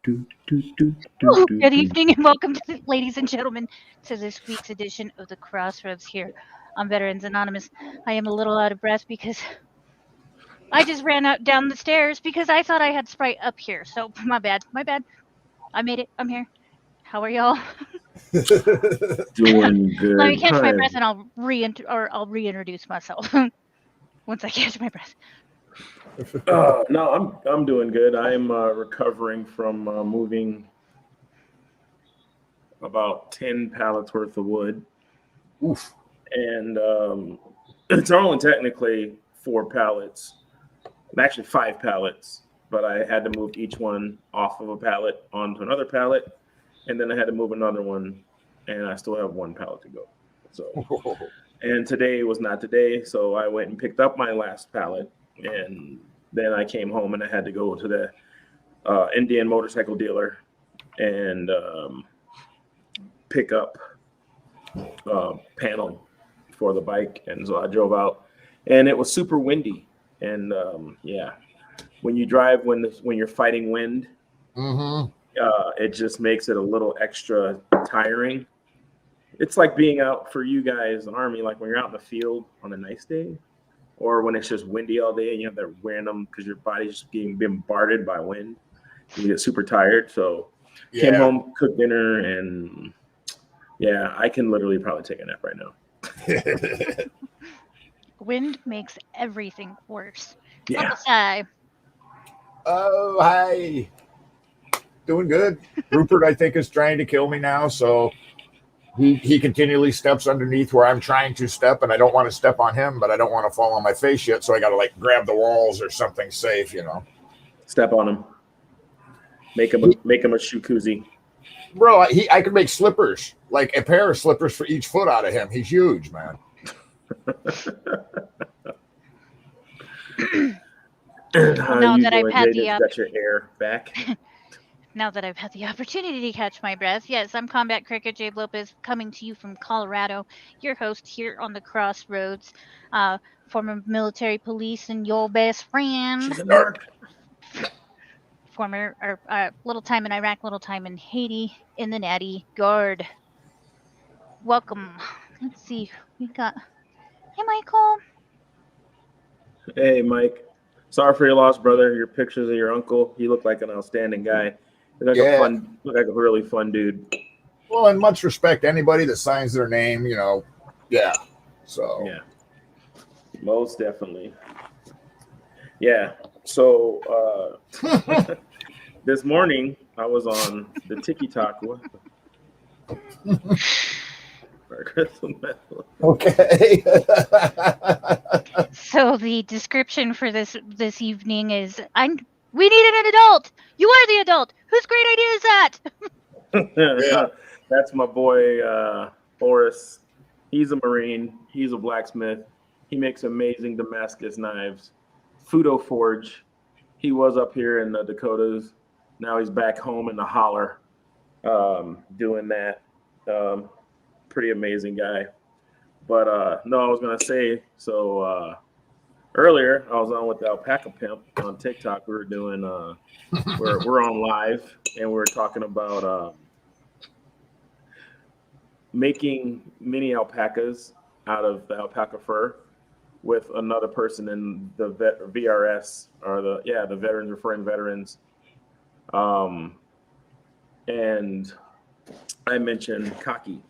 Good evening and welcome, ladies and gentlemen, to this week's edition of the Crossroads here on Veterans Anonymous. I am a little out of breath because I just ran up down the stairs because I thought I had Sprite up here. So my bad. I made it. I'm here. How are y'all? Doing good. Let me catch my breath and I'll reintroduce myself once I catch my breath. No, I'm doing good. I'm recovering from moving about 10 pallets worth of wood. Oof. And it's only technically 4 pallets, actually 5 pallets, but I had to move each one off of a pallet onto another pallet, and then I had to move another one, and I still have 1 pallet to go. So, and today was not today, so I went and picked up my last pallet, and then I came home and I had to go to the Indian motorcycle dealer and pick up panel for the bike. And so I drove out, and it was super windy. And yeah, when you drive when you're fighting wind, it just makes it a little extra tiring. It's like being out for you guys, Army, like when you're out in the field on a nice day, or when it's just windy all day and you have that random, because your body's just getting bombarded by wind. You get super tired. So came home, cooked dinner, and yeah, I can literally probably take a nap right now. Wind makes everything worse. Yeah. Uncle Si. Oh, hi. Doing good. Rupert, I think, is trying to kill me now, so he continually steps underneath where I'm trying to step, and I don't want to step on him, but I don't want to fall on my face yet, so I got to like grab the walls or something safe, you know. Step on him. Make him a shoe koozie. Bro, I could make slippers, like a pair of slippers for each foot out of him. He's huge, man. Now that I've had got your air back. Now that I've had the opportunity to catch my breath, yes, I'm Combat Cricket Jay Lopez, coming to you from Colorado, your host here on the Crossroads, former military police and your best friend. She's a narc. Former, little time in Iraq, little time in Haiti, in the Natty Guard. Welcome. Let's see, we got. Hey, Michael. Hey, Mike. Sorry for your loss, brother. Your pictures of your uncle. He looked like an outstanding guy. Looked like a really fun dude. Well, in much respect, anybody that signs their name, you know, yeah. So yeah, most definitely. Yeah. So this morning I was on the TikTok. Okay. So the description for this evening is we needed an adult. You are the adult. Whose great idea is that? Yeah. That's my boy Boris. He's a Marine. He's a blacksmith. He makes amazing Damascus knives. Fudo Forge. He was up here in the Dakotas. Now he's back home in the holler doing that. Pretty amazing guy. But no, I was gonna say, so earlier I was on with the Alpaca Pimp on TikTok. We were doing we're on live, and we were talking about making mini alpacas out of the alpaca fur with another person in the VRS, or the Veterans Referring Veterans. And I mentioned Cocky,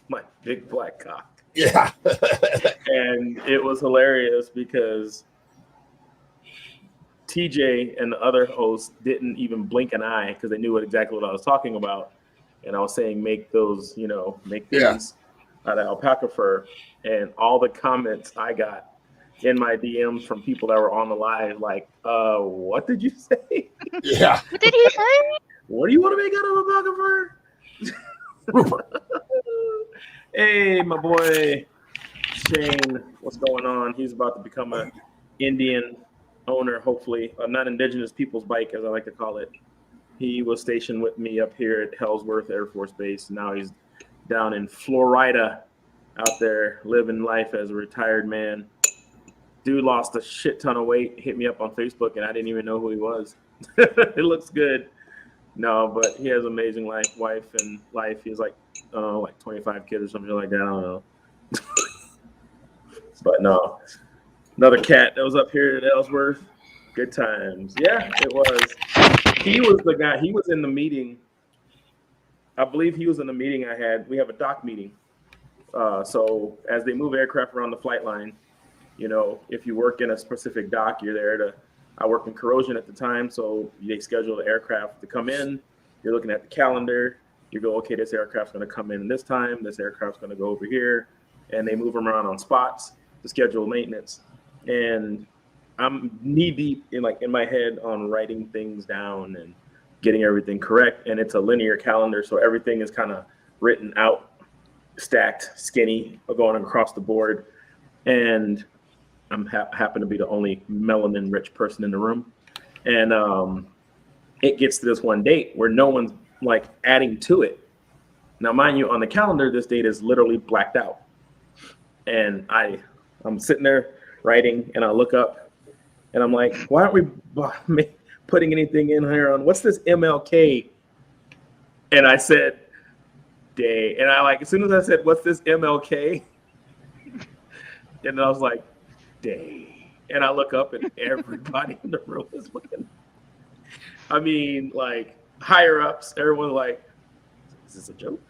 my big black cock. Yeah. And it was hilarious because TJ and the other hosts didn't even blink an eye because they knew exactly what I was talking about. And I was saying, make these out of alpaca fur. And all the comments I got in my DMs from people that were on the live, like, what did you say? Yeah. What did he say? What do you want to make out of alpaca fur? Hey, my boy Shane, what's going on? He's about to become an Indian owner, hopefully. Not indigenous people's bike, as I like to call it. He was stationed with me up here at Ellsworth Air Force Base. Now he's down in Florida, out there living life as a retired man. Dude lost a shit ton of weight, hit me up on Facebook, and I didn't even know who he was. It looks good. No, but he has an amazing wife and life. He has like 25 kids or something like that. I don't know. But no, another cat that was up here at Ellsworth. Good times. Yeah, it was. He was the guy. He was in the meeting. I believe he was in the meeting I had. We have a dock meeting. So as they move aircraft around the flight line, if you work in a specific dock, you're there to. I worked in corrosion at the time, so they schedule the aircraft to come in. You're looking at the calendar. You go, okay, this aircraft's going to come in this time. This aircraft's going to go over here, and they move them around on spots to schedule maintenance. And I'm knee deep in my head on writing things down and getting everything correct. And it's a linear calendar, so everything is kind of written out, stacked, skinny, going across the board. And I'm happen to be the only melanin rich person in the room. And it gets to this one date where no one's adding to it. Now, mind you, on the calendar, this date is literally blacked out. And I'm sitting there writing, and I look up, and I'm like, why aren't we putting anything in here on what's this MLK? And I said, day. And as soon as I said, what's this MLK? And then I was like, day. And I look up, and everybody in the room is looking. I mean, higher ups, everyone's like, is this a joke?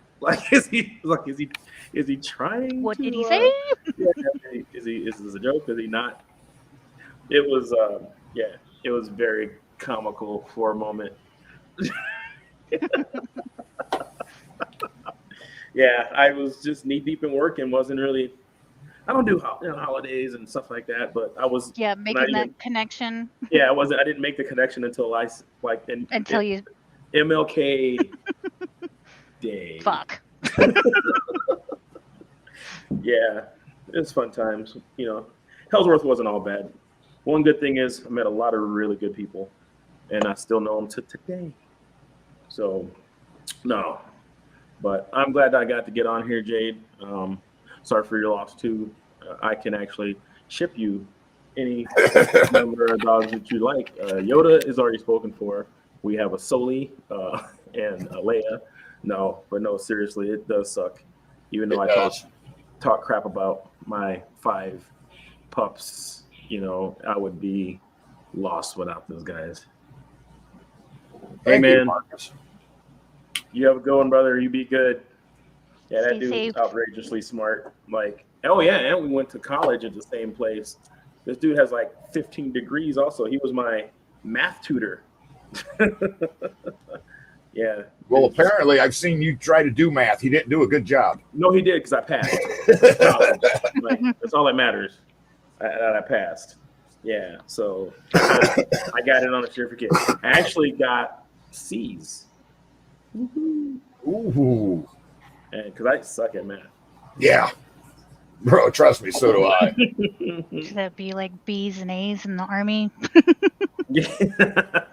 Is he trying? What to, did he say? Is this a joke? Is he not? It was, it was very comical for a moment. Yeah, I was just knee deep in work and wasn't really. I don't do holidays and stuff like that, but I was. Yeah, making that connection. Yeah, I didn't make the connection until until you. MLK Day. Fuck. Yeah, it's fun times. Ellsworth wasn't all bad. One good thing is I met a lot of really good people, and I still know them to today. So, no, but I'm glad that I got to get on here, Jade. Sorry for your loss too. I can actually ship you any number of dogs that you like. Yoda is already spoken for. We have a Soli and a Leia. No, seriously, it does suck. Even though I talk crap about my 5 pups, I would be lost without those guys. Hey, man. You have a good one, brother. You be good. Yeah, that dude is outrageously smart. Oh yeah, and we went to college at the same place. This dude has 15 degrees also. He was my math tutor. Yeah. Well, apparently I've seen you try to do math. He didn't do a good job. No, he did, because I passed. That's all that matters. I passed. Yeah, so I got it on a certificate. I actually got C's. Ooh. And because I suck at math. Yeah. Bro, trust me, so do I. Should that be like B's and A's in the Army? Yeah.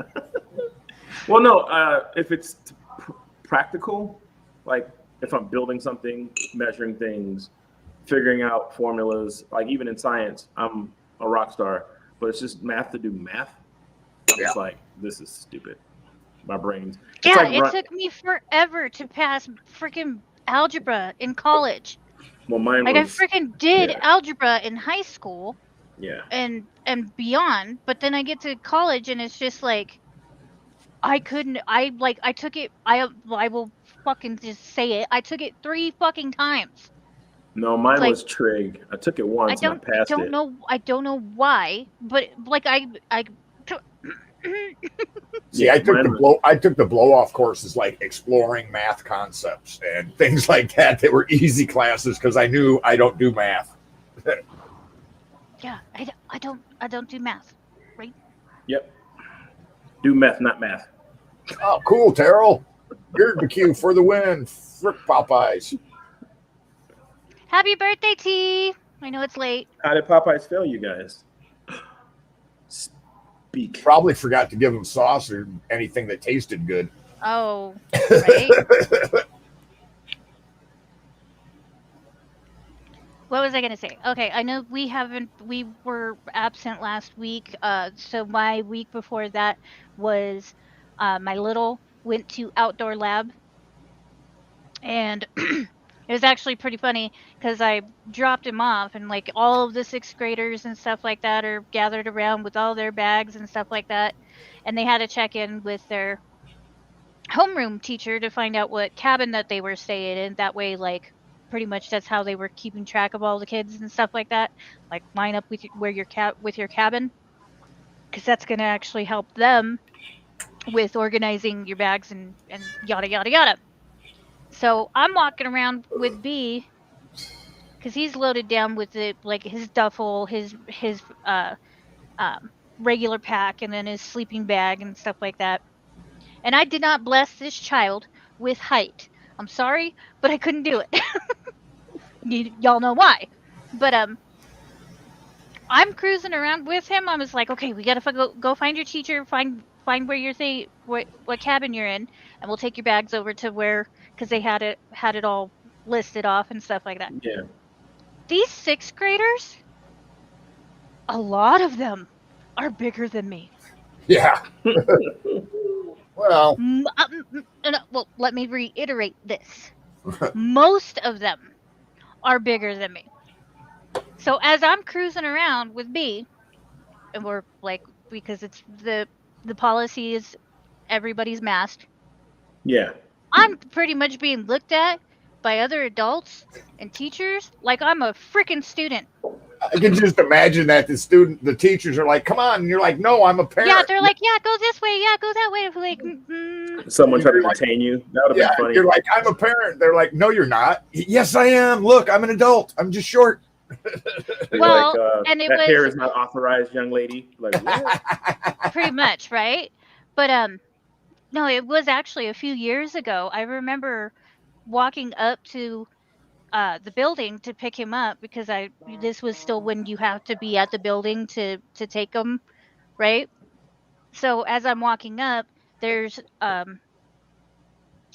Well, no, if it's practical, if I'm building something, measuring things, figuring out formulas, even in science, I'm a rock star. But it's just math to do math. It's this is stupid. My brain's. Yeah, it took me forever to pass freaking algebra in college. Well, mine was. I freaking did algebra in high school. Yeah. And beyond, but then I get to college and it's just I couldn't. I took it. I will fucking just say it. I took it 3 fucking times. No, mine was trig. I took it once and I passed it. I don't know why, but I. See, I took the blow off courses exploring math concepts and things like that. They were easy classes because I knew I don't do math. Yeah, I don't do math, right? Yep. Do meth, not math. Oh, cool, Terrell. Beard McHugh for the win. Frick Popeyes. Happy birthday, T. I know it's late. How did Popeyes fail you guys? Speak. Probably forgot to give them sauce or anything that tasted good. Oh, right. What was I going to say? Okay, I know we were absent last week. So my week before that was my little went to outdoor lab, and it was actually pretty funny because I dropped him off, and like all of the sixth graders and stuff like that are gathered around with all their bags and stuff like that, and they had to check in with their homeroom teacher to find out what cabin that they were staying in. That way, like, pretty much that's how they were keeping track of all the kids and stuff like that. Like, line up with where your with your cabin, because that's going to actually help them with organizing your bags and yada yada yada. So I'm walking around with B, because he's loaded down with it, like his duffel, his regular pack, and then his sleeping bag and stuff like that. And I did not bless this child with height. I'm sorry, but I couldn't do it. Y'all know why. But I'm cruising around with him. I was like, okay, we gotta go find your teacher, find where you're what cabin you're in, and we'll take your bags over to where, because they had it all listed off and stuff like that. Yeah. These sixth graders, a lot of them are bigger than me. Yeah. Well, well, let me reiterate this. Most of them are bigger than me. So as I'm cruising around with B, and we're like, because it's the policy is everybody's masked. Yeah. I'm pretty much being looked at by other adults and teachers like I'm a freaking student. I can just imagine that the teachers are like, come on. And you're like, no, I'm a parent. Yeah, they're like, yeah, go this way. Yeah, go that way. Like, Someone tried to detain you. That would have been funny. You're like, I'm a parent. They're like, no, you're not. Yes, I am. Look, I'm an adult. I'm just short. Well, like, and it that was hair is not authorized, young lady. Like, pretty much, right? But no, it was actually a few years ago. I remember walking up to the building to pick him up, because this was still when you have to be at the building to take him, right? So as I'm walking up, there's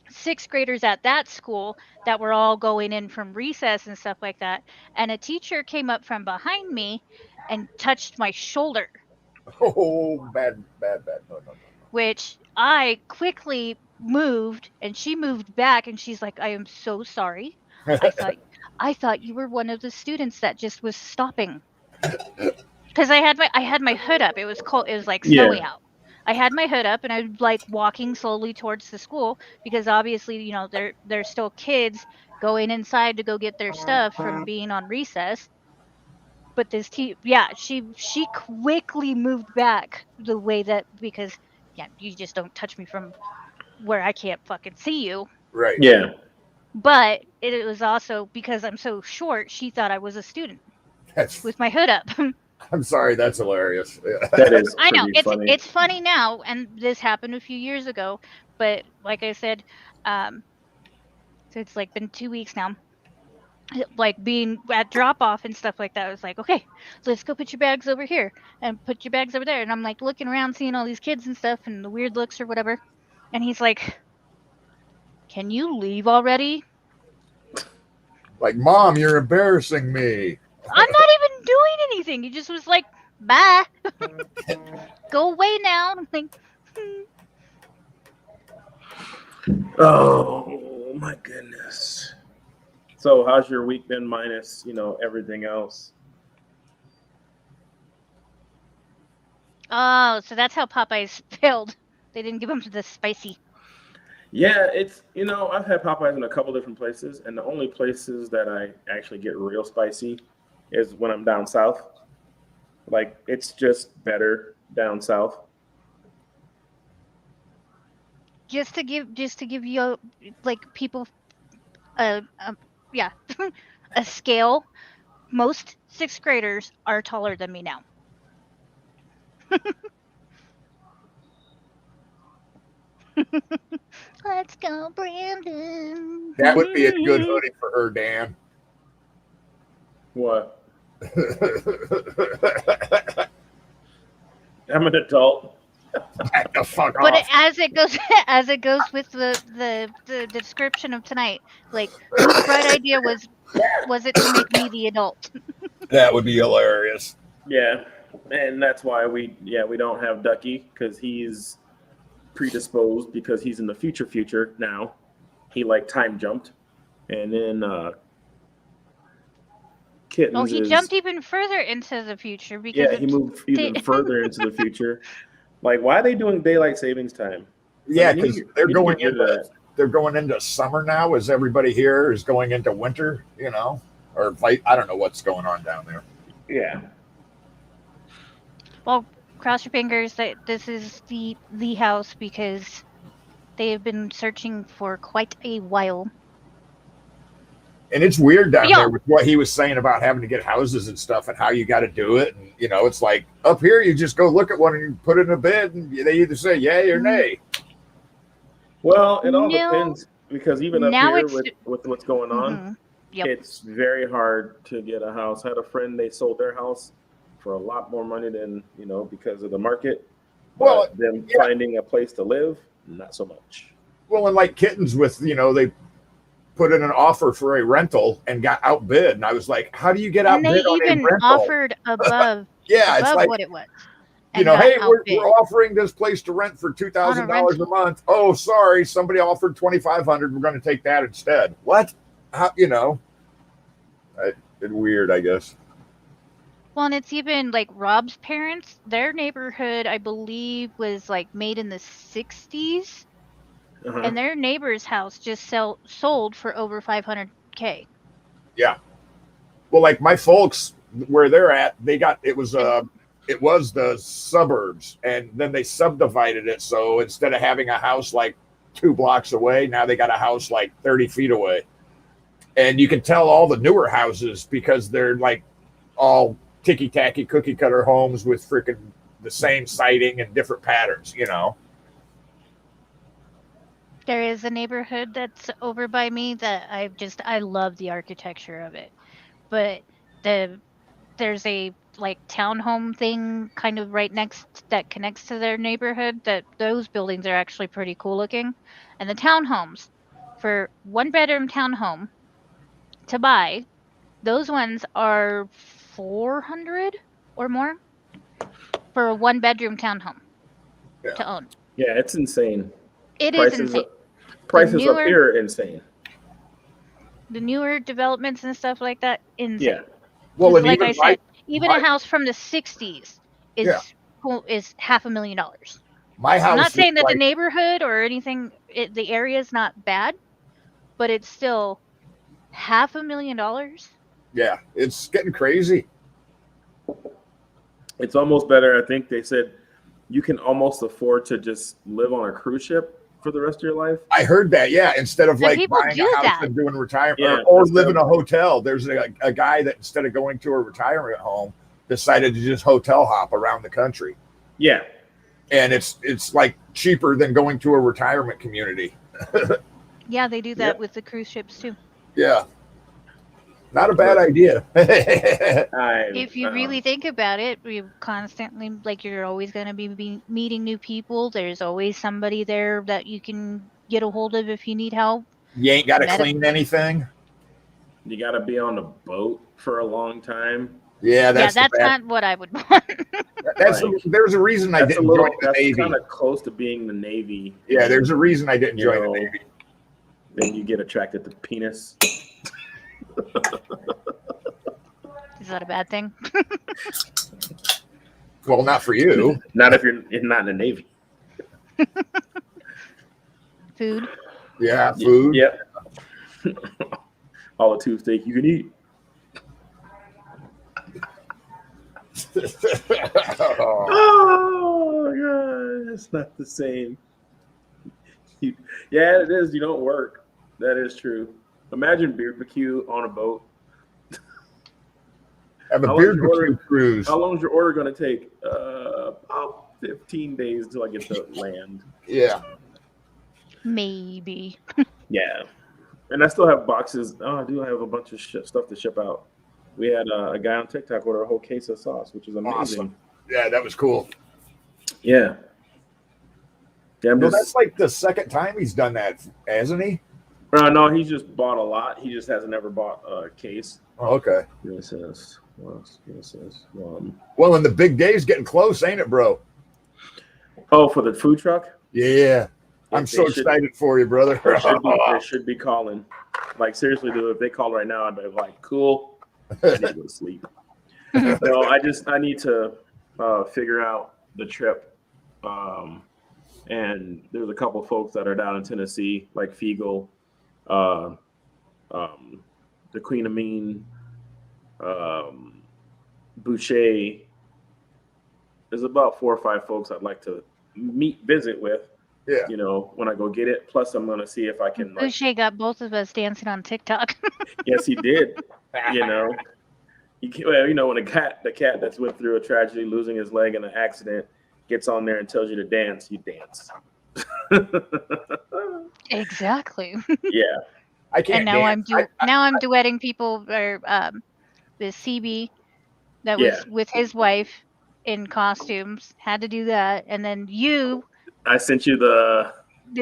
sixth graders at that school that were all going in from recess and stuff like that, and a teacher came up from behind me and touched my shoulder. Oh, bad. No. Which I quickly moved, and she moved back, and she's like, I am so sorry. I thought you were one of the students that just was stopping. Because I had my hood up. It was cold. It was like snowy out. I had my hood up, and I was like walking slowly towards the school, because obviously, you know, they're still kids going inside to go get their stuff from being on recess. But this she quickly moved back the way that, because you just don't touch me from where I can't fucking see you. Right. Yeah. But it was also because I'm so short, she thought I was a student with my hood up. I'm sorry, that's hilarious. That is. I know funny. it's funny now, and this happened a few years ago. But like I said, so it's like been 2 weeks now. Like being at drop off and stuff like that, I was like, okay, let's go put your bags over here and put your bags over there. And I'm like looking around, seeing all these kids and stuff and the weird looks or whatever. And he's like, can you leave already? Like, Mom, you're embarrassing me. I'm not even doing anything. He just was like, bye. Go away now. And I'm like, Oh my goodness. So how's your week been minus, everything else? oh, so that's how Popeyes failed. They didn't give him the spicy. Yeah, it's, I've had Popeyes in a couple different places, and the only places that I actually get real spicy is when I'm down south. Like, it's just better down south. Just to give you like people a scale. Most sixth graders are taller than me now. Let's go, Brandon. That would be a good hoodie for her, Dan. What? I'm an adult. Back the fuck But off. as it goes with the description of tonight, like, whose bright idea was it to make me the adult? That would be hilarious. Yeah, and that's why we don't have Ducky, because he's predisposed because he's in the future now. He like time jumped, and then Kittens. Oh, he jumped even further into the future because yeah, he moved even further into the future. Like, why are they doing daylight savings time? Yeah, because they're going into into they're going into summer now. As everybody here is going into winter, you know, or like I don't know what's going on down there. Yeah. Well, cross your fingers that this is the house because they have been searching for quite a while. And it's weird down Yeah. there with what he was saying about having to get houses and stuff and how you got to do it. And, you know, it's like up here, you just go look at one and you put it in a bed and they either say yay or nay. Well, it all No. depends because even up Now here it's- with what's going on, Mhm. Yep. it's very hard to get a house. I had a friend, they sold their house for a lot more money than, you know, because of the market. Well, But them yeah. finding a place to live, not so much. Well, and like Kittens with, you know, they put in an offer for a rental and got outbid. And I was like, how do you get And they outbid on a even rental? offered above, Yeah, it's above like, what it was. you and know, got hey, we're outbid. offering this place to rent for $2,000 a month. Oh, sorry, somebody offered $2,500. We're going to take that instead. What? How, you know, it's weird, I guess. Well, and it's even like Rob's parents, their neighborhood, I believe, was like made in the 60s. Uh-huh. And their neighbor's house just sold for over $500K. Yeah. Well, like my folks, where they're at, they got it was the suburbs, and then they subdivided it. So instead of having a house like 2 blocks away, now they got a house like 30 feet away. And you can tell all the newer houses because they're like all ticky-tacky cookie cutter homes with freaking the same siding and different patterns, you know. There is a neighborhood that's over by me that I love the architecture of it. But there's a like townhome thing kind of right next that connects to their neighborhood that those buildings are actually pretty cool looking. And the townhomes for 1-bedroom townhome to buy, those ones are 400 or more for a 1-bedroom townhome to own. Yeah, it's insane. It is insane. Prices up here are insane. The newer developments and stuff like that, insane. Yeah. Well, and like even I said, even a house from the 60s is Yeah. is $500,000. My house. I'm not saying that like, the neighborhood or anything, the area is not bad, but it's still $500,000. Yeah, it's getting crazy. It's almost better. I think they said you can almost afford to just live on a cruise ship for the rest of your life. I heard that, yeah. Instead of And like people buying do a house that. and doing retirement Yeah, or that's live in a definitely- hotel. There's a guy that instead of going to a retirement home decided to just hotel hop around the country. Yeah. And it's like cheaper than going to a retirement community. Yeah, they do that Yep. with the cruise ships too. Yeah. Not a bad idea. If you really think about it, you constantly, like, you're always going to be meeting new people. There's always somebody there that you can get a hold of if you need help. You ain't got to Meta- clean anything. You got to be on a boat for a long time. Yeah, that's not what I would want. There's a reason I didn't join the Navy. That's kind of close to being the Navy. Yeah, there's a reason I didn't join the know, Navy. Then you get attracted to penis. Is that a bad thing? Well, not for you. Not if you're not in the Navy. Food. Yeah, food. Yep. All the toothsteak you can eat. Oh god, it's not the same. Yeah, it is. You don't work. That is true. Imagine barbecue on a boat. Have a How beer long's your cruise. How long is your order going to take? About 15 days until I get to land. Yeah. Maybe. Yeah. And I still have boxes. Oh, I do have a bunch of stuff to ship out. We had a guy on TikTok order a whole case of sauce, which is amazing. Awesome. Yeah, that was cool. Yeah. Yeah, Well, that's like the second time he's done that, hasn't he? No, he's just bought a lot. He just hasn't ever bought a case. Oh, okay. It says, what else? It says, Well, and the big day's getting close, ain't it, bro? oh, for the food truck? Yeah. I'm so excited for you, brother. They should be calling. Like, seriously, dude, if they call right now, I'd be like, cool. I need to go to sleep. No, I need to figure out the trip. And there's a couple folks that are down in Tennessee, like Fiegel, the Queen Amine, Boucher. There's about 4 or 5 folks I'd like to visit with. Yeah. You know, when I go get it. Plus, I'm going to see if I can. Boucher got both of us dancing on TikTok. Yes, he did. You know, when the cat that's went through a tragedy, losing his leg in an accident, gets on there and tells you to dance, you dance. Exactly. Yeah. I can't. And now dance. I'm duetting people, or the CB that was with his wife in costumes, had to do that, and then I sent you the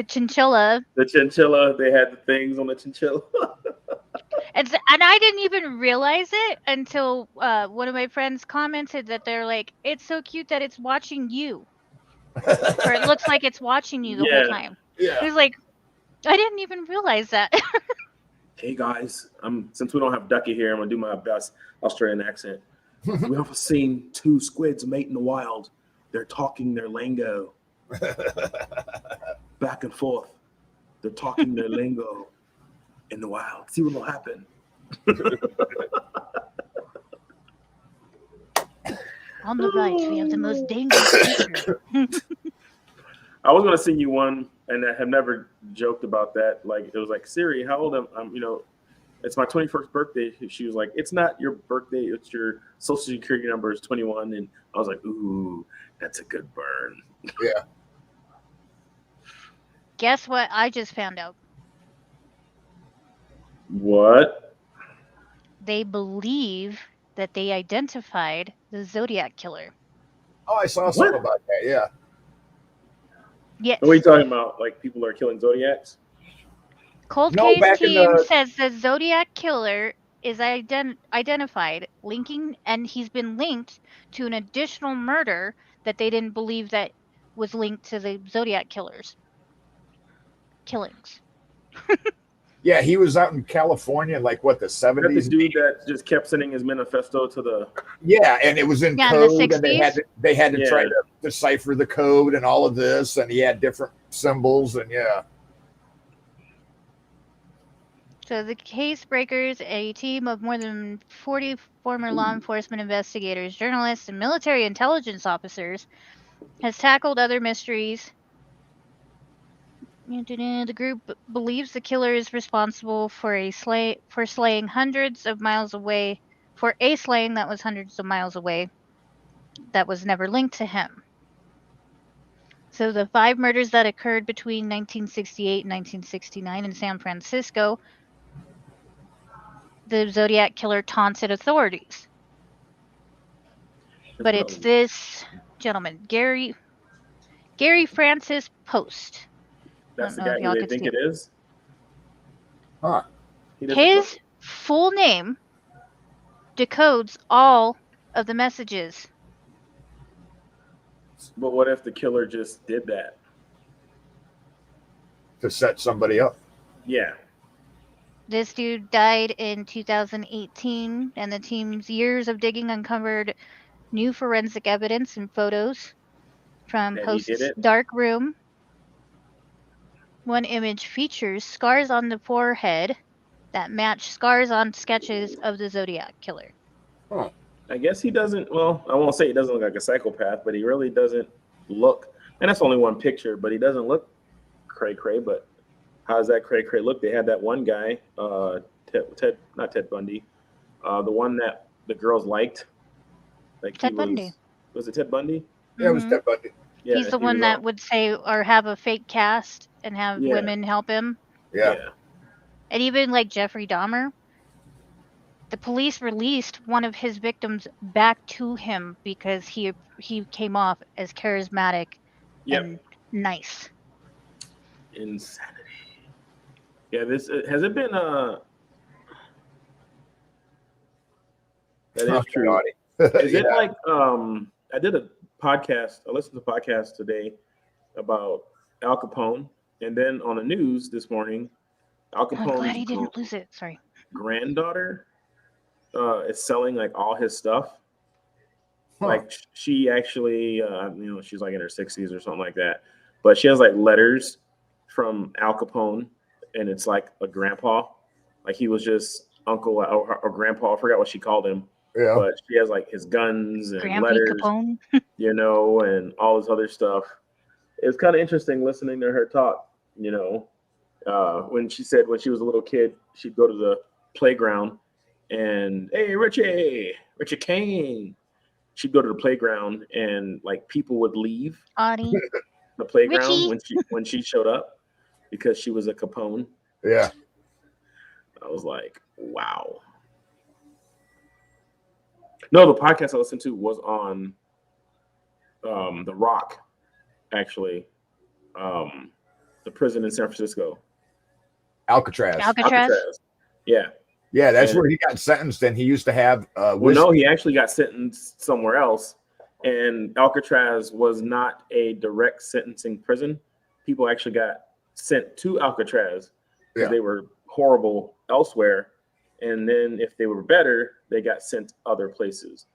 chinchilla. The chinchilla. They had the things on the chinchilla. And I didn't even realize it until one of my friends commented that they're like, "It's so cute that it's watching you," or it looks like it's watching you the whole time. Yeah. He was like, "I didn't even realize that." Hey guys, since we don't have Ducky here, I'm gonna do my best Australian accent. We have seen 2 squids mate in the wild. They're talking their lingo back and forth. They're talking their lingo in the wild. See what will happen. On the right, we have the most dangerous creature. I was gonna sing you one, and I have never joked about that. Like, it was like, Siri, how old am I? It's my 21st birthday. She was like, it's not your birthday, it's your social security number is 21. And I was like, ooh, that's a good burn. Yeah. Guess what I just found out? What? They believe that they identified the Zodiac Killer. Oh, I saw something about that. Yeah. Yes. What are you talking about? Like, people are killing Zodiacs? Cold case team says the Zodiac Killer is identified, and he's been linked to an additional murder that they didn't believe that was linked to the Zodiac Killer's killings. Yeah, he was out in California in the 70s. That's the dude that just kept sending his manifesto to the. Yeah, and it was in code, in the 60s? and they had to try to decipher the code and all of this, and he had different symbols, and yeah. So the case breakers, a team of more than 40 former law enforcement investigators, journalists, and military intelligence officers, has tackled other mysteries. The group believes the killer is responsible for slaying hundreds of miles away, for a slaying that was hundreds of miles away, that was never linked to him. So the 5 murders that occurred between 1968 and 1969 in San Francisco, the Zodiac Killer taunted authorities. But it's this gentleman, Gary Francis Post. That's the guy who they think it is? Huh. His full name decodes all of the messages. But what if the killer just did that? To set somebody up. Yeah. This dude died in 2018, and the team's years of digging uncovered new forensic evidence and photos from Post's dark room. One image features scars on the forehead that match scars on sketches of the Zodiac Killer. Huh. I guess he doesn't, well, I won't say he doesn't look like a psychopath, but he really doesn't look, and that's only one picture, but he doesn't look cray-cray, but how does that cray-cray look? They had that one guy, not Ted Bundy, the one that the girls liked. Ted Bundy. Was it Ted Bundy? Yeah, it was Ted Bundy. Yeah, he's the one that would say or have a fake cast and have women help him. Yeah. And even like Jeffrey Dahmer, the police released one of his victims back to him because he came off as charismatic and nice. Insanity. Yeah, this has it been that is true. Is it like I did a podcast, I listened to a podcast today about Al Capone, and then on the news this morning, Al I'm glad he Capone's didn't lose it. Sorry. granddaughter is selling like all his stuff. Huh. Like she actually, she's like in her 60s or something like that, but she has like letters from Al Capone, and it's like a grandpa, like he was just uncle or grandpa. I forgot what she called him, Yeah. but she has like his guns and Grampy letters, Capone. and all this other stuff. It's kind of interesting listening to her talk. When she said when she was a little kid, she'd go to the playground and hey, Richie Kane. She'd go to the playground and like people would leave Audie. the playground Richie. when she showed up because she was a Capone. Yeah. I was like, wow. No, the podcast I listened to was on The Rock, actually. The prison in San Francisco. Alcatraz. Yeah. Yeah, that's where he got sentenced, and he used to have well, no, he actually got sentenced somewhere else. And Alcatraz was not a direct sentencing prison. People actually got sent to Alcatraz because they were horrible elsewhere. And then if they were better, they got sent other places.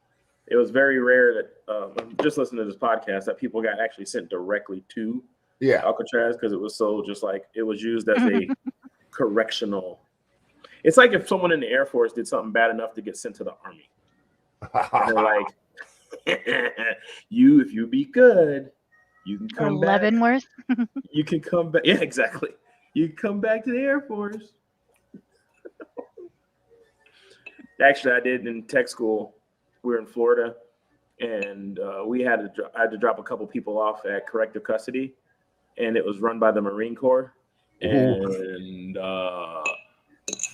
It was very rare that, just listening to this podcast, that people got actually sent directly to Alcatraz because it was so just like it was used as a correctional. It's like if someone in the Air Force did something bad enough to get sent to the Army. And they're like, if you be good, you can come back. Leavenworth. You can come back. Yeah, exactly. You can come back to the Air Force. Actually, I did in tech school. We were in Florida, and I had to drop a couple people off at corrective custody, and it was run by the Marine Corps. And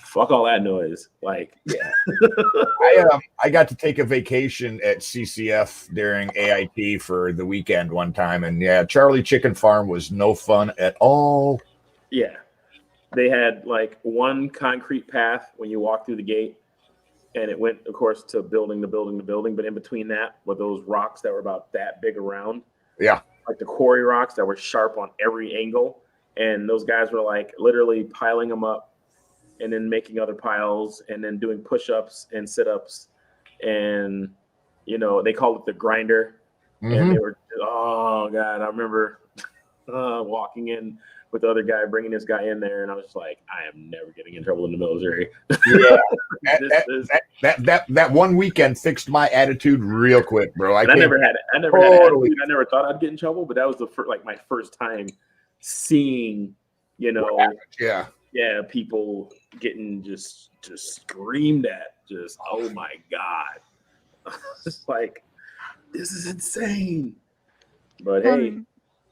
fuck all that noise. Like, yeah. I got to take a vacation at CCF during AIT for the weekend one time, and Charlie Chicken Farm was no fun at all. Yeah, they had like one concrete path when you walk through the gate, and it went, of course, to building. But in between that were those rocks that were about that big around. Yeah, like the quarry rocks that were sharp on every angle, and those guys were like literally piling them up and then making other piles and then doing push-ups and sit-ups. And, they called it the grinder. Mm-hmm. And they were, oh, God, I remember walking in with the other guy, bringing this guy in there. And I was like, I am never getting in trouble in the military. Yeah. That one weekend fixed my attitude real quick, bro. I never had attitude. I never thought I'd get in trouble, but that was my first time seeing, people getting just screamed at, just, oh my God. Just like, this is insane. But hey,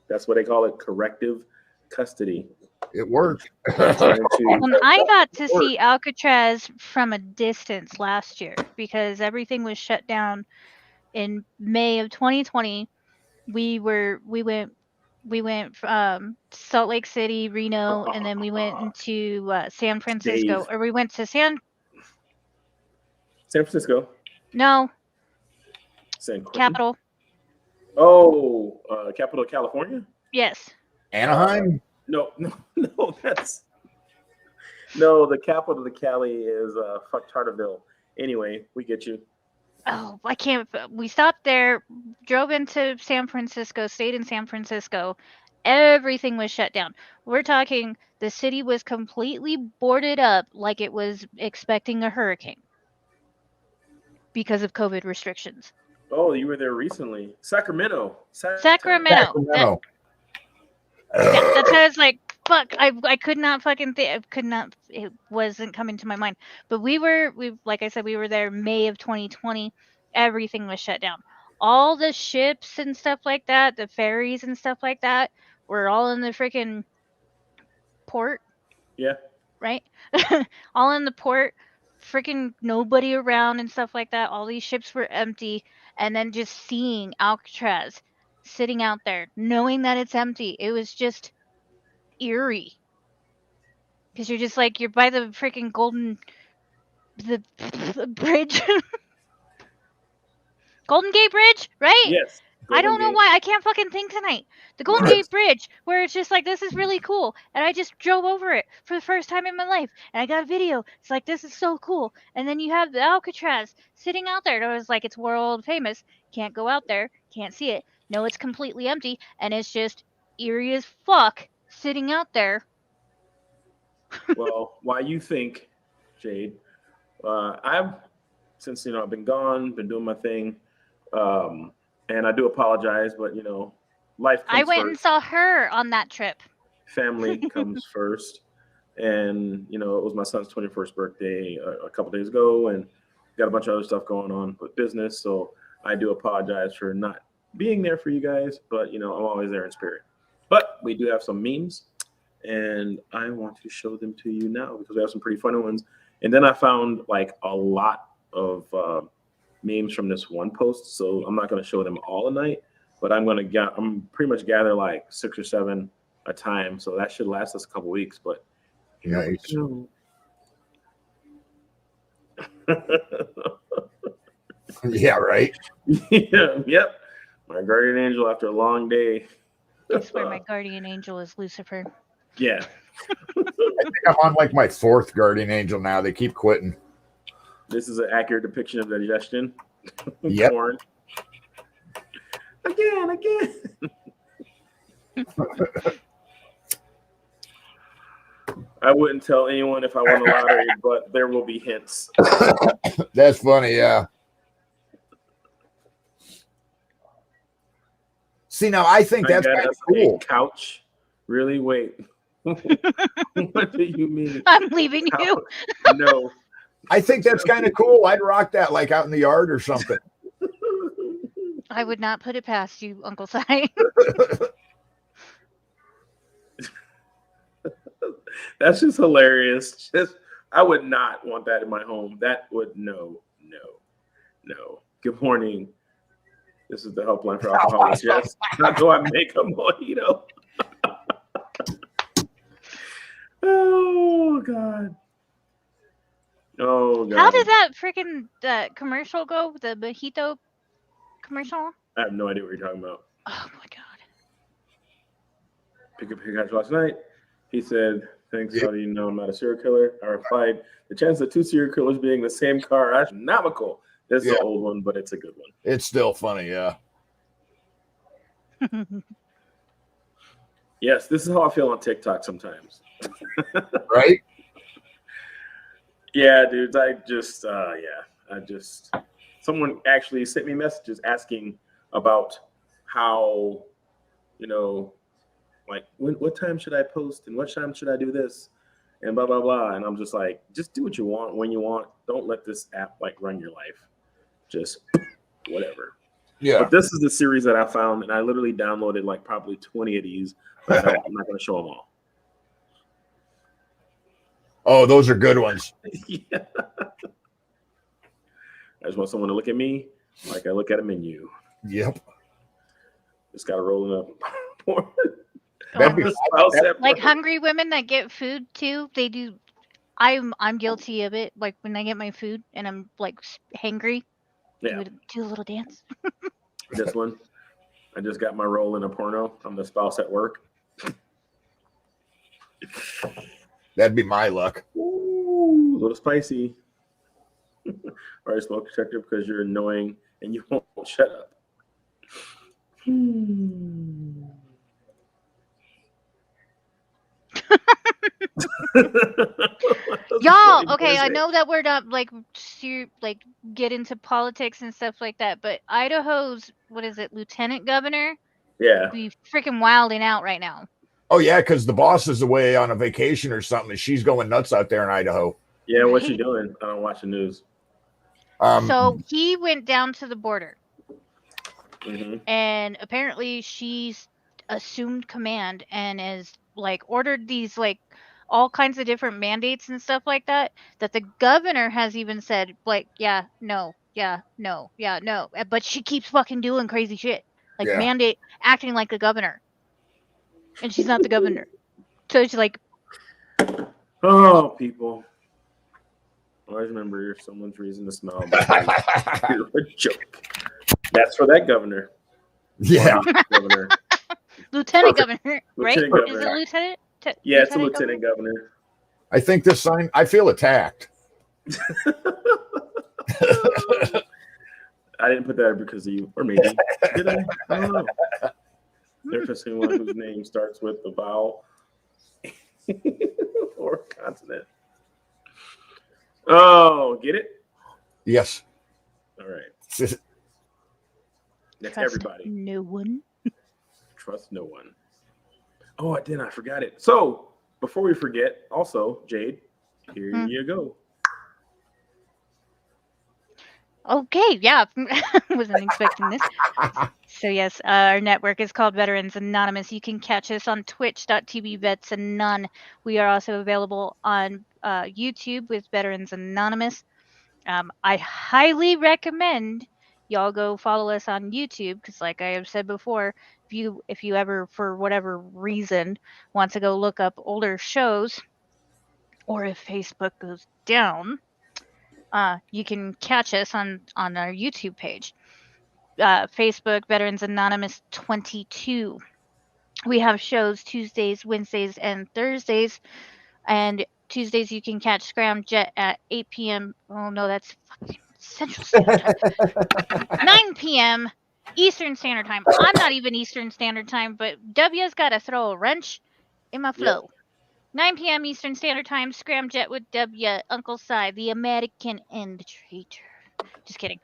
that's what they call it, corrective custody. It worked. I got to see Alcatraz from a distance last year because everything was shut down in May of 2020. We went from Salt Lake City, Reno, and then we went into San Francisco. Dave. Or we went to San Francisco. No. San Quentin. Capital. Oh, capital of California? Yes. Anaheim? No, that's the capital of Cali is Charterville. Anyway, we get you. Oh, I can't. We stopped there, drove into San Francisco, stayed in San Francisco. Everything was shut down. We're talking the city was completely boarded up like it was expecting a hurricane because of COVID restrictions. Oh, you were there recently. Sacramento. Sacramento. That's how it's like, fuck, I could not fucking think, it wasn't coming to my mind. But like I said, we were there May of 2020. Everything was shut down. All the ships and stuff like that, the ferries and stuff like that, were all in the freaking port. Yeah. Right? All in the port, freaking nobody around and stuff like that. All these ships were empty. And then just seeing Alcatraz sitting out there, knowing that it's empty, it was just eerie. Because you're just like, you're by the freaking the bridge. Golden Gate Bridge, right? Yes. I don't know Gate. why. I can't fucking think tonight. The Golden What? Gate Bridge, where it's just like, this is really cool. And I just drove over it for the first time in my life. And I got a video. It's like, this is so cool. And then you have the Alcatraz sitting out there. And I was like, it's world famous. Can't go out there. Can't see it. No, it's completely empty. And it's just eerie as fuck sitting out there. Well, while you think, Jade, since I've been gone, been doing my thing, and I do apologize, but life comes I went first. and saw her on that trip. Family comes first, and it was my son's 21st birthday a couple days ago, and got a bunch of other stuff going on with business. So I do apologize for not being there for you guys, but I'm always there in spirit. But we do have some memes, and I want to show them to you now because we have some pretty funny ones. And then I found like a lot of memes from this one post, so I'm not going to show them all tonight, but I'm pretty much gather like 6 or 7 a time, so that should last us a couple weeks. But Nice. Yeah, right. Yep. My guardian angel after a long day. I swear my guardian angel is Lucifer. Yeah. I think I'm on like my 4th guardian angel now. They keep quitting. This is an accurate depiction of digestion. Yep. Porn. Again. I wouldn't tell anyone if I won the lottery, but there will be hints. That's funny, yeah. See, now I think that's kind of cool. Couch? Really? Wait. What do you mean? I'm leaving you. No. I think that's kind of cool. I'd rock that like out in the yard or something. I would not put it past you, Uncle Si. That's just hilarious. I would not want that in my home. That would no. Good morning. This is the helpline for alcoholics. Yes. How do I make a mojito? Oh God. Oh God. How did that freaking commercial go? The mojito commercial? I have no idea what you're talking about. Oh my God. Pick up your guys last night. He said, thanks, how do you know I'm not a serial killer? I replied, the chance of 2 serial killers being in the same car are astronomical. This is an old one, but it's a good one. It's still funny, yeah. Yes, this is how I feel on TikTok sometimes. Right? Yeah, dudes, someone actually sent me messages asking about how, like, what time should I post and what time should I do this and blah, blah, blah. And I'm just like, just do what you want when you want. Don't let this app like run your life. Just whatever. Yeah. But this is the series that I found, and I literally downloaded like probably 20 of these, but I'm not going to show them all. Oh, those are good ones. Yeah. I just want someone to look at me like I look at a menu. Yep. Just got to roll it up. That'd be like hungry women that get food too. They do. I'm guilty of it. Like when I get my food and I'm like hangry, Yeah. do a little dance. This one, I just got my role in a porno. I'm the spouse at work. That'd be my luck. Ooh, a little spicy. All right, smoke detector, because you're annoying and you won't shut up. Y'all, okay, I know that we're not like get into politics and stuff like that, but Idaho's lieutenant governor? Yeah. Be freaking wilding out right now. Oh yeah, because the boss is away on a vacation or something, and she's going nuts out there in Idaho. Yeah, what's she doing? I don't watch the news. So he went down to the border, and apparently she's assumed command and has like ordered these like all kinds of different mandates and stuff like that. That the governor has even said like, no, but she keeps fucking doing crazy shit like mandate acting like the governor, and she's not the governor. So it's like, oh, people. Always remember you're someone's reason to smile. You're a joke. That's for that governor. Yeah. Governor. Lieutenant governor, right? Lieutenant Is it governor. lieutenant? Yeah, it's a lieutenant governor. I think this sign, I feel attacked. I didn't put that because of you, or maybe did I? I don't know. There's anyone whose name starts with the vowel or consonant. Oh, get it? Yes. All right. That's Trust everybody. no one. Trust no one. Oh, I didn't. I forgot it. So before we forget, also, Jade, here you go. Okay, yeah, wasn't expecting this. So yes, our network is called Veterans Anonymous. You can catch us on twitch.tv vets and none. We are also available on YouTube with Veterans Anonymous. I highly recommend y'all go follow us on YouTube because, like I have said before, if you ever, for whatever reason, want to go look up older shows, or if Facebook goes down, you can catch us on our YouTube page. Facebook Veterans Anonymous 22. We have shows Tuesdays, Wednesdays, and Thursdays. And Tuesdays you can catch Scramjet at 8 p.m. Oh no, that's fucking Central Standard Time. 9 p.m. Eastern Standard Time. I'm not even Eastern Standard Time, but W's got to throw a wrench in my flow. Yep. 9 p.m. Eastern Standard Time, Scramjet with W, Uncle Si, the American and the traitor. Just kidding.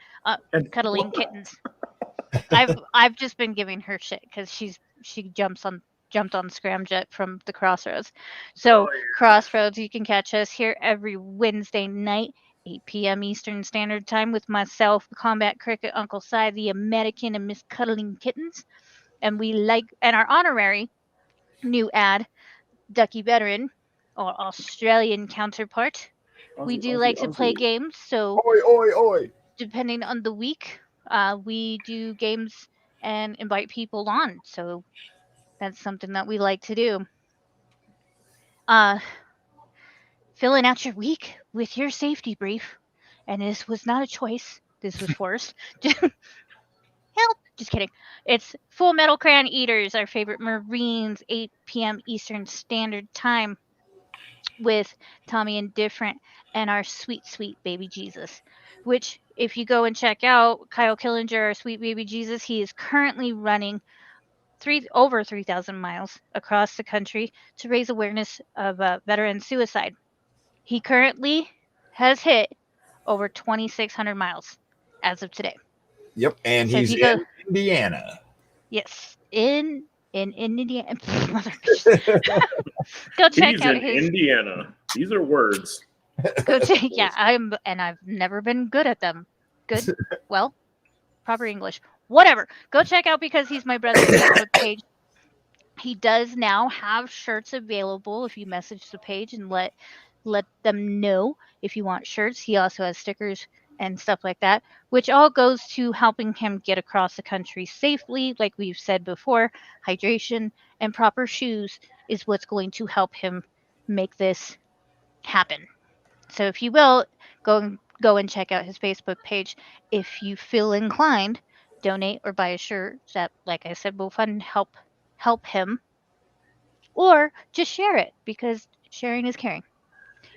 Cuddling kittens. I've just been giving her shit because she jumped on Scramjet from the Crossroads. So Crossroads, you can catch us here every Wednesday night, 8 p.m. Eastern Standard Time with myself, the Combat Cricket, Uncle Si, the American, and Miss Cuddling Kittens. And our honorary new ad, Ducky Veteran, or Australian counterpart. We do like to play games, so depending on the week, we do games and invite people on. So that's something that we like to do. Filling out your week with your safety brief, and this was not a choice. This was forced. Help! Just kidding. It's Full Metal Crayon Eaters, our favorite Marines, 8 p.m. Eastern Standard Time with Tommy Indifferent and our sweet, sweet baby Jesus, which if you go and check out Kyle Killinger, our sweet baby Jesus, he is currently running over 3,000 miles across the country to raise awareness of veteran suicide. He currently has hit over 2,600 miles as of today. Yep, and so he's in Indiana. Yes, in Indiana. Go check out his Indiana. These are words. Go check. Yeah, I've never been good at them. Good. Well, proper English. Whatever. Go check out because he's my brother's Facebook page. He does now have shirts available if you message the page and let them know if you want shirts. He also has stickers and stuff like that, which all goes to helping him get across the country safely. Like we've said before, hydration and proper shoes is what's going to help him make this happen. So if you will, go and check out his Facebook page. If you feel inclined, donate or buy a shirt that, like I said, will help him, or just share it because sharing is caring.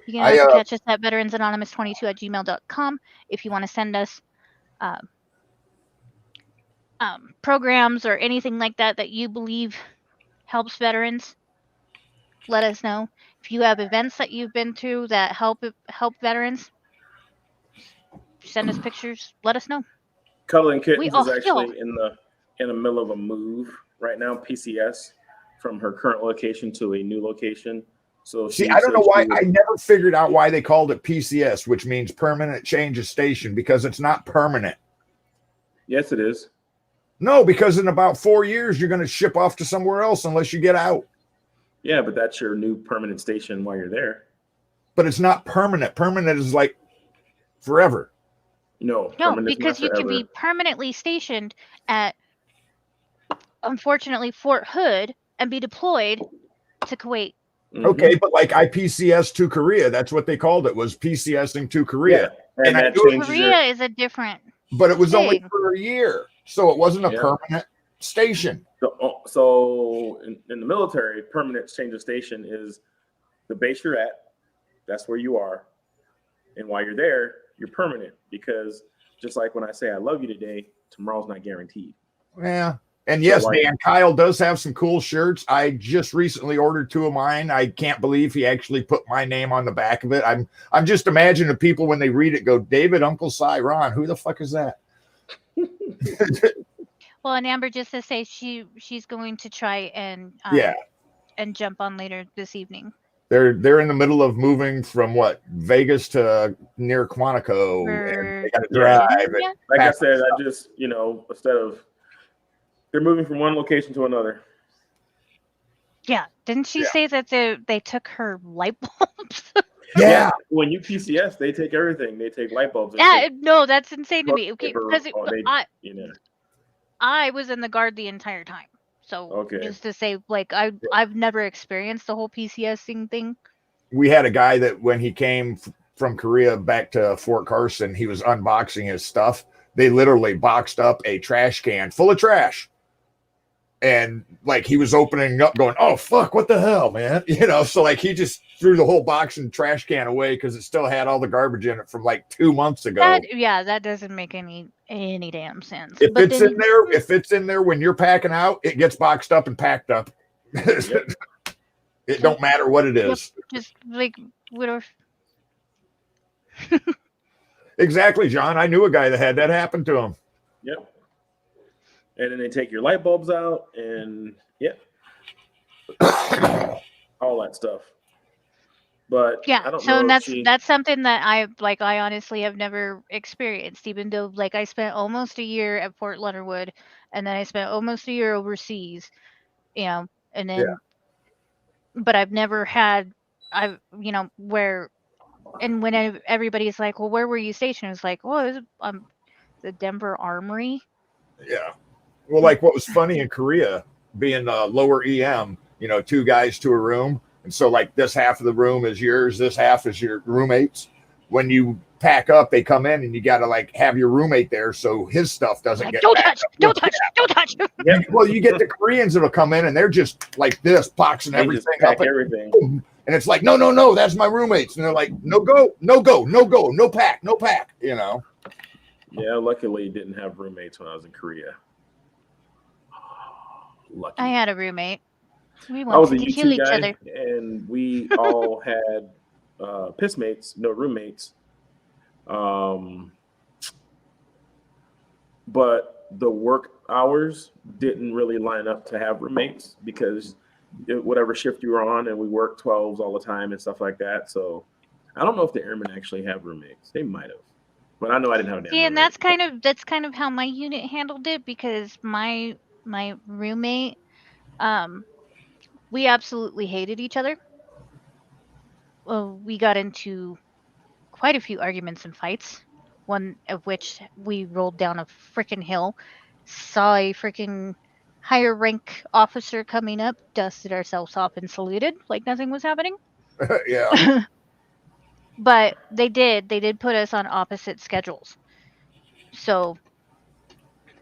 You can also catch us at veteransanonymous22@gmail.com if you want to send us programs or anything like that you believe helps veterans. Let us know. If you have events that you've been through that help veterans, send us pictures. Let us know. Cuddling Kittens is actually in the middle of a move right now, PCS, from her current location to a new location. So I don't know why. I never figured out why they called it PCS, which means permanent change of station, because it's not permanent. Yes, it is. No, because in about 4 years, you're going to ship off to somewhere else unless you get out. Yeah, but that's your new permanent station while you're there. But it's not permanent. Permanent is like forever. No, because you can be permanently stationed at, unfortunately, Fort Hood and be deployed to Kuwait. Mm-hmm. Okay, but like IPCS to Korea, that's what they called it, was PCSing to Korea. Yeah, and Korea is a different but it was only for a year, so it wasn't a permanent. station? So in the military, permanent change of station is the base you're at. That's where you are. And while you're there, you're permanent, because just like when I say I love you today, tomorrow's not guaranteed. Yeah. And yes, Dan, Kyle does have some cool shirts. I just recently ordered 2 of mine. I can't believe he actually put my name on the back of it. I'm just imagining the people when they read it go, David, Uncle Si, Ron, who the fuck is that? Well, and Amber, just to say she's going to try and and jump on later this evening. They're in the middle of moving from Vegas to near Quantico, and they got to drive. Yeah. Like I said, I just instead of they're moving from one location to another. Yeah, didn't she say that they took her light bulbs? Yeah. When you PCS, they take everything. They take light bulbs. Yeah, no, that's insane to me. Okay, because I was in the guard the entire time. So just to say, I've never experienced the whole PCSing thing. We had a guy that when he came from Korea back to Fort Carson, he was unboxing his stuff. They literally boxed up a trash can full of trash. And he was opening up going, oh, fuck, what the hell, man? So he just threw the whole box and trash can away because it still had all the garbage in it from 2 months ago. That doesn't make any damn sense. If it's in there when you're packing out, it gets boxed up and packed up. It don't matter what it is. Just whatever. Exactly, John. I knew a guy that had that happen to him. Yep. And then they take your light bulbs out and all that stuff. But I don't know that's something that I honestly have never experienced, even though I spent almost a year at Fort Leonard Wood, and then I spent almost a year overseas, and then but I've never had where, and when everybody's like, well, where were you stationed? It's like, well, it was the Denver Armory. Yeah. Well, what was funny in Korea, being lower EM, 2 guys to a room. And so this half of the room is yours, this half is your roommates. When you pack up, they come in and you got to have your roommate there so his stuff doesn't get don't touch. Yeah. Well, you get the Koreans that'll come in and they're just like this, boxing everything up. And it's like, no, that's my roommates. And they're like, no go, no pack. Yeah, luckily didn't have roommates when I was in Korea. Lucky. I had a roommate. We I was a wanted to kill each guy, other. and we all had piss mates, no roommates. But the work hours didn't really line up to have roommates because whatever shift you were on, and we worked 12s all the time and stuff like that. So I don't know if the airmen actually have roommates. They might have, but I know I didn't have a damn roommate. And that's kind of how my unit handled it, because my roommate, we absolutely hated each other. Well, we got into quite a few arguments and fights, one of which we rolled down a freaking hill, saw a freaking higher rank officer coming up, dusted ourselves off and saluted like nothing was happening. Yeah. But they did put us on opposite schedules. So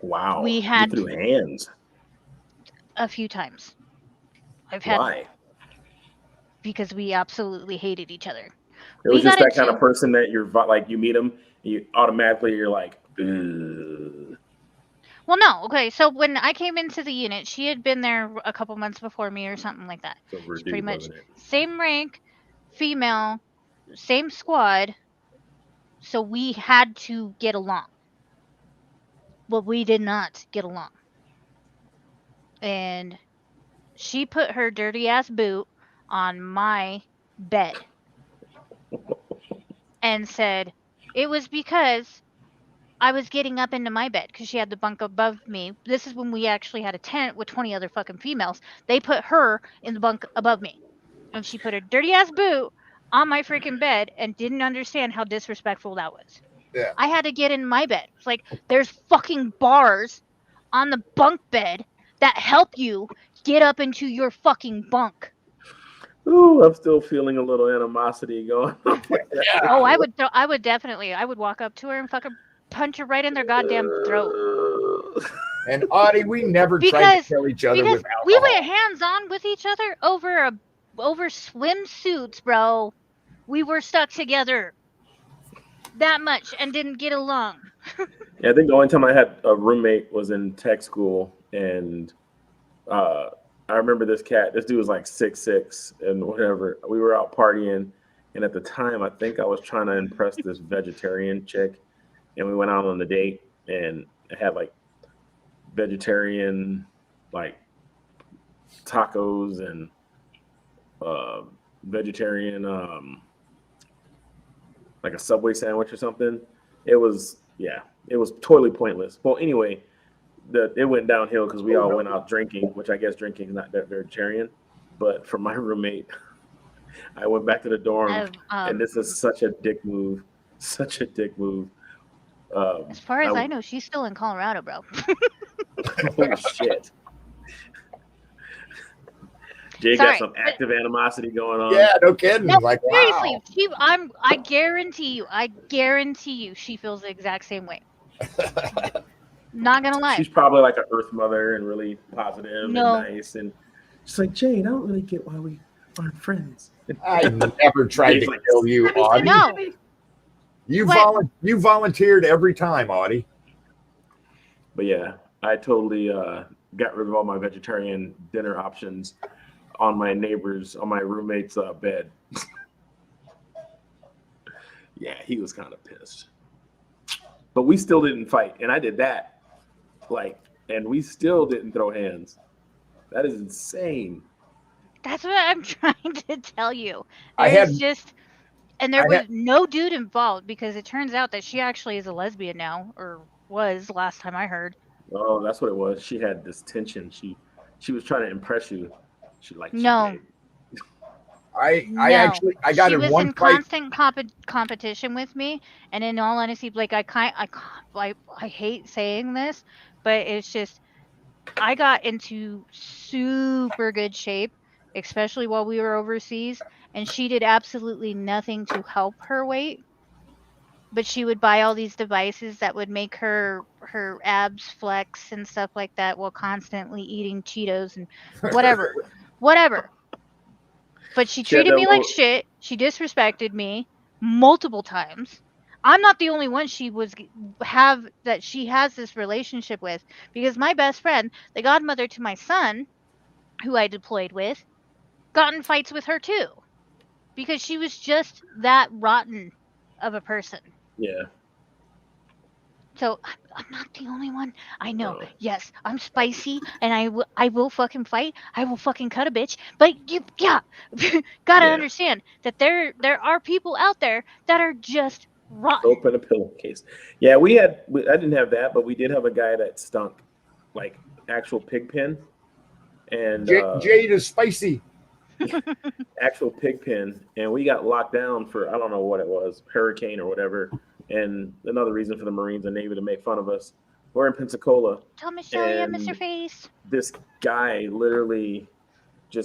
wow, we had you threw hands a few times. Why? Because we absolutely hated each other. It was just that kind of person that you're you meet them, you automatically you're like, ugh. Well, no. Okay, so when I came into the unit, she had been there a couple months before me or something like that. So pretty much same rank, female, same squad. So we had to get along. But we did not get along. And she put her dirty ass boot on my bed and said it was because I was getting up into my bed because she had the bunk above me. This is when we actually had a tent with 20 other fucking females. They put her in the bunk above me. And she put her dirty ass boot on my freaking bed and didn't understand how disrespectful that was. Yeah. I had to get in my bed. It's like, there's fucking bars on the bunk bed that help you get up into your fucking bunk. Ooh, I'm still feeling a little animosity going on. Oh, I would definitely walk up to her and fucking punch her right in their goddamn throat. And Audie, we never tried Because to kill each other because with alcohol. we went hands on with each other over swimsuits, bro. We were stuck together that much and didn't get along. Yeah, I think the only time I had a roommate was in tech school, and I remember this dude was like 6'6" and whatever. We were out partying, and at the time, I think I was trying to impress this vegetarian chick, and we went out on a date, and it had like vegetarian like tacos and vegetarian like a Subway sandwich or something. It was totally pointless. Well, anyway, it went downhill because we all went out drinking, which I guess drinking is not that vegetarian. But for my roommate, I went back to the dorm, and this is such a dick move. Such a dick move. As far as I know, she's still in Colorado, bro. Holy shit. Jay got some active animosity going on. Yeah, no kidding. No, like, seriously, wow. I guarantee you, she feels the exact same way. Not gonna lie. She's probably like an Earth mother and really positive and nice, and she's like, Jade, I don't really get why we aren't friends. I never tried to kill you, Audie. No. You volunteered every time, Audie. But yeah, I totally got rid of all my vegetarian dinner options on my roommate's bed. Yeah, he was kind of pissed. But we still didn't fight, and I did that. And we still didn't throw hands. That is insane. That's what I'm trying to tell you. There was no dude involved, because it turns out that she actually is a lesbian now, or was last time I heard. Oh, that's what it was. She had this tension. She was trying to impress you. She liked no. You. I got she in was one in fight. constant competition with me, and in all honesty, like I hate saying this, but it's just I got into super good shape, especially while we were overseas, and she did absolutely nothing to help her weight. But she would buy all these devices that would make her abs flex and stuff like that, while constantly eating Cheetos and whatever. But she treated me like shit. She disrespected me multiple times. I'm not the only one she has this relationship with, because my best friend, the godmother to my son, who I deployed with, got in fights with her too, because she was just that rotten of a person. Yeah. So I'm not the only one. I know. No. Yes, I'm spicy, and I will fucking fight. I will fucking cut a bitch. But gotta understand that there are people out there that are just rotten. Open a pillowcase. Yeah, I didn't have that, but we did have a guy that stunk like actual pig pen. And Jade is spicy. Actual pig pen, and we got locked down for, I don't know what it was, hurricane or whatever. And another reason for the Marines and Navy to make fun of us. We're in Pensacola. Tell Michelle you miss your face. This guy literally he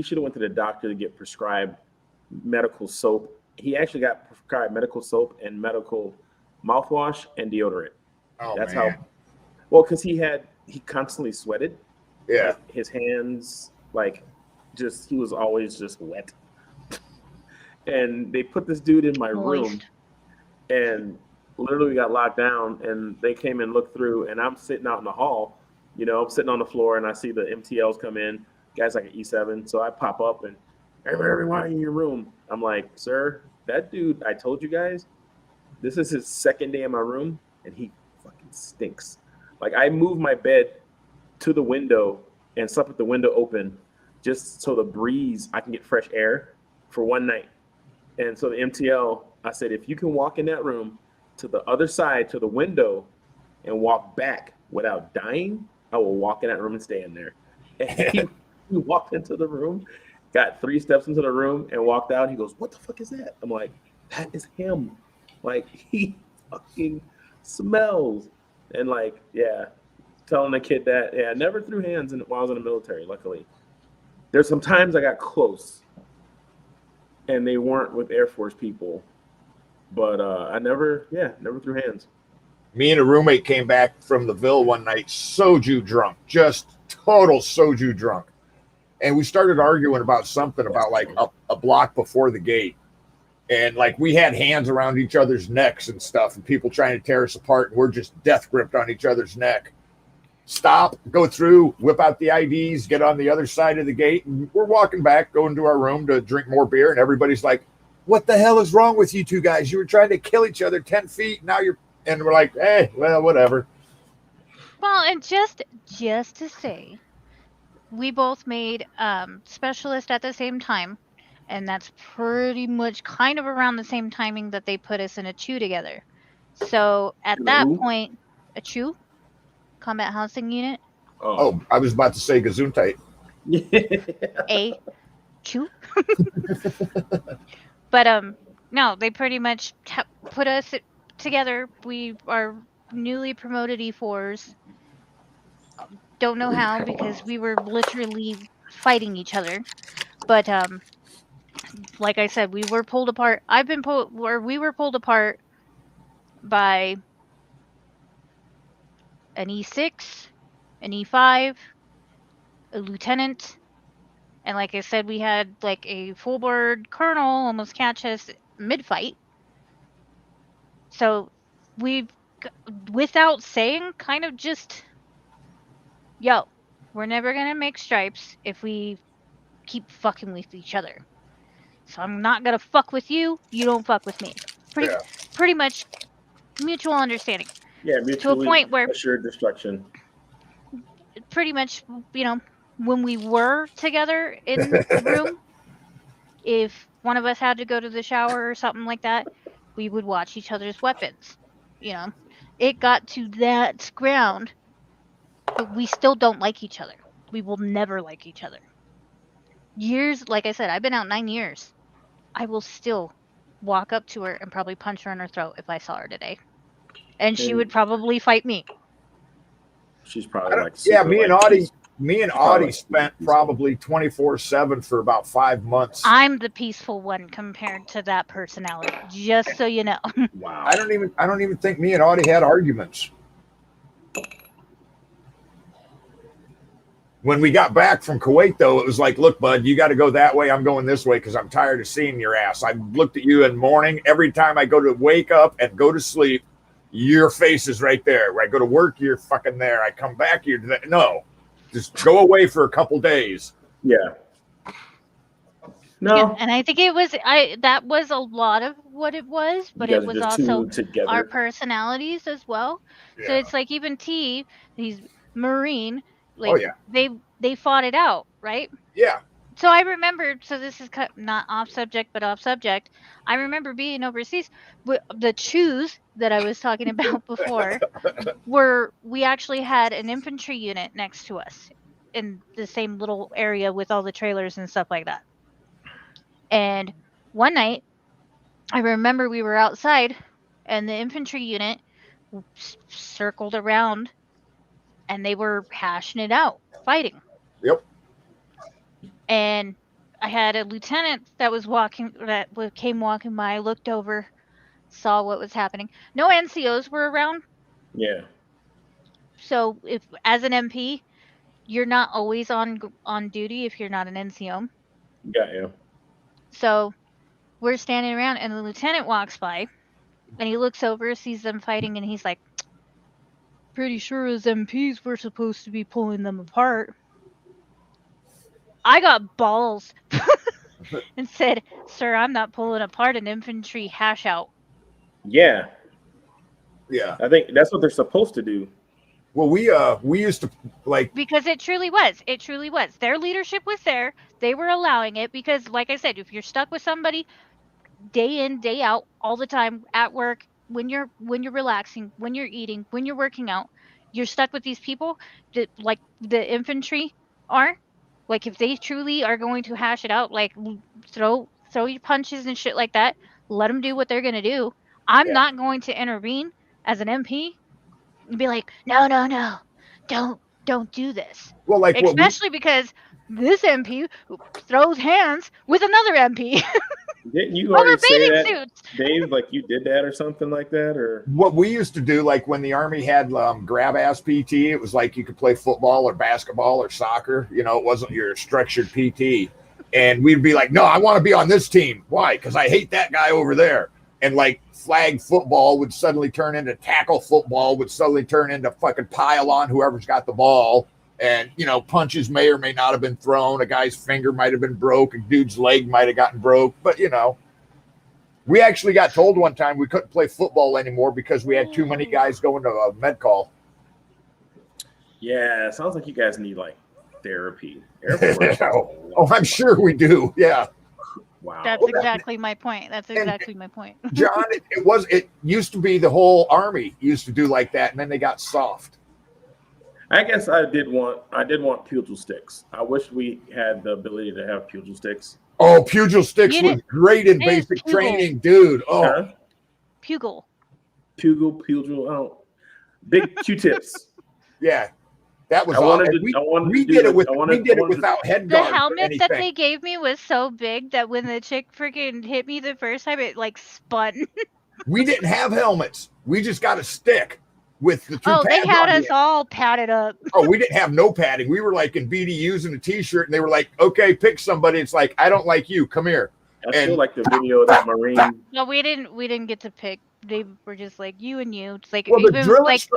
should have went to the doctor to get prescribed medical soap. He actually got prescribed medical soap and medical mouthwash and deodorant. Oh, that's man. because he constantly sweated. Yeah. Like his hands, he was always just wet. And they put this dude in my room, and literally got locked down, and they came and looked through, and I'm sitting out in the hall, I'm sitting on the floor, and I see the MTLs come in, guys like an E7. So I pop up, and everyone in your room. I'm like, sir, that dude, I told you guys, this is his second day in my room, and he fucking stinks. Like, I moved my bed to the window and slept with the window open just so the breeze, I can get fresh air for one night. And so the MTL, I said, if you can walk in that room to the other side, to the window, and walk back without dying, I will walk in that room and stay in there. And he walked into the room, got 3 steps into the room, and walked out. He goes, what the fuck is that? I'm like, that is him. Like, he fucking smells. And telling the kid that, I never threw hands while I was in the military, luckily. There's some times I got close, and they weren't with Air Force people, but I never threw hands. Me and a roommate came back from the Ville one night, soju drunk, just total soju drunk. And we started arguing about something about like a block before the gate. And like we had hands around each other's necks and stuff, and people trying to tear us apart, and we're just death gripped on each other's neck. Stop, go through, whip out the IDs, get on the other side of the gate, and we're walking back, going to our room to drink more beer, and everybody's like, "What the hell is wrong with you two guys? You were trying to kill each other 10 feet, now you're..." And we're like, "Hey, well, whatever." Well, and just to say, we both made specialist at the same time, and that's pretty much kind of around the same timing that they put us in a CHU together. So at that point, a CHU, Combat Housing Unit. Oh, I was about to say Gesundheit. A CHU. But no, they pretty much put us together. We are newly promoted E4s. Don't know how, because we were literally fighting each other. But like I said, we were pulled apart. We were pulled apart by an E6, an E5, a lieutenant, and like I said, we had like a full board colonel almost catch us mid-fight. So we've, without saying, kind of just, yo, we're never gonna make stripes if we keep fucking with each other. So I'm not gonna fuck with you, you don't fuck with me. Pretty much mutual understanding. Yeah, to a point where assured destruction. Pretty much, you know, when we were together in the room, if one of us had to go to the shower or something like that, we would watch each other's weapons. You know, it got to that ground, but we still don't like each other. We will never like each other. Years, like I said, I've been out 9 years. I will still walk up to her and probably punch her in her throat if I saw her today. And she would probably fight me. She's probably like, yeah, me and Audie spent probably 24/7 for about 5 months. I'm the peaceful one compared to that personality, just so you know. Wow. I don't even think me and Audie had arguments. When we got back from Kuwait, though, it was like, "Look, bud, you got to go that way. I'm going this way because I'm tired of seeing your ass. I've looked at you in the morning. Every time I go to wake up and go to sleep, your face is right there. When I go to work, you're fucking there. I come back, you're there. No, just go away for a couple days." Yeah. No. Yeah, and I think that was a lot of what it was, but it was also our personalities as well. Yeah. So it's like even T, he's Marine. Like, they fought it out, right? Yeah. So I remember, so this is not off subject, but off subject. I remember being overseas. The CHUs that I was talking about before we actually had an infantry unit next to us in the same little area with all the trailers and stuff like that. And one night, I remember we were outside and the infantry unit circled around and they were hashing it out, fighting. Yep. And I had a lieutenant that came walking by, looked over, saw what was happening. No NCOs were around. Yeah. So if, as an MP, you're not always on duty if you're not an NCO. Got you. So we're standing around and the lieutenant walks by and he looks over, sees them fighting, and he's like, "Pretty sure as MPs we're supposed to be pulling them apart." I got balls and said, "Sir, I'm not pulling apart an infantry hash out." Yeah. Yeah. I think that's what they're supposed to do. Well, we used to like, because it truly was. It truly was. Their leadership was there. They were allowing it because, like I said, if you're stuck with somebody day in, day out, all the time at work, when you're relaxing, when you're eating, when you're working out, you're stuck with these people that, like the infantry are. Like, if they truly are going to hash it out, like throw your punches and shit like that, let them do what they're gonna do. I'm not going to intervene as an MP and be like, no, don't do this. Well, like, especially because this MP throws hands with another MP. Didn't you Oh, already they're say bathing that, suits. Dave? Like you did that or something like that, or What we used to do, like when the Army had grab ass PT, it was like you could play football or basketball or soccer. You know, it wasn't your structured PT. And we'd be like, no, I want to be on this team. Why? Because I hate that guy over there. And like flag football would suddenly turn into tackle football, would suddenly turn into fucking pile on whoever's got the ball. And, you know, punches may or may not have been thrown. A guy's finger might have been broke. A dude's leg might have gotten broke. But, you know, we actually got told one time we couldn't play football anymore because we had too many guys going to a med call. yeah, it sounds like you guys need like therapy. Oh, I'm sure we do. Yeah. Wow. That's exactly my point. That's exactly my point. John, it used to be the whole Army used to do like that, and then they got soft. I guess I did want pugil sticks. I wish we had the ability to have pugil sticks. Oh, pugil sticks was great in basic training, dude. Oh, Huh? Pugil. Pugil. Oh, big Q-tips. Yeah, that was. I wanted awesome. to. We did it without head The guard. helmet that they gave me was so big that when the chick freaking hit me the first time, it like spun. We didn't have helmets. We just got a stick with the two pads. They had us all padded up. Oh, we didn't have no padding. We were like in BDUs and a t-shirt, and they were like, okay, pick somebody. It's like, I don't like you. Come here. I feel like the video of that Marine. No, we didn't get to pick. They were just like you and you. It's like well,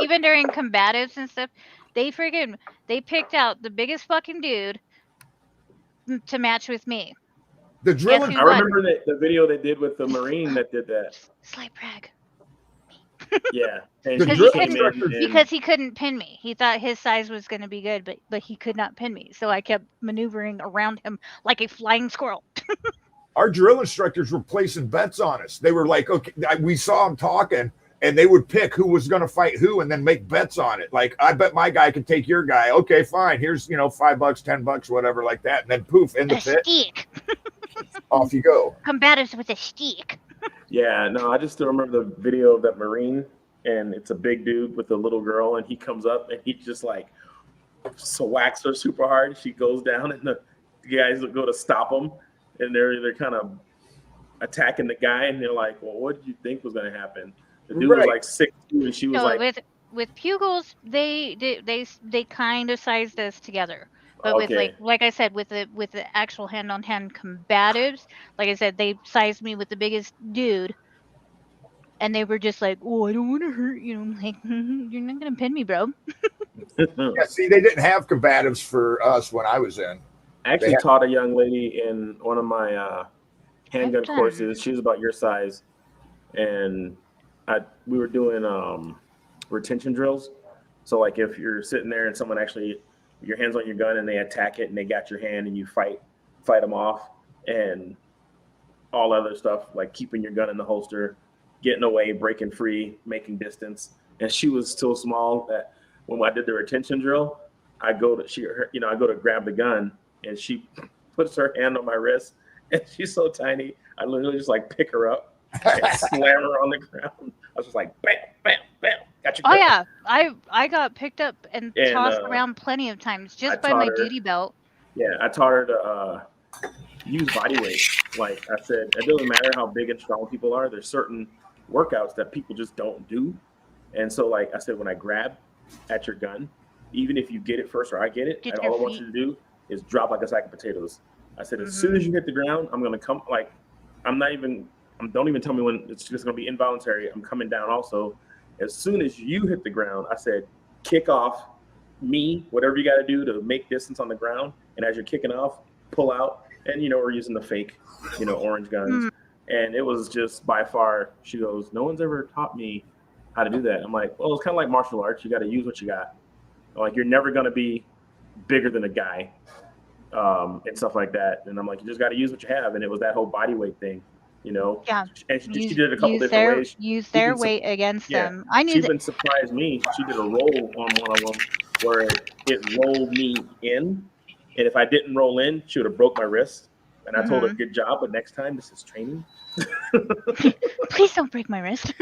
even during combatives and stuff, they picked out the biggest fucking dude to match with me. The drill. I remember the video they did with the Marine that did that. Slight brag. Yeah, because he couldn't pin me. He thought his size was going to be good, but he could not pin me. So I kept maneuvering around him like a flying squirrel. Our drill instructors were placing bets on us. They were like, okay, we saw them talking, and they would pick who was going to fight who, and then make bets on it. Like, I bet my guy can take your guy. Okay, fine. Here's $5, $10, whatever, like that. And then poof, in the pit. Stick. Off you go. Combatives with a stick. Yeah, no, I just still remember the video of that Marine, and it's a big dude with a little girl, and he comes up and he just like whacks her super hard. She goes down, and the guys go to stop him, and they're kind of attacking the guy, and they're like, "Well, what did you think was going to happen?" The dude was like 6'2", and she was like, with pugils, they kind of sized us together. But with like I said, with the actual hand-on-hand combatives, like I said, they sized me with the biggest dude, and they were just like, "Oh, I don't want to hurt you." I'm like, "You're not gonna pin me, bro." Yeah, see, they didn't have combatives for us when I was in. I actually taught a young lady in one of my handgun courses. She was about your size, and we were doing retention drills. So like if you're sitting there and someone actually, your hands on your gun and they attack it and they got your hand and you fight them off, and all other stuff like keeping your gun in the holster, getting away, breaking free, making distance. And she was so small that when I did the retention drill, I go to grab the gun, and she puts her hand on my wrist, and she's so tiny, I literally just like pick her up and slam her on the ground. I was just like, bam, bam, bam. Got you. Oh yeah, I got picked up and tossed around plenty of times just by my duty belt. Yeah, I taught her to use body weight. Like I said, it doesn't matter how big and strong people are. There's certain workouts that people just don't do. And so, like I said, when I grab at your gun, even if you get it first or I get it, all I want you to do is drop like a sack of potatoes. I said, as soon as you hit the ground, I'm going to come, like, don't even tell me when. It's just going to be involuntary. I'm coming down also. As soon as you hit the ground, I said, kick off me, whatever you got to do to make distance on the ground. And as you're kicking off, pull out. And, we're using the fake, orange guns. And it was just by far, she goes, no one's ever taught me how to do that. I'm like, well, it's kind of like martial arts. You got to use what you got. Like, you're never going to be bigger than a guy and stuff like that. And I'm like, you just got to use what you have. And it was that whole body weight thing, Yeah. And she did it a couple different ways. Use their weight against them. I knew she even surprised me. She did a roll on one of them where it rolled me in. And if I didn't roll in, she would have broke my wrist. And I told her, good job, but next time, this is training. Please don't break my wrist.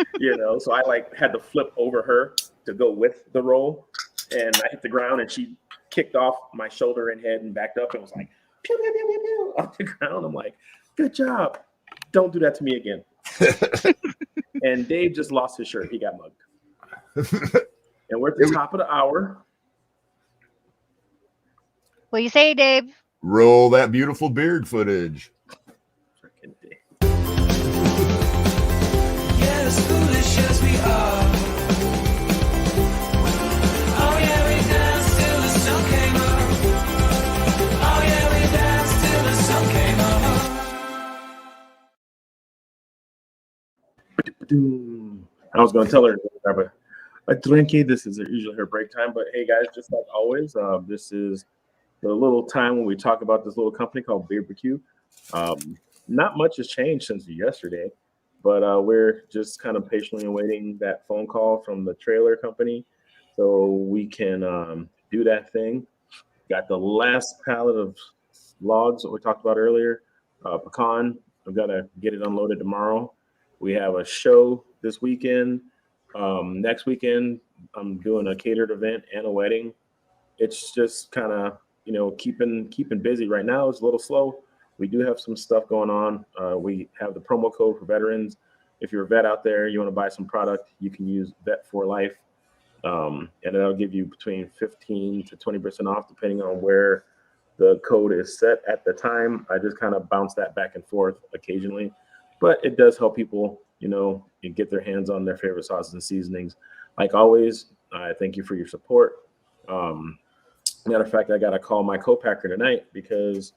So I had to flip over her to go with the roll. And I hit the ground, and she kicked off my shoulder and head and backed up and was like, pew, pew, pew, pew, pew, off the ground. I'm like, good job. Don't do that to me again. And Dave just lost his shirt. He got mugged. And we're at the top of the hour. What do you say, Dave? Roll that beautiful beard footage. Freaking Dave. Yeah, as foolish as we are. Oh yeah, we danced till the sun came up. Oh yeah, we danced till the sun came up. I was going to tell her to have a drinky. This is usually her break time. But hey, guys, just like always, this is the little time when we talk about this little company called BBQ. Not much has changed since yesterday, but we're just kind of patiently awaiting that phone call from the trailer company so we can do that thing. Got the last pallet of logs that we talked about earlier. Pecan, I've got to get it unloaded tomorrow. We have a show this weekend. Next weekend, I'm doing a catered event and a wedding. It's just kind of, keeping busy right now. It's a little slow. We do have some stuff going on. We have the promo code for veterans. If you're a vet out there, you want to buy some product, you can use Vet for Life. And that'll give you between 15 to 20% off, depending on where the code is set at the time. I just kind of bounce that back and forth occasionally, but it does help people, get their hands on their favorite sauces and seasonings. Like always, I thank you for your support. Matter of fact, I got to call my co-packer tonight because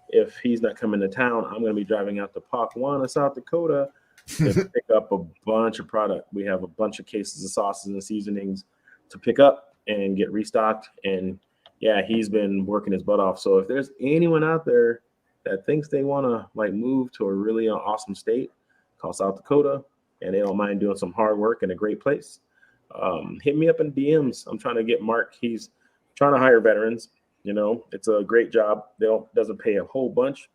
if he's not coming to town, I'm going to be driving out to Pocwana, South Dakota to pick up a bunch of product. We have a bunch of cases of sauces and seasonings to pick up and get restocked. And yeah, he's been working his butt off. So if there's anyone out there that thinks they want to move to a really awesome state called South Dakota and they don't mind doing some hard work in a great place, hit me up in DMs. I'm trying to get Mark. He's trying to hire veterans. It's a great job. Doesn't pay a whole bunch.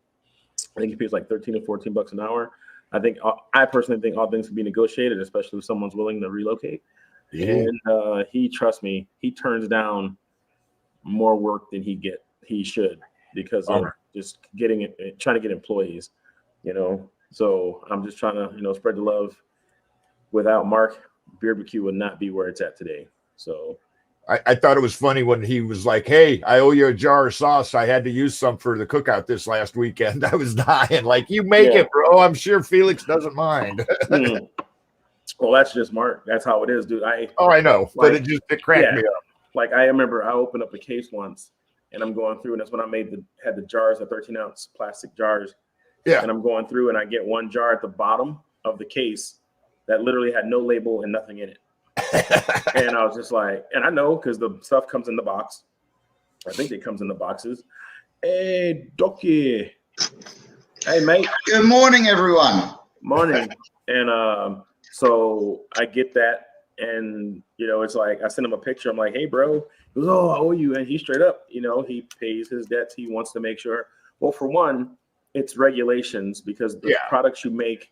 I think he pays like 13 or $14 an hour. I personally think all things can be negotiated, especially if someone's willing to relocate. Yeah. And he, trust me, he turns down more work than he should because of just trying to get employees, So I'm just trying to, spread the love. Without Mark, BBQ would not be where it's at today. So I thought it was funny when he was like, "Hey, I owe you a jar of sauce. I had to use some for the cookout this last weekend." I was dying. Like, you make it, bro. I'm sure Felix doesn't mind. Well, that's just Mark. That's how it is, dude. I know, but it cracked me up. Like, I remember I opened up a case once, and I'm going through, and that's when I had the jars, the 13-ounce plastic jars. Yeah. And I'm going through, and I get one jar at the bottom of the case that literally had no label and nothing in it. And I was just like, and I know because the stuff comes in the box. I think it comes in the boxes. Hey, Doki. Hey, mate. Good morning, everyone. Morning. And so I get that. And, it's like I send him a picture. I'm like, hey, bro. He goes, oh, I owe you. And he straight up, he pays his debts. He wants to make sure. Well, for one, it's regulations because the products you make,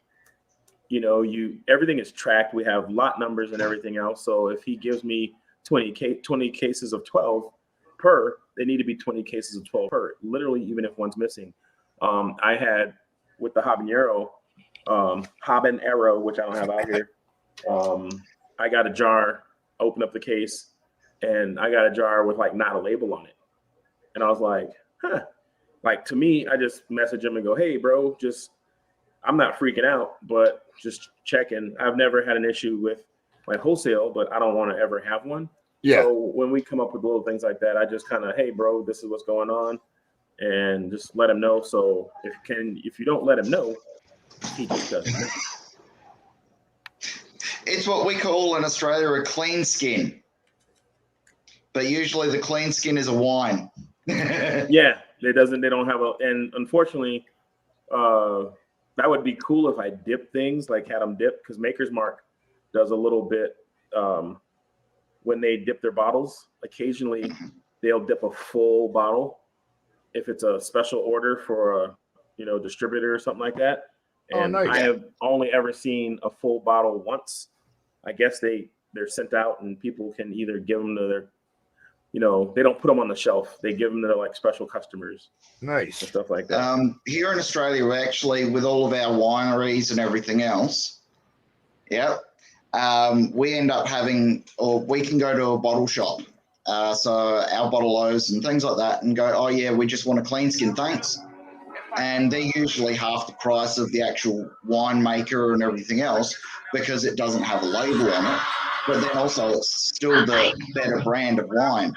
everything is tracked. We have lot numbers and everything else. So if he gives me 20 cases of 12 per, they need to be 20 cases of 12 per, literally, even if one's missing. I had with the habanero, which I don't have out here. I got a jar, open up the case, and I got a jar with not a label on it. And I was like, to me, I just message him and go, hey, bro, I'm not freaking out, but just checking. I've never had an issue with my wholesale, but I don't want to ever have one. Yeah. So when we come up with little things like that, I just kind of, hey, bro, this is what's going on, and just let him know. So if you don't let him know, he just doesn't know. It's what we call in Australia a clean skin, but usually the clean skin is a wine. Yeah, they don't have and unfortunately, that would be cool if I dip things, had them dip, because Maker's Mark does a little bit when they dip their bottles. Occasionally, they'll dip a full bottle if it's a special order for a distributor or something like that. And nice. I have only ever seen a full bottle once. I guess they're sent out and people can either give them to they don't put them on the shelf. They give them to like special customers Nice. and stuff like that. Here in Australia, we actually, with all of our wineries and everything else, we end up having, or we can go to a bottle shop. So our bottle-os and things like that, and go, oh yeah, we just want a clean skin, thanks. And they're usually half the price of the actual winemaker and everything else because it doesn't have a label on it. But then also it's still the better brand of wine.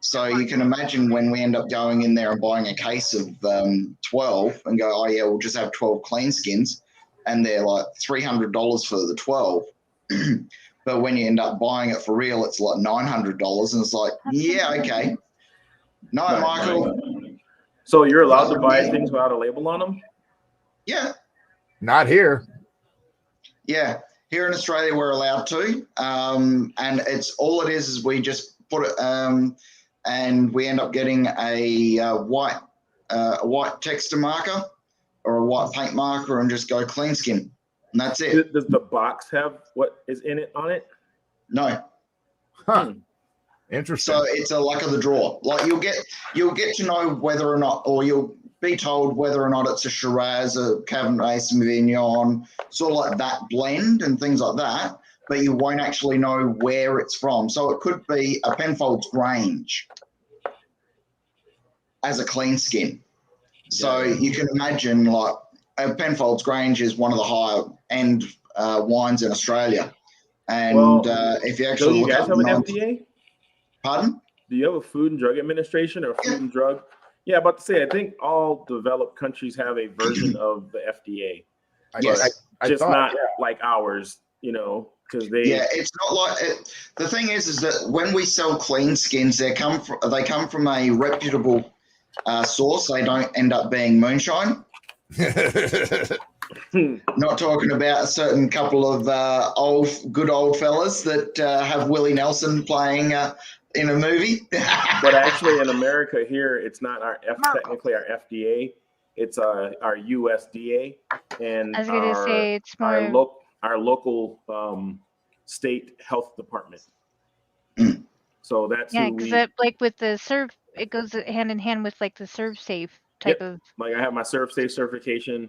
So you can imagine when we end up going in there and buying a case of 12 and go, oh yeah, we'll just have 12 clean skins, and they're like $300 for the 12. But when you end up buying it for real, it's like $900, and it's like, yeah, okay. No, Right, Michael. right. So you're allowed to buy things without a label on them? Yeah. Not here. Yeah. Here in Australia, we're allowed to. And it's all it is we just put it, and we end up getting a white texture marker or a white paint marker and just go clean skin. And that's it. Does the box have what is in it on it? No. Huh. Interesting. So it's a luck of the draw. Like you'll get to know whether or not, or you'll be told whether or not it's a Shiraz, a Cabernet Sauvignon, sort of like that blend and things like that. But you won't actually know where it's from. So it could be a Penfolds Grange as a clean skin. So you can imagine, like, a Penfolds Grange is one of the higher end wines in Australia. And if you actually do you look guys up have an FDA? Pardon? Do you have a Food and Drug Administration or Food and Drug? Yeah, about to say, I think all developed countries have a version of the FDA. Yes. I Just thought, not like ours, because they. Yeah, it's not like it. The thing is that when we sell clean skins, they come from a reputable source. They don't end up being moonshine. Not talking about a certain couple of good old fellas that have Willie Nelson playing in a movie. But actually, in America here, it's not technically our FDA. It's our USDA, and I was gonna say it's more our local state health department. So that's because like with the serve, it goes hand in hand with like the serve safe type of. Like I have my serve safe certification,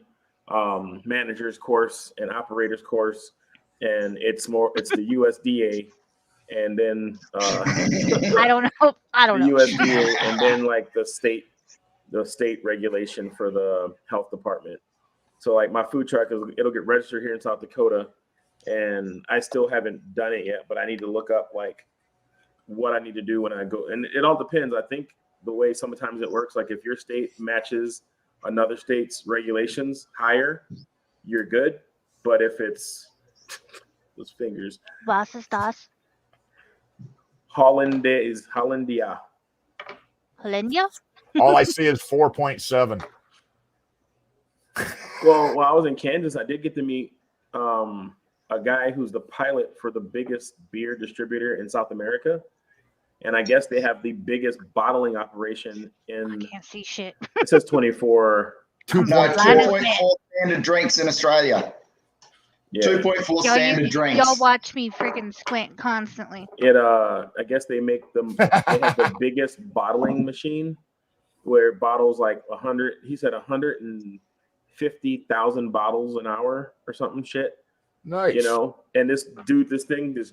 manager's course, and operator's course, and it's the USDA, and then I don't know. the USDA, and then like the state regulation for the health department. So like my food truck it'll get registered here in South Dakota, and I still haven't done it yet, but I need to look up like what I need to do when I go, and it all depends. I think the way sometimes it works, like if your state matches another state's regulations higher, you're good. But if it's those fingers, Was ist das? Hollandia. Hollandia? all I see is 4.7. Well, while I was in Kansas, I did get to meet a guy who's the pilot for the biggest beer distributor in South America. And I guess they have the biggest bottling operation in. I can't see shit. It says 24. 2.4 standard drinks in Australia. Yeah. 2.4 standard drinks. Y'all watch me freaking squint constantly. I guess they make them. They have the biggest bottling machine, where it bottles like 100. He said 150,000 bottles an hour or something shit. Nice. And this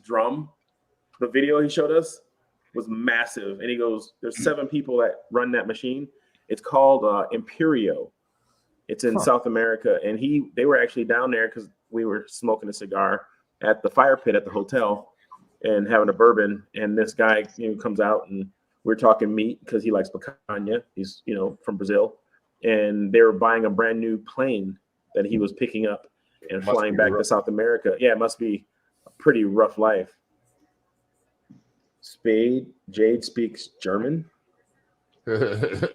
drum, the video he showed us was massive. And he goes, there's 7 people that run that machine. It's called Imperio. It's in South America. And they were actually down there because we were smoking a cigar at the fire pit at the hotel and having a bourbon. And this guy comes out, and we're talking meat because he likes picanha. He's, from Brazil. And they were buying a brand new plane that he was picking up and flying back to South America. Yeah, it must be a pretty rough life. Jade speaks German. Guten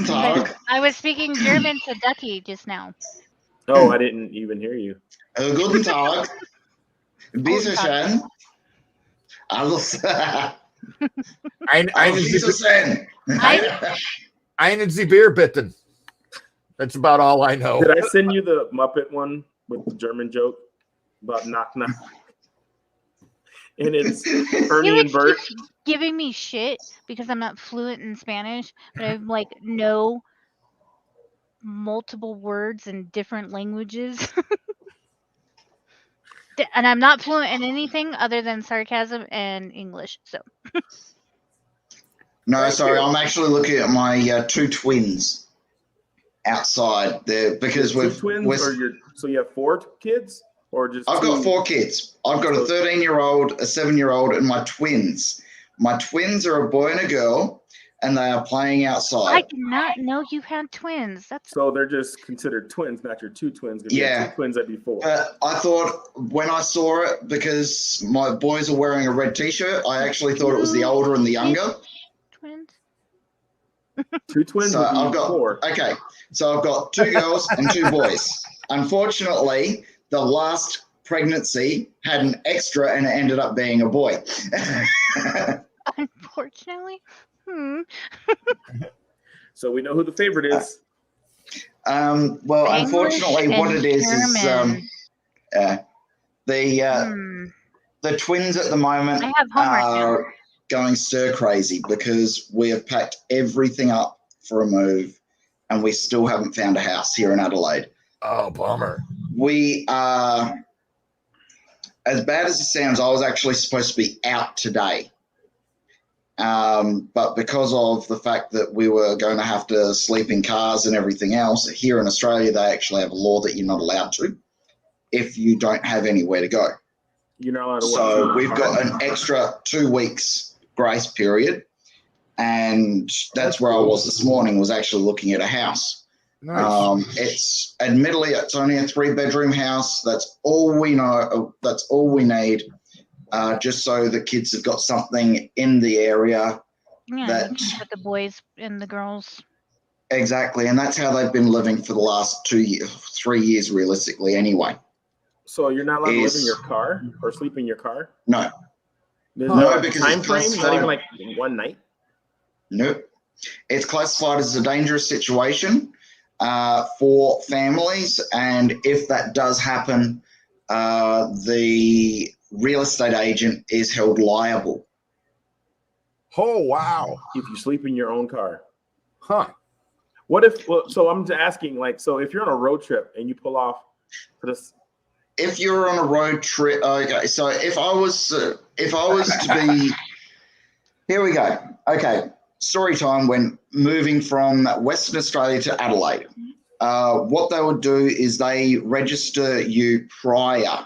Tag. I was speaking German to Ducky just now. Oh, I didn't even hear you. Guten Tag. Bitte schön. Alles. Einen Sie Bier bitten. That's about all I know. Did I send you the Muppet one with the German joke about knock knock? And it's Ernie Felix and Bert. keeps giving me shit because I'm not fluent in Spanish, but I like know multiple words in different languages. And I'm not fluent in anything other than sarcasm and English. So No, Thank sorry, you. I'm actually looking at my two twins outside there because Your two we've twins, or so you have 4 kids, or just I've two? got 4 kids. I've got a 13-year-old, a 7-year-old, and my twins. My twins are a boy and a girl, and they are playing I outside. did not know you had twins. That's So they're just considered twins, not your 2 twins. If you had Yeah. 2 twins, that'd be 4. I thought when I saw it, because my boys are wearing a red T-shirt, I actually thought it was the older and the younger. twins. 2 twins So would be I've got 4. okay. So I've got 2 girls and 2 boys. Unfortunately, the last pregnancy had an extra, and it ended up being a boy. Unfortunately. So we know who the favorite is. Well, English unfortunately, what and it is German. the twins at the moment I have homework now. are going stir crazy because we have packed everything up for a move, and we still haven't found a house here in Adelaide. Oh, bummer. We are, as bad as it sounds, I was actually supposed to be out today. But because of the fact that we were going to have to sleep in cars and everything else, here in Australia, they actually have a law that you're not allowed to if you don't have anywhere to go. You're not allowed to work. So we've got an extra 2 weeks grace period. And that's where I was this morning, was actually looking at a house. Nice. It's admittedly, it's only a 3-bedroom house. That's all we know. That's all we need. Just so the kids have got something in the area. Yeah, That- you can put the boys and the girls. Exactly. And that's how they've been living for the last 3 years, realistically, anyway. So you're not allowed to live in Is- your car or sleep in your car? No, There's No, no because time it's frame, not classified- even like one night. nope. It's classified as a dangerous situation for families. And if that does happen, the real estate agent is held liable. Oh, wow. If you sleep in your own car. Huh. What if? Well, so I'm just asking, like, so if you're on a road trip and you pull off for this, If you're on a road trip, okay. So if I was to be, here we go. Okay, story time. When moving from Western Australia to Adelaide, what they would do is they register you prior.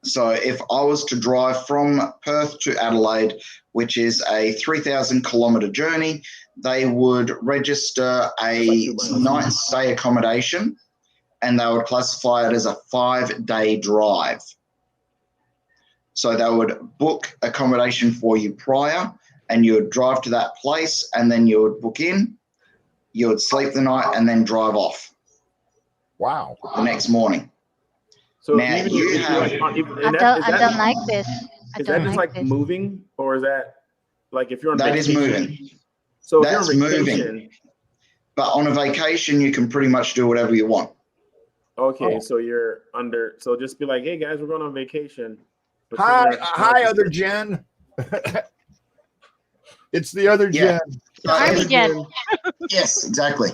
So if I was to drive from Perth to Adelaide, which is a 3,000 kilometre journey, they would register a night stay accommodation, and they would classify it as a 5-day drive. So they would book accommodation for you prior, and you would drive to that place, and then you would book in, you would sleep the night, and then drive off Wow. the next morning. so Now, even you if have- you're, I don't like this. I is don't that just like this. moving, or is that like if you're on That is vacation? moving. So if That's you're on moving. vacation, But on a vacation, you can pretty much do whatever you want. okay, Oh. so you're under. So just be like, hey guys, we're going on vacation. Hi, other Jen. It's the other Yeah. Jen. Army Jen. Yes, exactly.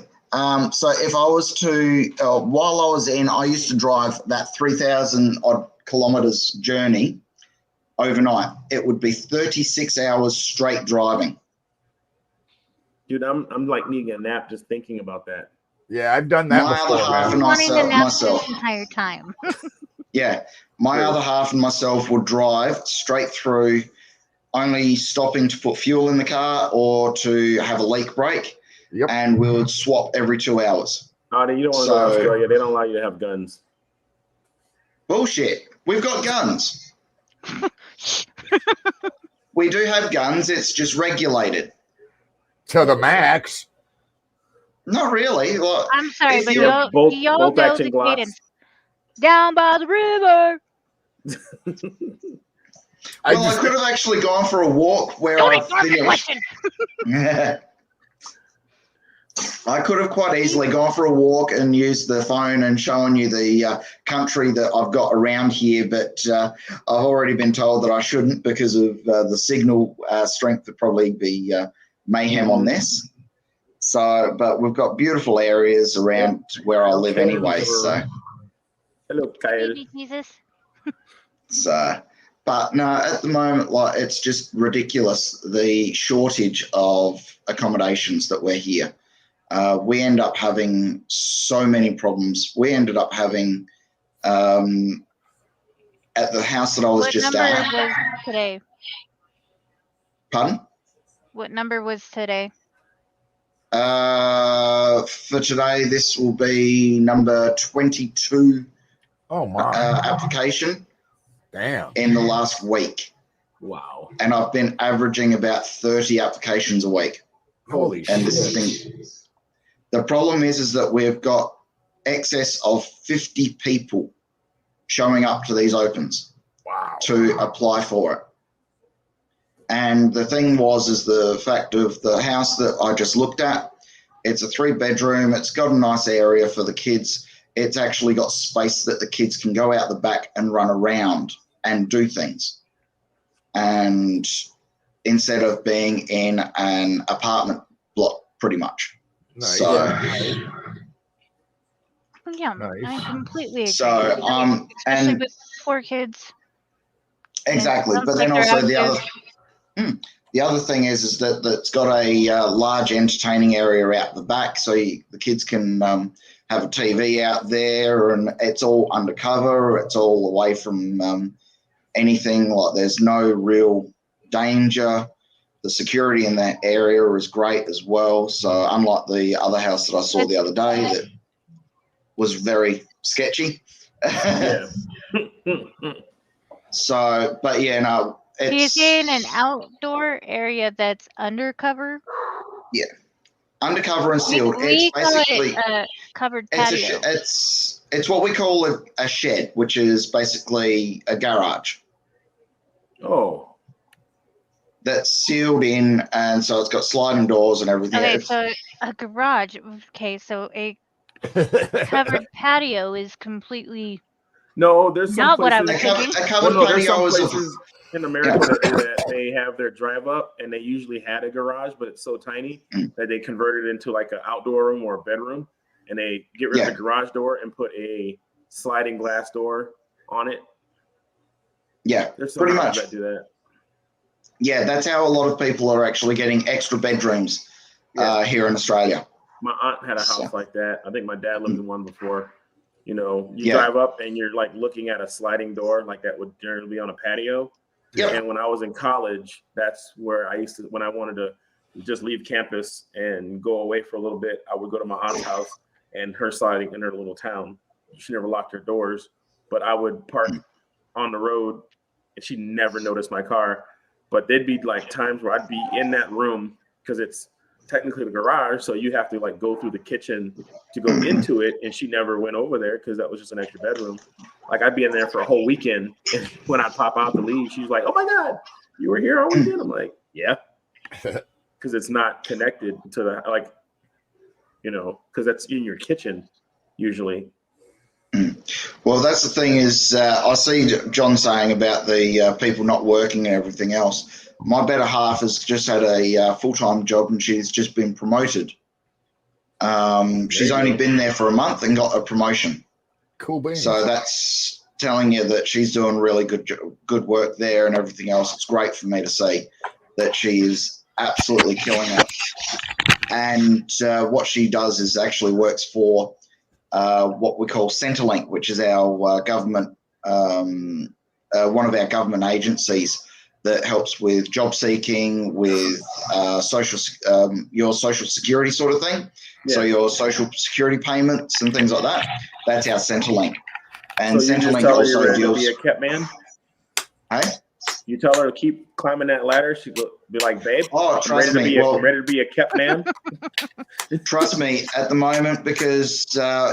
So if I was to, while I was in, I used to drive that 3,000 odd kilometers journey overnight. It would be 36 hours straight driving. Dude, I'm like needing a nap just thinking about that. Yeah, I've done that My other before, half man. and Wanting to nap myself. this entire time. Yeah, my True. other half and myself would drive straight through, only stopping to put fuel in the car or to have a leak break. Yep. And we would swap every 2 hours. Oh, you don't want to go to So- Australia. They don't allow you to have guns. Bullshit. We've got guns. We do have guns. It's just regulated. To the max. Not really. Like, I'm sorry, If but you're y'all bolt know action the Glocks. cadence. Down by the river. I well, I just, could have actually gone for a walk where Don't I ignore the finished. question. Yeah. I could have quite easily gone for a walk and used the phone and shown you the country that I've got around here, but I've already been told that I shouldn't because of the signal strength would probably be mayhem on this. So, but we've got beautiful areas around where I live anyway. So, hello, Kyle. Baby Jesus. But no, at the moment, like it's just ridiculous the shortage of accommodations that we're here. We end up having so many problems. We ended up having at the house that I was just What at. number was today? Pardon? What number was today? For today, this will be number 22 Oh my! application Damn. in the last week. Wow. And I've been averaging about 30 applications a week. Holy And shit! this has been, the problem is that we've got excess of 50 people showing up to these opens Wow. to apply for it. And the thing is the fact of the house that I just looked at, it's a 3-bedroom. It's got a nice area for the kids. It's actually got space that the kids can go out the back and run around and do things. And instead of being in an apartment block, pretty much. Nice. So, Yeah, Nice. I completely agree. so especially and with 4 kids. exactly. Sounds But like then they're also active. the other thing is that it's got a large entertaining area out the back, so the kids can have a TV out there, and it's all undercover. It's all away from anything. Like there's no real danger. The security in that area is great as well. So unlike the other house that I saw the other day that was very sketchy. Yeah. So, but yeah, no. He's in an outdoor area that's undercover. Undercover and sealed. We It's call basically it a covered it's patio. it's what we call a shed, which is basically a garage Oh. that's sealed in, and so it's got sliding doors and everything. Okay, It's- so a garage. Okay, so a covered patio is completely No, there's some not what I places. was a thinking. covered Well, no, there's patio some is places in America that do that. They have their drive up, and they usually had a garage, but it's so tiny that they convert it into like an outdoor room or a bedroom, and they get rid of the garage door and put a sliding glass door on it. yeah, There's some pretty houses much. that do that. Yeah, that's how a lot of people are actually getting extra bedrooms here in Australia. My aunt had a house like that. I think my dad lived in one before. You know, you Yeah. drive up and you're like looking at a sliding door like that would generally be on a patio. Yep. And when I was in college, that's where I used to, when I wanted to just leave campus and go away for a little bit, I would go to my aunt's house and her sliding in her little town. She never locked her doors, but I would park on the road and she never noticed my car. But there'd be like times where I'd be in that room because it's technically the garage, so you have to like go through the kitchen to go into it, and she never went over there because that was just an extra bedroom. Like I'd be in there for a whole weekend, and when I pop out to leave, she's like, "Oh my god, you were here all weekend?" I'm like, "Yeah," because it's not connected to the like, you know, because that's in your kitchen usually. Well, that's the thing is, I see John saying about the people not working and everything else. My better half has just had a full-time job and she's just been promoted. She's only been there for a month and got a promotion. Cool beans. So that's telling you that she's doing really good work there and everything else. It's great for me to see that she is absolutely killing it. And what she does is actually works for what we call Centrelink, which is our government, one of our government agencies that helps with job seeking, with your social security sort of thing. Yeah. So your social security payments and things like that. That's our Centrelink. And so Centrelink also deals. Be a kept man. Hey. You tell her to keep climbing that ladder. She'll be like, "Babe, oh, trust me. I'm ready to be a kept man." Trust me, at the moment, because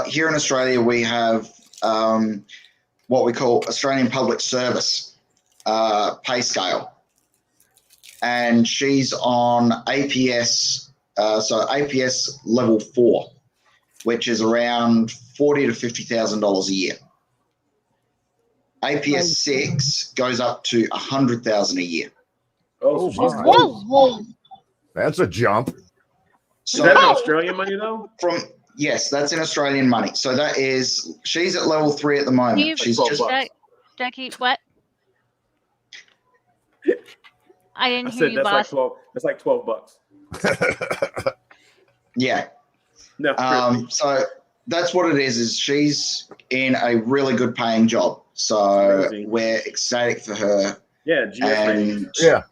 here in Australia we have what we call Australian Public Service pay scale, and she's on APS So APS level 4, which is around $40,000 to $50,000 a year. APS 6 goes up to $100,000 a year. Oh, so she's my. close. Whoa! That's a jump. Is So that in Australian money though? yes, that's in Australian money. So that is, she's at level 3 at the moment. Steve, She's $12 just bucks. Ducky, what? I didn't I hear said you, that's like boss. 12. That's like $12. yeah. No, crispy. So that's what it is. Is she's in a really good paying job. So Amazing. we're ecstatic for her. Yeah, GS rating. And Yeah.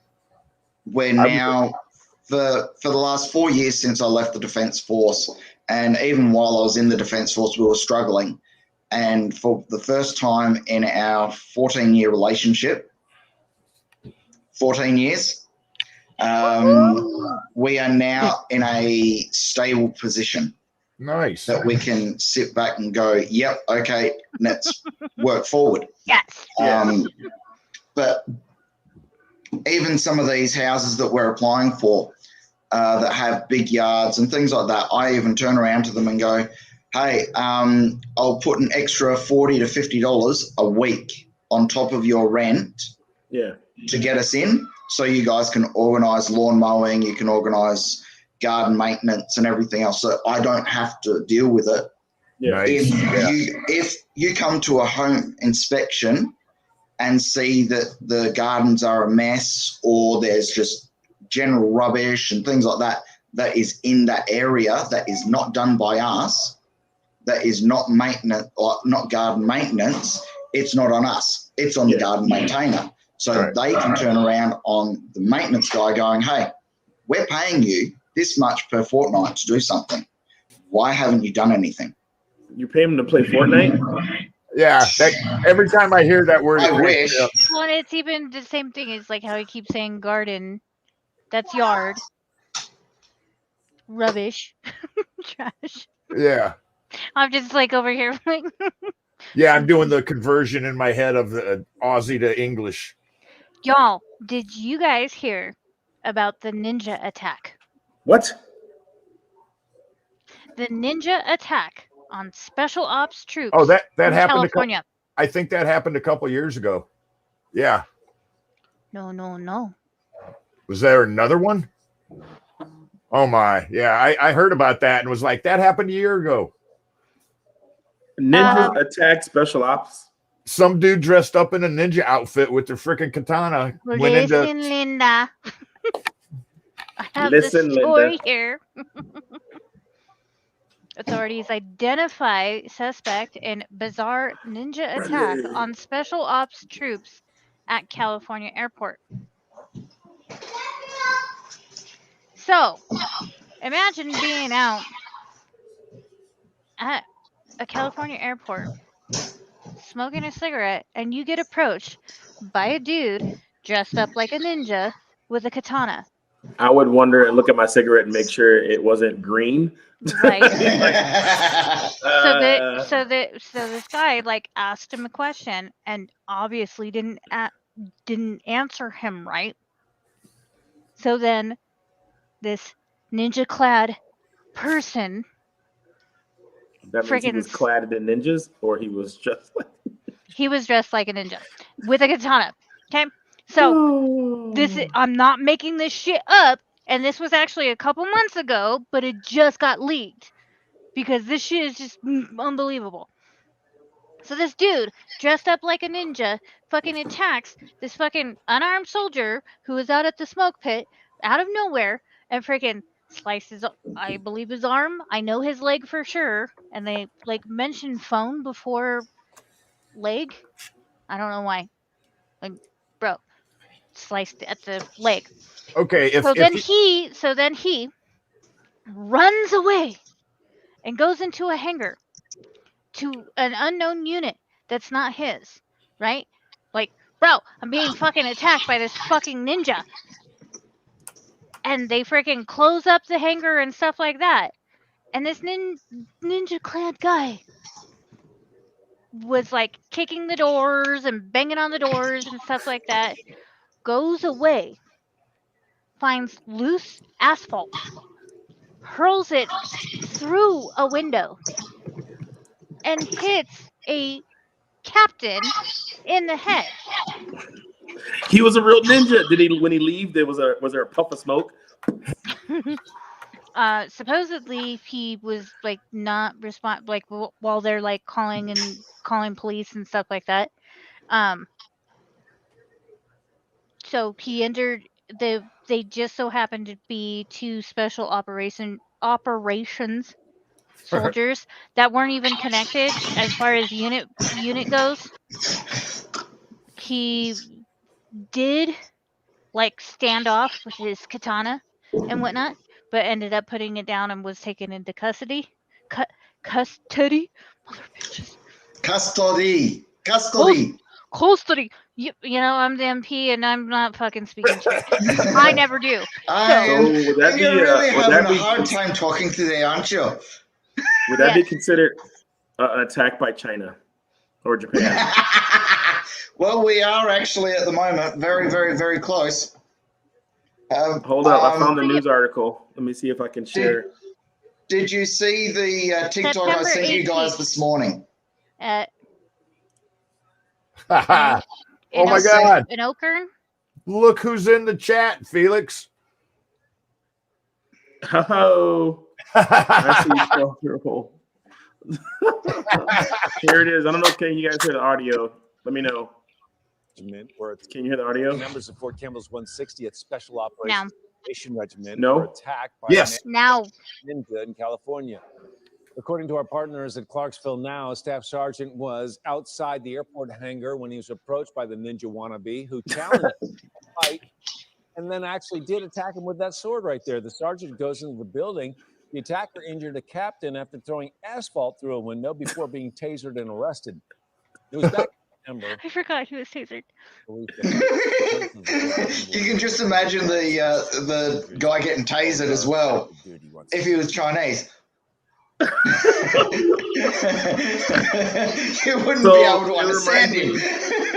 we're now for the last 4 years since I left the Defence Force, and even while I was in the Defence Force, we were struggling. And for the first time in our 14-year relationship, 14 years, we are now in a stable position Nice. that we can sit back and go, yep, okay, let's work forward. Yes. But even some of these houses that we're applying for that have big yards and things like that, I even turn around to them and go, hey, I'll put an extra $40 to $50 a week on top of your rent to get us in, so you guys can organise lawn mowing, you can organise garden maintenance and everything else, so I don't have to deal with it. Yeah. If you come to a home inspection and see that the gardens are a mess, or there's just general rubbish and things like that, that is in that area, that is not done by us, that is not maintenance, or not garden maintenance, it's not on us, it's on the garden maintainer. So they can turn around on the maintenance guy going, hey, we're paying you this much per fortnight to do something. Why haven't you done anything? You pay him to play Fortnite? Yeah. Every time I hear that word, I wish. Well, and it's even the same thing as like how he keeps saying garden. That's yard. Rubbish. Trash. Yeah. I'm just like over here like Yeah, I'm doing the conversion in my head of the Aussie to English. y'all, did you guys hear about the ninja attack? What? The ninja attack on special ops troops. Oh, that in happened. California. I think that happened a couple years ago. Yeah. No. Was there another one? Oh my. Yeah, I heard about that and was like, that happened a year ago. Ninjas attack special ops. Some dude dressed up in a ninja outfit with their freaking katana went into. Listen, Linda. I have Listen, the story Linda. here. Authorities identify suspect in bizarre ninja attack on special ops troops at California airport. So, imagine being out at a California airport smoking a cigarette and you get approached by a dude dressed up like a ninja with a katana. I would wonder and look at my cigarette and make sure it wasn't green. Right. So this guy like asked him a question and obviously didn't answer him right. So then this ninja clad person, That means he was clad in ninjas, or he was just like a ninja with a katana. Okay, so I'm not making this shit up, and this was actually a couple months ago, but it just got leaked because this shit is just unbelievable. So this dude dressed up like a ninja fucking attacks this fucking unarmed soldier who is out at the smoke pit out of nowhere and freaking slices, I believe, his arm. I know his leg for sure. And they like mentioned phone before leg. I don't know why. Like, bro, sliced at the leg. Okay. So then he runs away and goes into a hangar to an unknown unit that's not his, right? Like, bro, I'm being fucking attacked by this fucking ninja. And they freaking close up the hangar and stuff like that. And this ninja-clad guy was like kicking the doors and banging on the doors and stuff like that. Goes away, finds loose asphalt, hurls it through a window and hits a captain in the head. He was a real ninja. Did he? When he leave, was there a puff of smoke? Supposedly he was like not respond like while they're like calling police and stuff like that. So he entered they just so happened to be two special operations soldiers that weren't even connected as far as unit goes. He did like stand off with his katana and whatnot, but ended up putting it down and was taken into custody. Custody, mother bitches. Custody. Custody. You know, I'm the MP and I'm not fucking speaking straight. I never do. Would that be You're really would having that be a hard time talking today, aren't you? would that be considered an attack by China or Japan? Well, we are actually at the moment very, very, very close. Hold up, I found the news article. Let me see if I can share. Did you see the TikTok I September sent you guys 18th. this morning? Oh Oh my God. In Oakern? Look who's in the chat, Felix. Oh, I see. Here it is. I don't know. Can you guys hear the audio? Let me know. Can you hear the audio? Members of Fort Campbell's 160th Special Operations Regiment No. were attacked by Yes. a Now. ninja in California. According to our partners at Clarksville Now, Staff Sergeant was outside the airport hangar when he was approached by the ninja wannabe who challenged him to fight and then actually did attack him with that sword right there. The sergeant goes into the building. The attacker injured a captain after throwing asphalt through a window before being tasered and arrested. It was back in September. I forgot he was tasered. You can just imagine the guy getting tasered as well if he was Chinese. You wouldn't be able to understand him.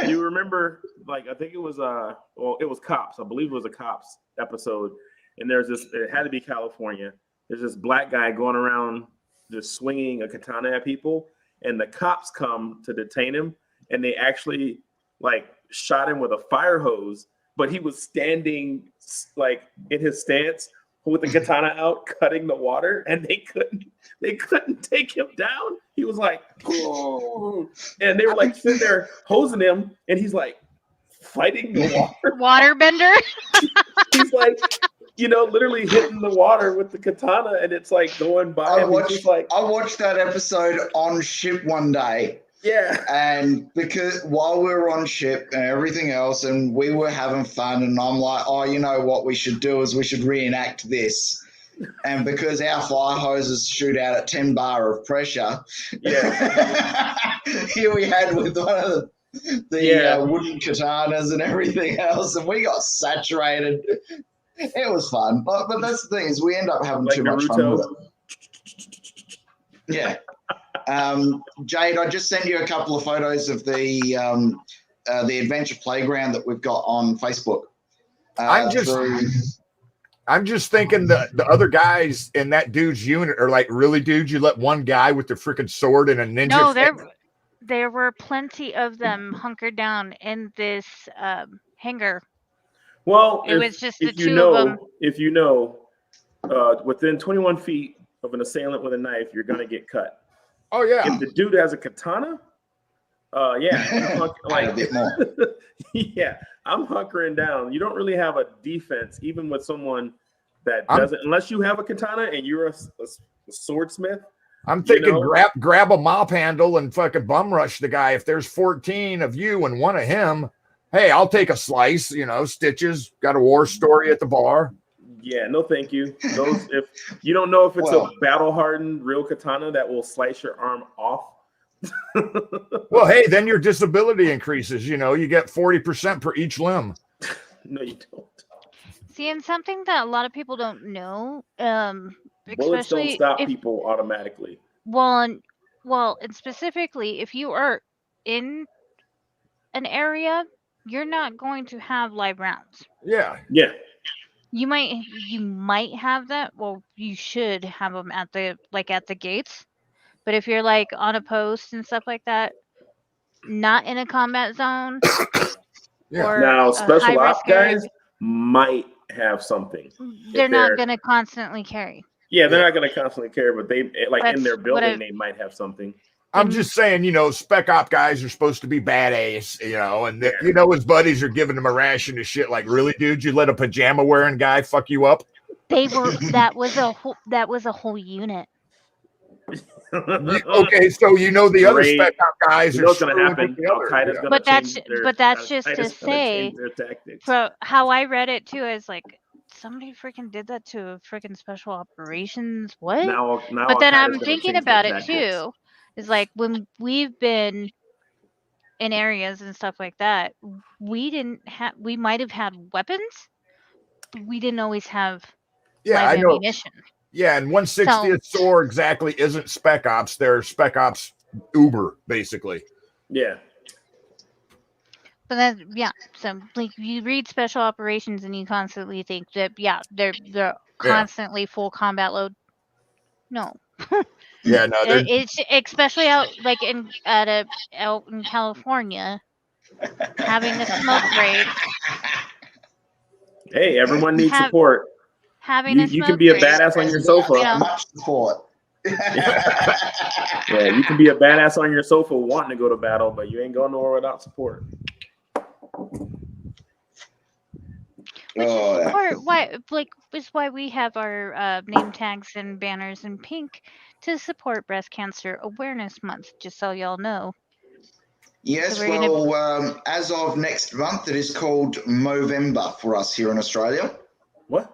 You remember, like, I think it was it was Cops. I believe it was a Cops episode, and there's this. It had to be California. There's this black guy going around just swinging a katana at people, and the cops come to detain him, and they actually like shot him with a fire hose, but he was standing like in his stance with the katana out, cutting the water, and they couldn't take him down. He was like, oh, and they were like sitting there hosing him, and he's like fighting the water. Waterbender. He's like, literally hitting the water with the katana, and it's like going by. I him. He's just like, I watched that episode on ship one day. yeah. And because while we were on ship and everything else, and we were having fun, and I'm like, oh, you know what we should do is we should reenact this. And because our fire hoses shoot out at 10 bar of pressure, here we had with one of the wooden katanas and everything else, and we got saturated. It was fun, but that's the thing is we end up having like too Naruto. much fun with it. Yeah. Jade, I just sent you a couple of photos of the adventure playground that we've got on Facebook. I'm just thinking the other guys in that dude's unit are like really dudes. You let one guy with the freaking sword and a ninja. No, there were plenty of them hunkered down in this hangar. Well, it was just the two of them. If within 21 feet of an assailant with a knife, you're gonna get cut. Oh yeah. If the dude has a katana, like a bit more. Yeah, I'm hunkering down. You don't really have a defense, even with someone that doesn't, unless you have a katana and you're a swordsmith. I'm thinking grab a mop handle and fucking bum rush the guy. If there's 14 of you and one of him, hey, I'll take a slice. Stitches. Got a war story at the bar. Yeah, no, thank you. Those, if you don't know if it's a battle-hardened real katana that will slice your arm off. Well, hey, then your disability increases. You get 40% per each limb. No, you don't. See, and something that a lot of people don't know, bullets don't stop people automatically. Well, and specifically, if you are in an area, you're not going to have live rounds. Yeah. Yeah. You might have that. Well, you should have them at the gates. But if you're like on a post and stuff like that, not in a combat zone Yeah. or Now, a special high-risk op area, guys might have something. they're not going to constantly carry. Yeah, they're not going to constantly carry, but they like in their That's what building they might have something. I'm just saying, spec op guys are supposed to be badass, and his buddies are giving him a ration of shit. Like, really, dude, you let a pajama wearing guy fuck you up? That was a whole unit. Okay, so the other Great. spec op guys You are know what's going to screwing happen? the other, Al-Qaeda's going to But that's change their, but that's just to Al-Qaeda's gonna say, change their tactics. from how I read it too, is like somebody freaking did that to a freaking special operations. What? Now But then Al-Qaeda's I'm gonna thinking change their about it tactics. too. Is like when we've been in areas and stuff like that, we might have had weapons, but we didn't always have Yeah, I live know. ammunition. Yeah, and 160th SOAR exactly isn't spec ops. They're spec ops Uber, basically. Yeah. But then, yeah, so like you read special operations and you constantly think that they're constantly full combat load. No. Yeah, no, It's especially out like out in California, having the smoke break. Hey, everyone needs support. Having You can be a badass on your sofa. Much support. Yeah, you can be a badass on your sofa wanting to go to battle, but you ain't going nowhere without support. Is why we have our name tags and banners in pink to support Breast Cancer Awareness Month. Just so y'all know. Yes, So we're as of next month, it is called Movember for us here in Australia. What?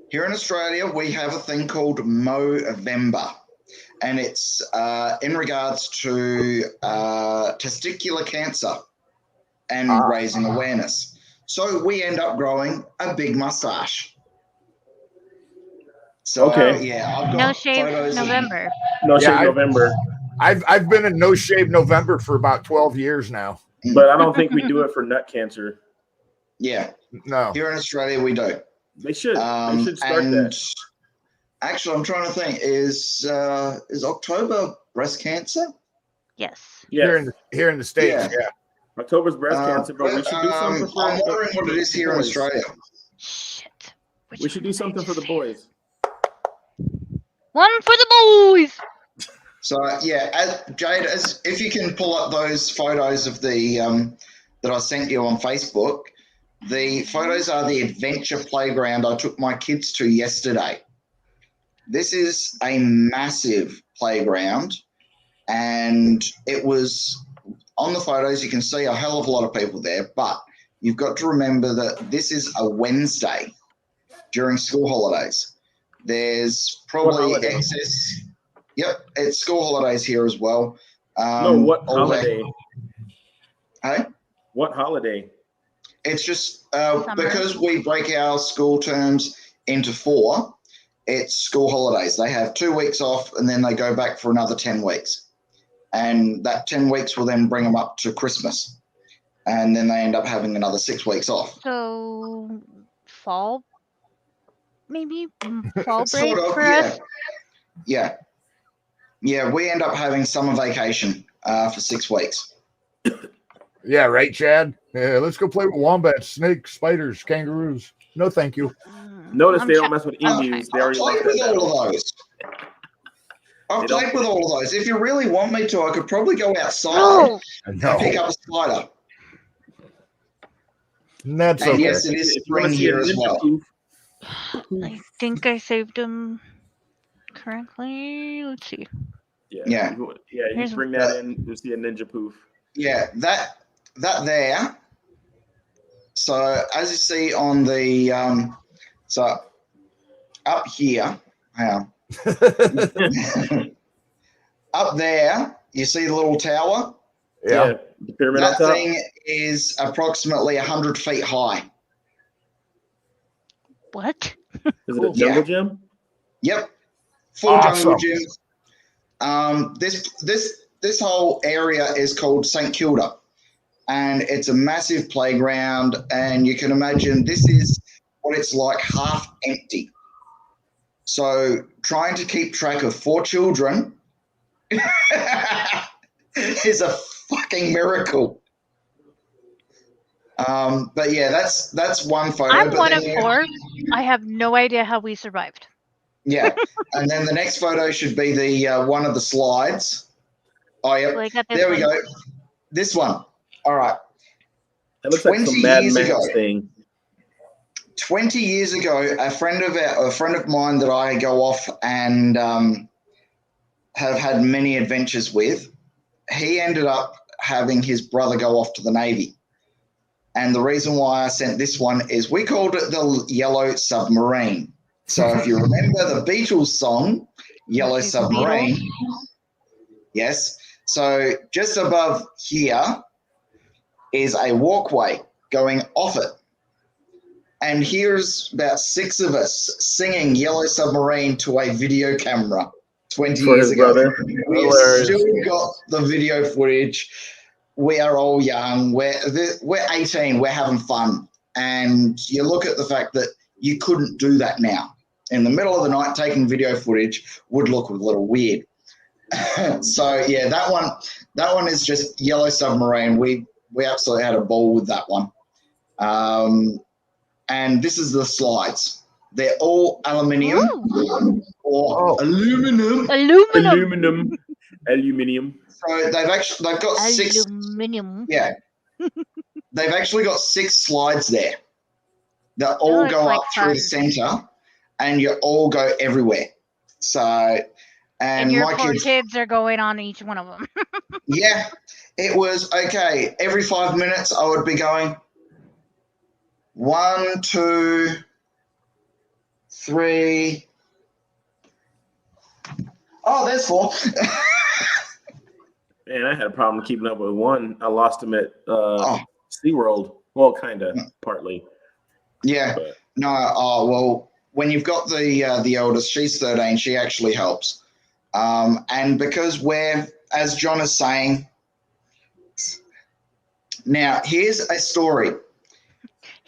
Here in Australia, we have a thing called Movember, and it's in regards to testicular cancer and raising awareness. So we end up growing a big mustache. So yeah, I've got No shave photos November. No shave November. I've been in No Shave November for about 12 years now. But I don't think we do it for nut cancer. Yeah. No. Here in Australia, we do. They should. They should start that. Actually, I'm trying to think. Is October breast cancer? Yes. Yes. Here in the States, yeah. October's breast cancer, but we should do something for I'm wondering what it is here in Australia. Shit. We should do something for the boys. One for the boys. So yeah, Jade, if you can pull up those photos of the that I sent you on Facebook, the photos are the adventure playground I took my kids to yesterday. This is a massive playground, and it was on the photos. You can see a hell of a lot of people there, but you've got to remember that this is a Wednesday during school holidays. There's probably excess. Yep, it's school holidays here as well. No, what holiday? Hey? What holiday? It's just because we break our school terms into 4, it's school holidays. They have 2 weeks off and then they go back for another 10 weeks. And that 10 weeks will then bring them up to Christmas. And then they end up having another 6 weeks off. So fall, maybe fall break Sort of, for yeah. us. Yeah. Yeah, we end up having summer vacation for 6 weeks. Yeah, right, Chad? Yeah, let's go play with wombats, snakes, spiders, kangaroos. No, thank you. Notice they don't mess with emus. They I've already played lost with that all of those. I've played with all of those. If you really want me to, I could probably go outside and pick up a spider. That's and okay. yes, it is spring here as well. I think I saved them correctly. Let's see. Yeah. You bring that in, you'll see a ninja poof. Yeah, that there. So as you see on the so up here, hang on. Up there, you see the little tower? Yeah. The pyramid on That top. thing is approximately 100 feet high. What? Is it a jungle gym? Yep. Full jungle gym. This whole area is called St. Kilda, and it's a massive playground, and you can imagine this is but it's like half empty. So trying to keep track of 4 children is a fucking miracle. But yeah, that's one photo. I'm but one then of you- 4. I have no idea how we survived. Yeah, and then the next photo should be the one of the slides. Oh, yep. So I got this There we one. go. This one. All right. That looks like 20 some Mad years Max ago. thing. 20 years ago, a friend of mine that I go off and have had many adventures with, he ended up having his brother go off to the Navy. And the reason why I sent this one is we called it the Yellow Submarine. So if you remember the Beatles song, Yellow She's the Submarine, yes. So just above here is a walkway going off it. And here's about 6 of us singing Yellow Submarine to a video camera 20 For years his ago. brother. We have Hilarious. still got the video footage. We are all young. We're 18. We're having fun. And you look at the fact that you couldn't do that now. In the middle of the night, taking video footage would look a little weird. So yeah, that one is just Yellow Submarine. We absolutely had a ball with that one. And this is the slides. They're all aluminium or aluminum. Aluminium. So they've got 6. Aluminium. Yeah, they've actually got 6 slides there that all it's go like up through fun. the center, and you all go everywhere. So, And your my poor kids, kids are going on each one of them. yeah, it was okay. Every 5 minutes, I would be going 1, 2, 3. Oh, there's 4. Man, I had a problem keeping up with one. I lost him at Oh. SeaWorld. Well, kind of, partly. Yeah. But No. Oh well. When you've got the eldest, she's 13. She actually helps. And because we're, as John is saying, now here's a story.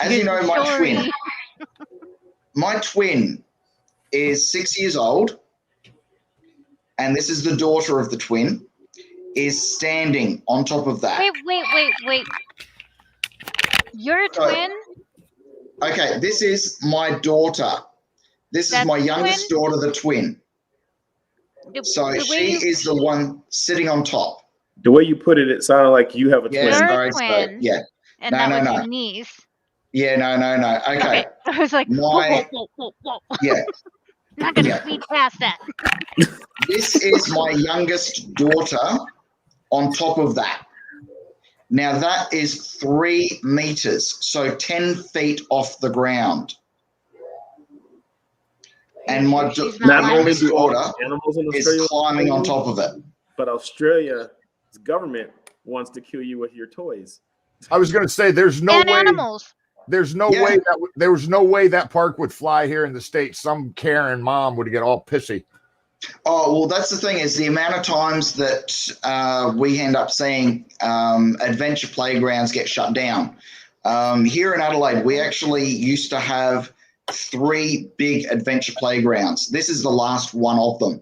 As you know, my twin is 6 years old, and this is the daughter of the twin, is standing on top of that. Wait. You're a So- twin? Okay, this is my daughter. This is That's my the youngest daughter, the twin. So The way she you- is the one sitting on top. the way you put it, it sounded like you have a Yeah, twin. You're a sorry, twin. yeah. And No, that no, was no. your niece. Yeah, no. Okay. I was like, My- whoa. Yeah. Not gonna Yeah. speed past that. This is my youngest daughter on top of that. Now that is 3 meters, so 10 feet off the ground. And my She's Not not only youngest do all daughter animals in is Australia, climbing on top of it. but Australia's government wants to kill you with your toys. I was going to say, there's no and way. animals. There's no Yeah. way there was no way that park would fly here in the States. Some Karen mom would get all pissy. Oh, well, that's the thing is the amount of times that we end up seeing adventure playgrounds get shut down. Here in Adelaide, we actually used to have 3 big adventure playgrounds. This is the last one of them.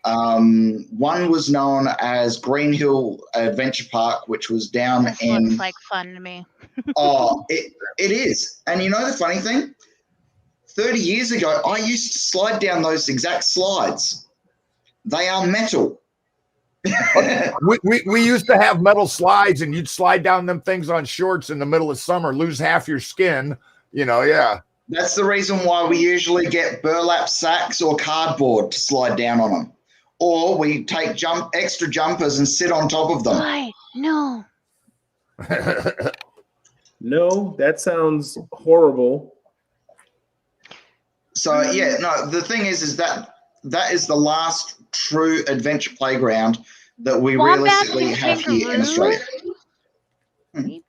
One was known as Green Hill Adventure Park, which was down This in... looks like fun to me. Oh, it is. And you know the funny thing? 30 years ago, I used to slide down those exact slides. They are metal. We used to have metal slides, and you'd slide down them things on shorts in the middle of summer, lose half your skin. Yeah. That's the reason why we usually get burlap sacks or cardboard to slide down on them. Or we take extra jumpers and sit on top of them. Why? No. No, that sounds horrible. So yeah, no, the thing is that is the last true adventure playground that we Wombats realistically and have here in kangaroos? Australia. Maybe.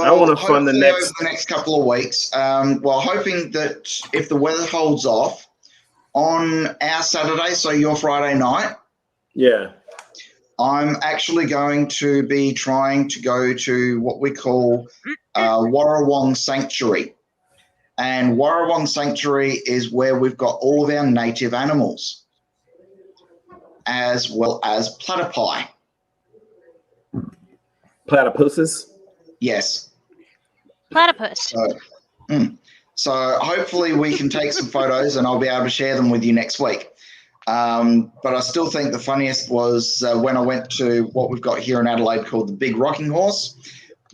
I wanna fund the hopefully next- over the next couple of weeks. Hoping that if the weather holds off on our Saturday, so your Friday night, Yeah. I'm actually going to be trying to go to what we call Warrawong Sanctuary. And Warrawong Sanctuary is where we've got all of our native animals, as well as platypi. Platypuses. Yes. Platypus. So hopefully we can take some photos and I'll be able to share them with you next week. But I still think the funniest was when I went to what we've got here in Adelaide called the Big Rocking Horse,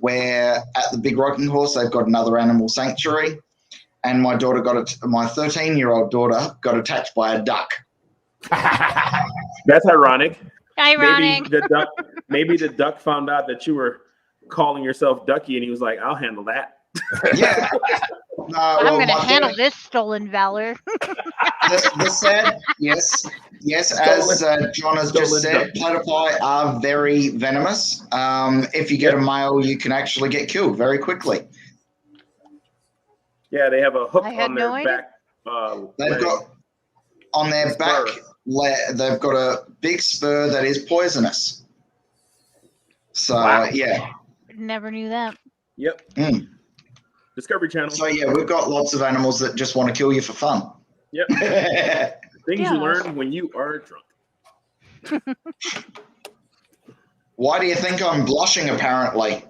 where at the Big Rocking Horse they've got another animal sanctuary, and my 13-year-old daughter got attacked by a duck. That's ironic. Ironic. Maybe the duck found out that you were calling yourself Ducky, and he was like, "I'll handle that." Yeah. I'm going to handle this stolen valor. The sad, yes, as John has just said, platypi are very venomous. If you get a male, you can actually get killed very quickly. Yeah, they have a hook I had on their no idea. back. They've got on their back, they've got a big spur that is poisonous. So yeah, Never knew that. Yep. Discovery Channel. So yeah, we've got lots of animals that just want to kill you for fun. Yep. Things you learn when you are drunk. Why do you think I'm blushing? Apparently.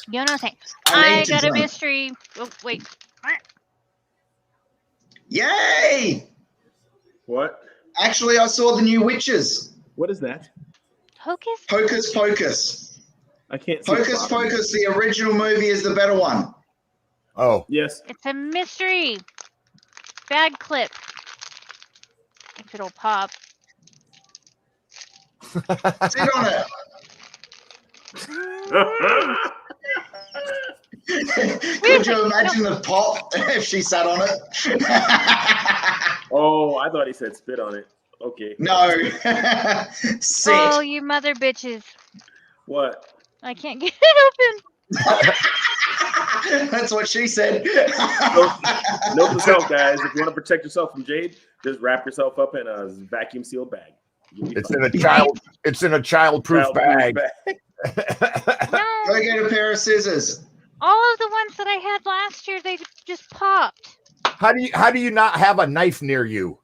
You know, thanks. I I need to got a drink. mystery. Oh, wait. Yay! What? Actually, I saw the new Witches. What is that? Hocus? Hocus Pocus. I can't see. Hocus Pocus, the original movie, is the better one. Oh. Yes. It's a mystery. Bad clip. If it'll pop. Sit on it. Could you imagine the pop if she sat on it? Oh, I thought he said spit on it. Okay. No. Sit. Oh, you mother bitches. What? I can't get it That's what she said. Note to self, guys. If you want to protect yourself from Jade, just wrap yourself up in a vacuum sealed bag. It's in a child-proof bag. open. No. Go get a pair of scissors. All of the ones that I had last year, they just popped. How do you not have a knife near you?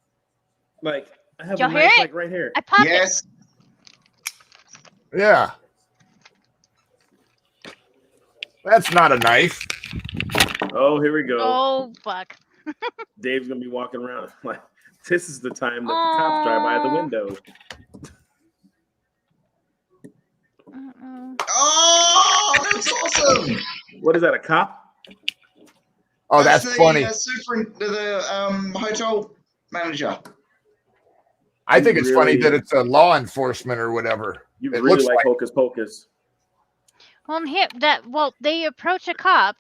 Like I have Y'all a hear knife it? like right here. I popped it. Yes. Yeah. That's not a knife. Oh, here we go. Oh, fuck. Dave's gonna be walking around like this is the time that the cops drive by the window. Oh, that's awesome. What is that? A cop? Oh, that's the, funny. The hotel manager. I think it's funny really- that it's a law enforcement or whatever. You It really looks like like- Hocus Pocus. Well, they approach a cop,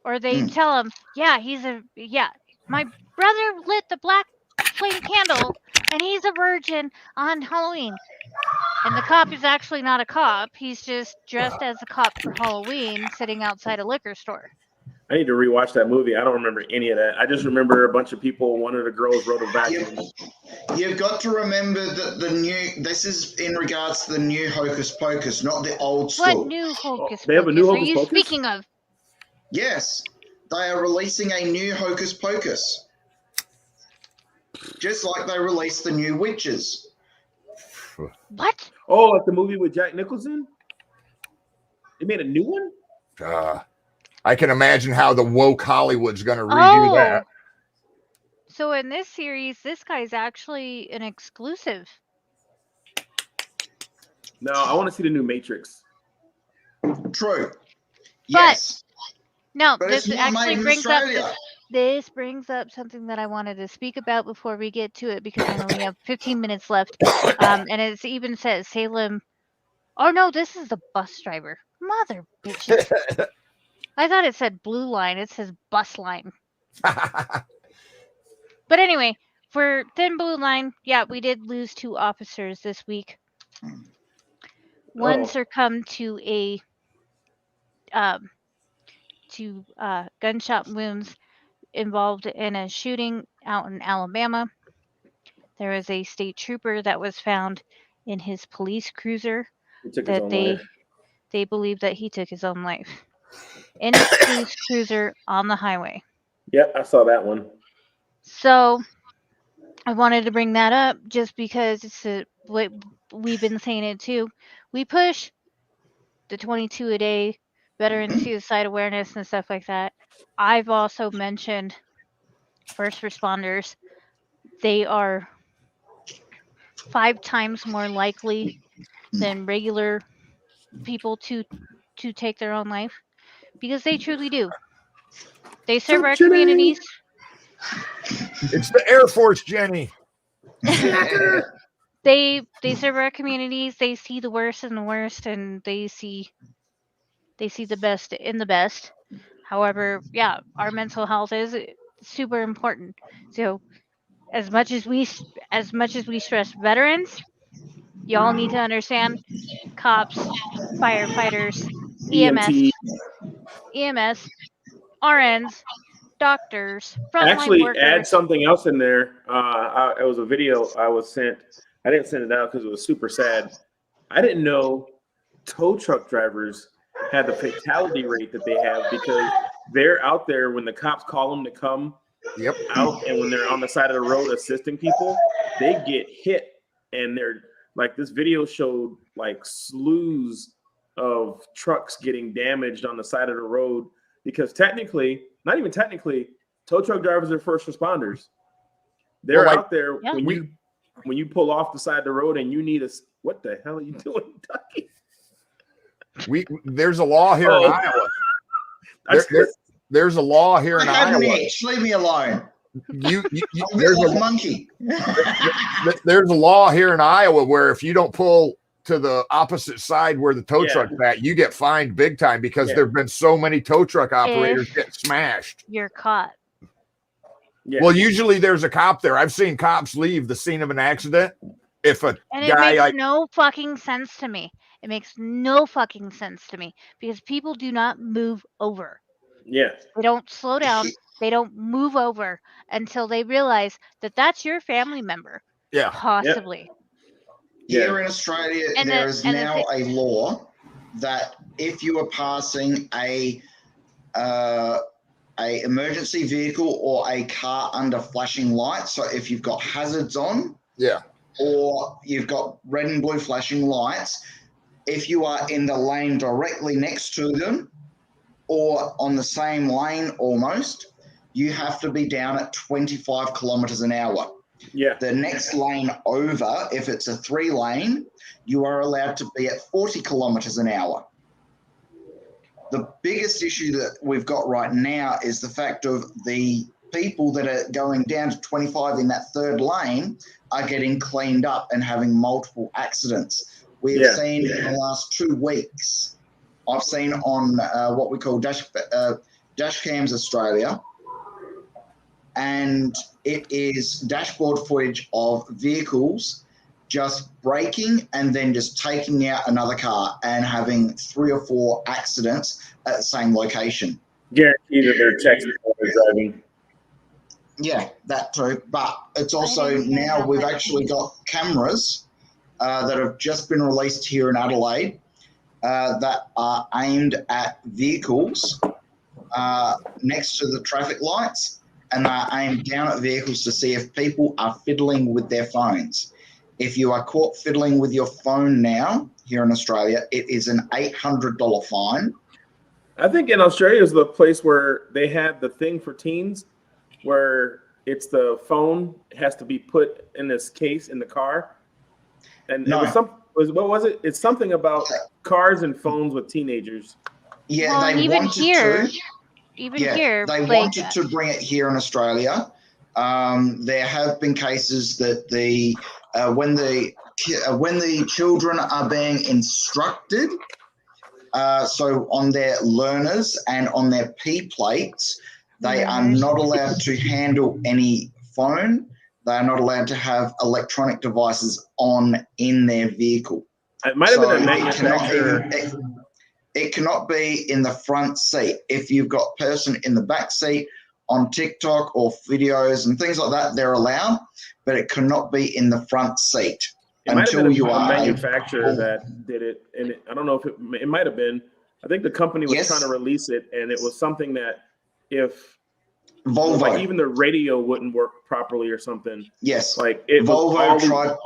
or they tell him, my brother lit the black flame candle, and he's a virgin on Halloween. And the cop is actually not a cop. He's just dressed as a cop for Halloween, sitting outside a liquor store. I need to rewatch that movie. I don't remember any of that. I just remember a bunch of people. One of the girls wrote a vacuum. You've got to remember that this is in regards to the new Hocus Pocus, not the old school. What new Hocus they have a new Pocus are Hocus you Pocus? speaking of? Yes, they are releasing a new Hocus Pocus. Just like they released the new Witches. What? Oh, like the movie with Jack Nicholson? They made a new one? I can imagine how the woke Hollywood's going to redo that. So in this series, this guy's actually an exclusive. No, I want to see the new Matrix. True. Yes. No, But this it's not actually made in brings up Australia. this brings up something that I wanted to speak about before we get to it, because I only have 15 minutes left. And it even says Salem. Oh no, this is the bus driver. Mother bitches. I thought it said blue line. It says bus line. But anyway, for Thin Blue Line, yeah, we did lose 2 officers this week. One succumbed to a gunshot wounds involved in a shooting out in Alabama. There was a state trooper that was found in his police cruiser He took his that own life. they believe that he took his own life. in its police cruiser on the highway. Yep, I saw that one. So I wanted to bring that up just because what we've been saying it too. We push the 22 a day veteran suicide awareness and stuff like that. I've also mentioned first responders. They are 5 times more likely than regular people to take their own life, because they truly do. They serve our communities. It's the Air Force, Jenny. They serve our communities. They see the worst in the worst, and they see the best in the best. However, yeah, our mental health is super important. So as much as we stress veterans, y'all need to understand cops, firefighters, EMT. EMS, RNs, doctors, frontline Actually, add workers. something else in there. It was a video I was sent. I didn't send it out because it was super sad. I didn't know tow truck drivers had the fatality rate that they have, because they're out there when the cops call them to come out, and when they're on the side of the road assisting people, they get hit, and they're like, this video showed like slews of trucks getting damaged on the side of the road, because not even technically, tow truck drivers are first responders. They're out there when you pull off the side of the road and you need what the hell are you doing, Ducky? There's a law here in Iowa. There's a law here in Iowa. Leave me alone. There's a monkey. There's a law here in Iowa where if you don't pull to the opposite side where the tow truck's at, you get fined big time, because there've been so many tow truck operators get smashed. You're caught. Yeah. Well, usually there's a cop there. I've seen cops leave the scene of an accident. It makes no fucking sense to me. It makes no fucking sense to me, because people do not move over. Yeah. They don't slow down. They don't move over until they realize that that's your family member. Yeah. Possibly. Here in Australia, there is now a law that if you are passing a emergency vehicle or a car under flashing lights, so if you've got hazards on, or you've got red and blue flashing lights, if you are in the lane directly next to them or on the same lane almost, you have to be down at 25 kilometers an hour. Yeah. The next lane over, if it's a 3-lane, you are allowed to be at 40 kilometers an hour. The biggest issue that we've got right now is the fact of the people that are going down to 25 in that third lane are getting cleaned up and having multiple accidents. We have seen in the last 2 weeks, I've seen on what we call dash cams Australia, and it is dashboard footage of vehicles just braking and then just taking out another car and having 3 or 4 accidents at the same location. Guarantee that they're texting while they're driving. Yeah, that too. But it's also now we've actually got cameras that have just been released here in Adelaide that are aimed at vehicles next to the traffic lights, and they're aimed down at vehicles to see if people are fiddling with their phones. If you are caught fiddling with your phone now here in Australia, it is an $800 fine. I think in Australia is the place where they have the thing for teens where it's the phone has to be put in this case in the car. And No. what was it? It's something about cars and phones with teenagers. Yeah, Well, they even wanted here, to. They wanted to bring it here in Australia. There have been cases that when the children are being instructed, so on their learners and on their P plates, they are not allowed to handle any phone. They are not allowed to have electronic devices on in their vehicle. It might have been a manufacturer. It cannot be in the front seat. If you've got a person in the back seat on TikTok or videos and things like that, they're allowed, but it cannot be in the front seat It might have until been you a are manufacturer that did it, and I don't know if it might have been I think the company was Yes. trying to release it, and it was something that if Volvo. like even the radio wouldn't work properly or something. Yes. Like it was Volvo all tried.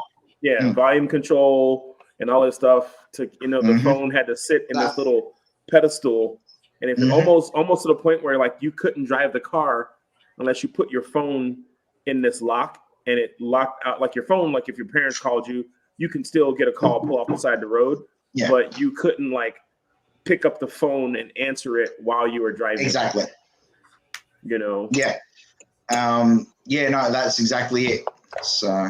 volume control and all this stuff. To the phone had to sit in this little pedestal, and it's almost to the point where like you couldn't drive the car unless you put your phone in this lock, and it locked out. Like your phone, like if your parents called you, you can still get a call, pull off the side of the road, but you couldn't like pick up the phone and answer it while you were driving. Exactly. You know. Yeah. No, that's exactly it. So.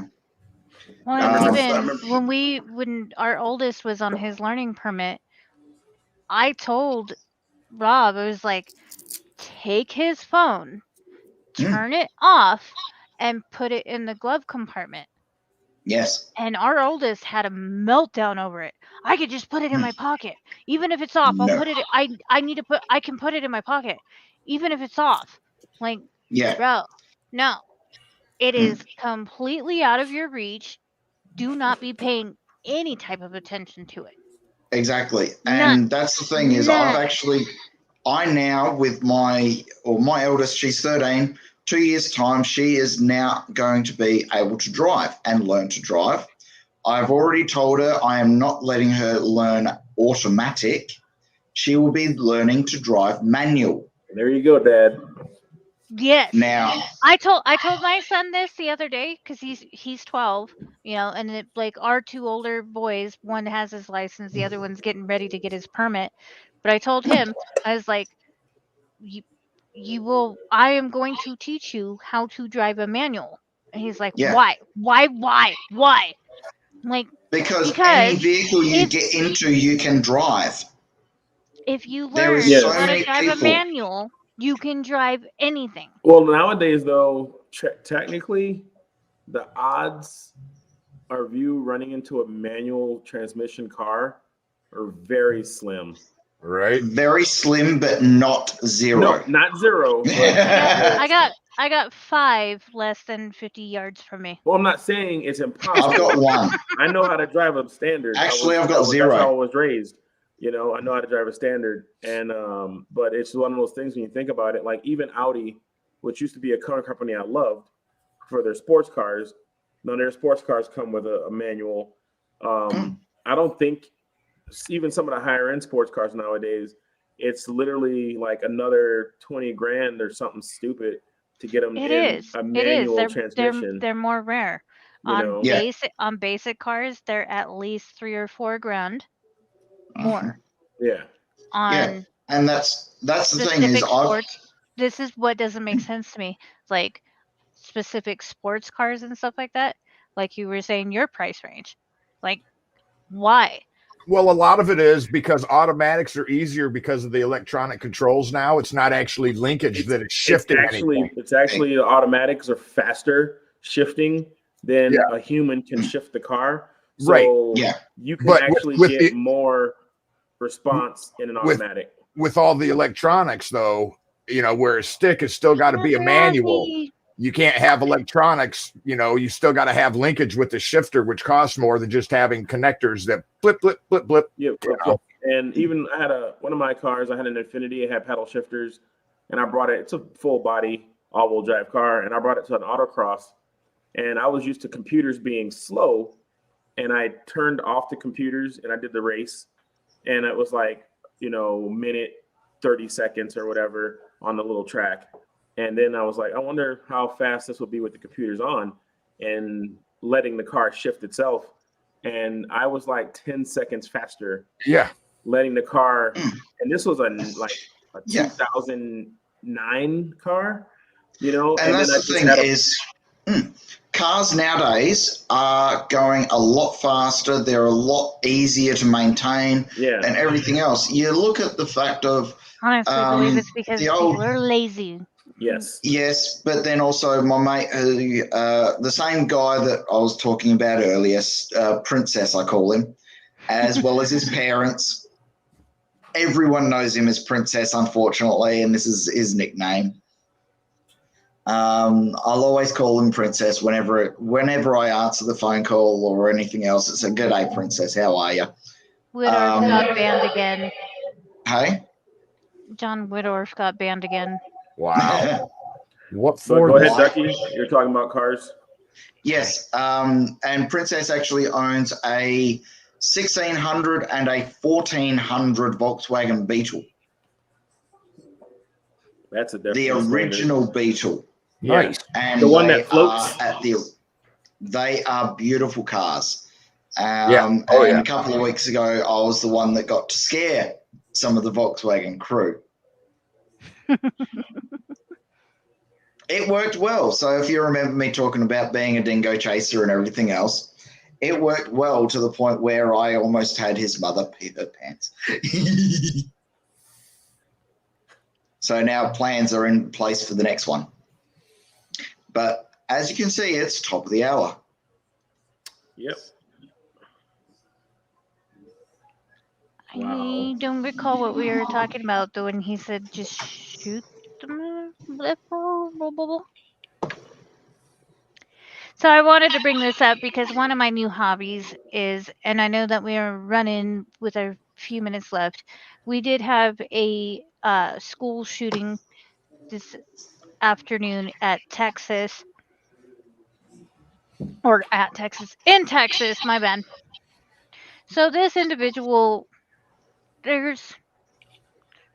Well, when our oldest was on his learning permit, I told Rob, I was like, take his phone, turn it off, and put it in the glove compartment. Yes. And our oldest had a meltdown over it. I could just put it in my pocket, even if it's off. I'll put it. I can put it in my pocket, even if it's off. Like, bro, no, it is completely out of your reach. Do not be paying any type of attention to it. Exactly. And that's the thing is I now with my eldest, she's 13, 2 years time, she is now going to be able to drive and learn to drive. I've already told her I am not letting her learn automatic. She will be learning to drive manual. There you go, Dad. Yes. Now I told my son this the other day because he's 12, and like our two older boys, one has his license, the other one's getting ready to get his permit. But I told him, I was like, I am going to teach you how to drive a manual. And he's like, why? I'm like, because any vehicle you get into, you can drive. If you learn how to drive a manual, you can drive anything. Well, nowadays, though, technically, the odds of you running into a manual transmission car are very slim. Right? Very slim, but not zero. No, not zero. I got 5 less than 50 yards from me. Well, I'm not saying it's impossible. I've got 1. I know how to drive a standard. Actually, I've got 0. That's how I was raised. I know how to drive a standard, and but it's one of those things when you think about it. Like even Audi, which used to be a car company I loved for their sports cars, none of their sports cars come with a manual. I don't think even some of the higher end sports cars nowadays, it's literally like another 20 grand or something stupid to get them a manual transmission. They're more rare. On basic cars, they're at least 3 or 4 grand. More. And that's the thing is this is what doesn't make sense to me. Like specific sports cars and stuff like that. Like you were saying, your price range. Like, why? Well, a lot of it is because automatics are easier because of the electronic controls now. It's not actually linkage that it's shifting. It's actually the automatics are faster shifting than a human can shift the car. So you can actually get more response in an automatic. With all the electronics, though, where a stick has still got to be a manual. You can't have electronics, you still got to have linkage with the shifter, which costs more than just having connectors that blip. Yeah, and even I had one of my cars, I had an Infiniti, it had paddle shifters, and I brought it, it's a full body, all-wheel drive car, and I brought it to an autocross, and I was used to computers being slow, and I turned off the computers, and I did the race, and it was like, minute 30 seconds or whatever on the little track. And then I was like, I wonder how fast this will be with the computers on and letting the car shift itself. And I was like 10 seconds faster. Yeah. Letting the car, and this was a 2009 car, And that's the thing is, cars nowadays are going a lot faster. They're a lot easier to maintain and everything else. You look at the fact of... Honestly, I believe it's because people are lazy. Yes, but then also my mate, the same guy that I was talking about earlier, Princess, I call him, as well as his parents. Everyone knows him as Princess, unfortunately, and this is his nickname. I'll always call him Princess whenever I answer the phone call or anything else. It's a good day, Princess. How are you? With our dog band again. Hey? John Whitworth got banned again. Wow. What So for? go ahead, Why? Ducky. You're talking about cars. Yes. And Princess actually owns a 1600 and a 1400 Volkswagen Beetle. That's a The different original Beetle. Nice. And The one they that floats? they are beautiful cars. Yeah. And a couple of weeks ago, I was the one that got to scare some of the Volkswagen crew. It worked well. So if you remember me talking about being a dingo chaser and everything else, it worked well to the point where I almost had his mother pee her pants. So now plans are in place for the next one. But as you can see, it's top of the hour. Yep. I don't recall what we were talking about though when he said just shoot them. So I wanted to bring this up because one of my new hobbies is, and I know that we are running with a few minutes left. We did have a school shooting this afternoon at Texas, or at Texas, in Texas, my bad. So this individual, there's,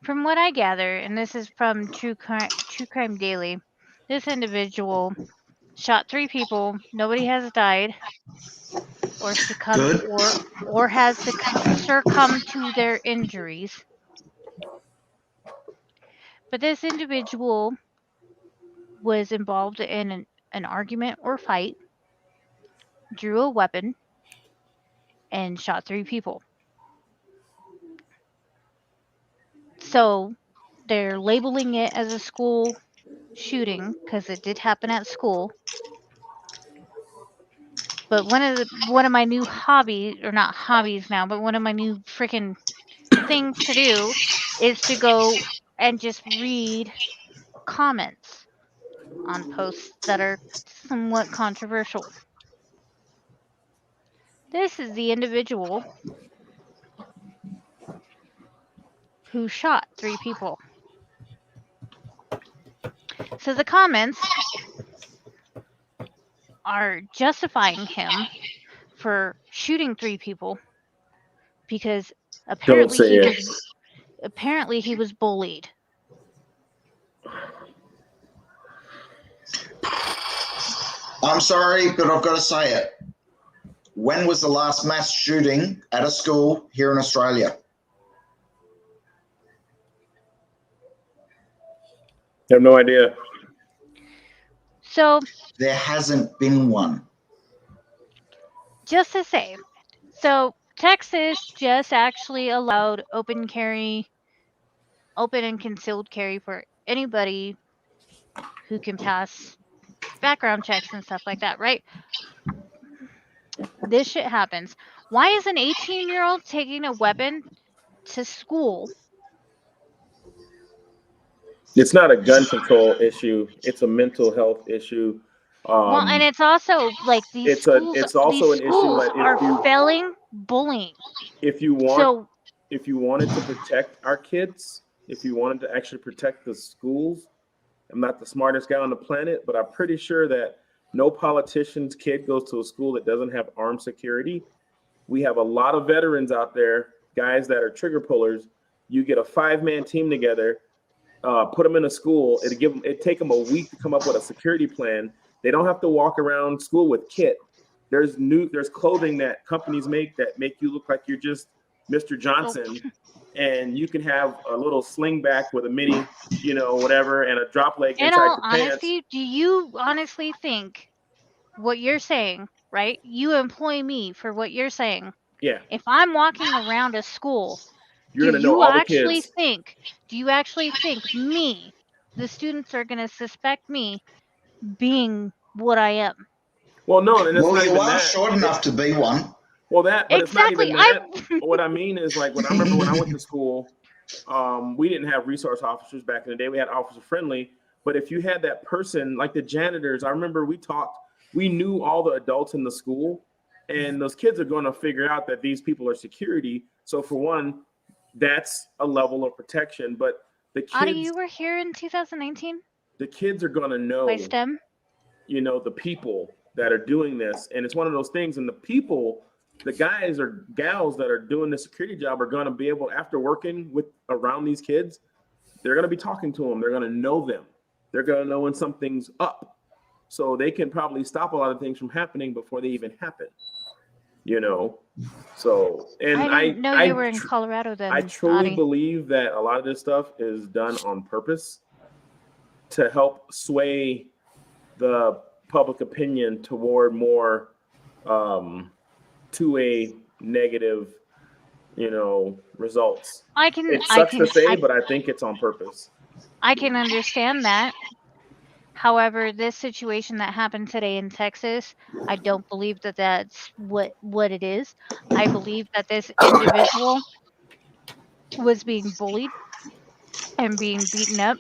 from what I gather, and this is from True Crime Daily, this individual shot 3 people. Nobody has died or succumbed Good. or has succumbed to their injuries. But this individual was involved in an argument or fight, drew a weapon, and shot 3 people. So they're labeling it as a school shooting because it did happen at school. But one of my new hobbies, or not hobbies now, but one of my new freaking things to do is to go and just read comments on posts that are somewhat controversial. This is the individual who shot 3 people. So the comments are justifying him for shooting 3 people because Don't say it. apparently he was bullied. I'm sorry, but I've got to say it. When was the last mass shooting at a school here in Australia? I have no idea. So There hasn't been one. just to say, so Texas just actually allowed open and concealed carry for anybody who can pass background checks and stuff like that, right? This shit happens. Why is an 18-year-old taking a weapon to school? It's not a gun control issue. It's a mental health issue. Well, and it's also like these it's also an issue schools that are failing bullying. if you wanted to protect our kids, if you wanted to actually protect the schools, I'm not the smartest guy on the planet, but I'm pretty sure that no politician's kid goes to a school that doesn't have armed security. We have a lot of veterans out there, guys that are trigger pullers. You get a 5-man team together, put them in a school. It'd take them a week to come up with a security plan. They don't have to walk around school with kit. There's clothing that companies make that make you look like you're just Mr. Johnson, and you can have a little sling back with a mini, whatever, and a drop leg In inside all your pants. honesty, do you honestly think what you're saying, right? You employ me for what you're saying. Yeah, If I'm walking around a school, you're gonna know all the kids. do you actually think me, the students are going to suspect me being what I am? Well, no, and it's Well, not you even are that. short enough to be one. Well, but it's not Exactly. even that. What I mean is, like, when I remember when I went to school, we didn't have resource officers back in the day. We had officer friendly. But if you had that person, like the janitors, I remember we knew all the adults in the school, and those kids are going to figure out that these people are security. So for one, that's a level of protection. But the Adi, kids, you were here in 2019 the kids are gonna know, by STEM. the people that are doing this, and it's one of those things. And the people, the guys or gals that are doing the security job are gonna be able, after working with around these kids, they're gonna be talking to them. They're gonna know them. They're gonna know when something's up, so they can probably stop a lot of things from happening before they even happen. So, and I didn't know you were in Colorado then. I truly Adi. believe that a lot of this stuff is done on purpose to help sway the public opinion toward more to a negative, results. It sucks to say, but I think it's on purpose. I can understand that. However, this situation that happened today in Texas, I don't believe that that's what it is. I believe that this individual was being bullied and being beaten up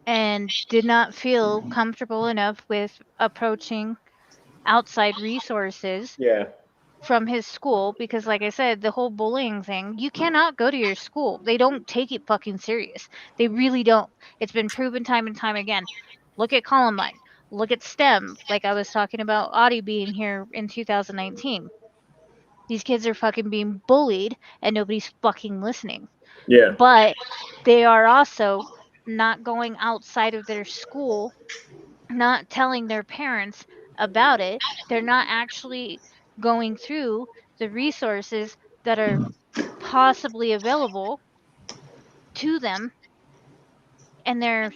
and did not feel comfortable enough with approaching outside resources Yeah. from his school because, like I said, the whole bullying thing, you cannot go to your school. They don't take it fucking serious. They really don't. It's been proven time and time again. Look at Columbine. Look at STEM, like I was talking about Audie being here in 2019. These kids are fucking being bullied and nobody's fucking listening. Yeah. But they are also not going outside of their school, not telling their parents about it. They're not actually going through the resources that are possibly available to them, and they're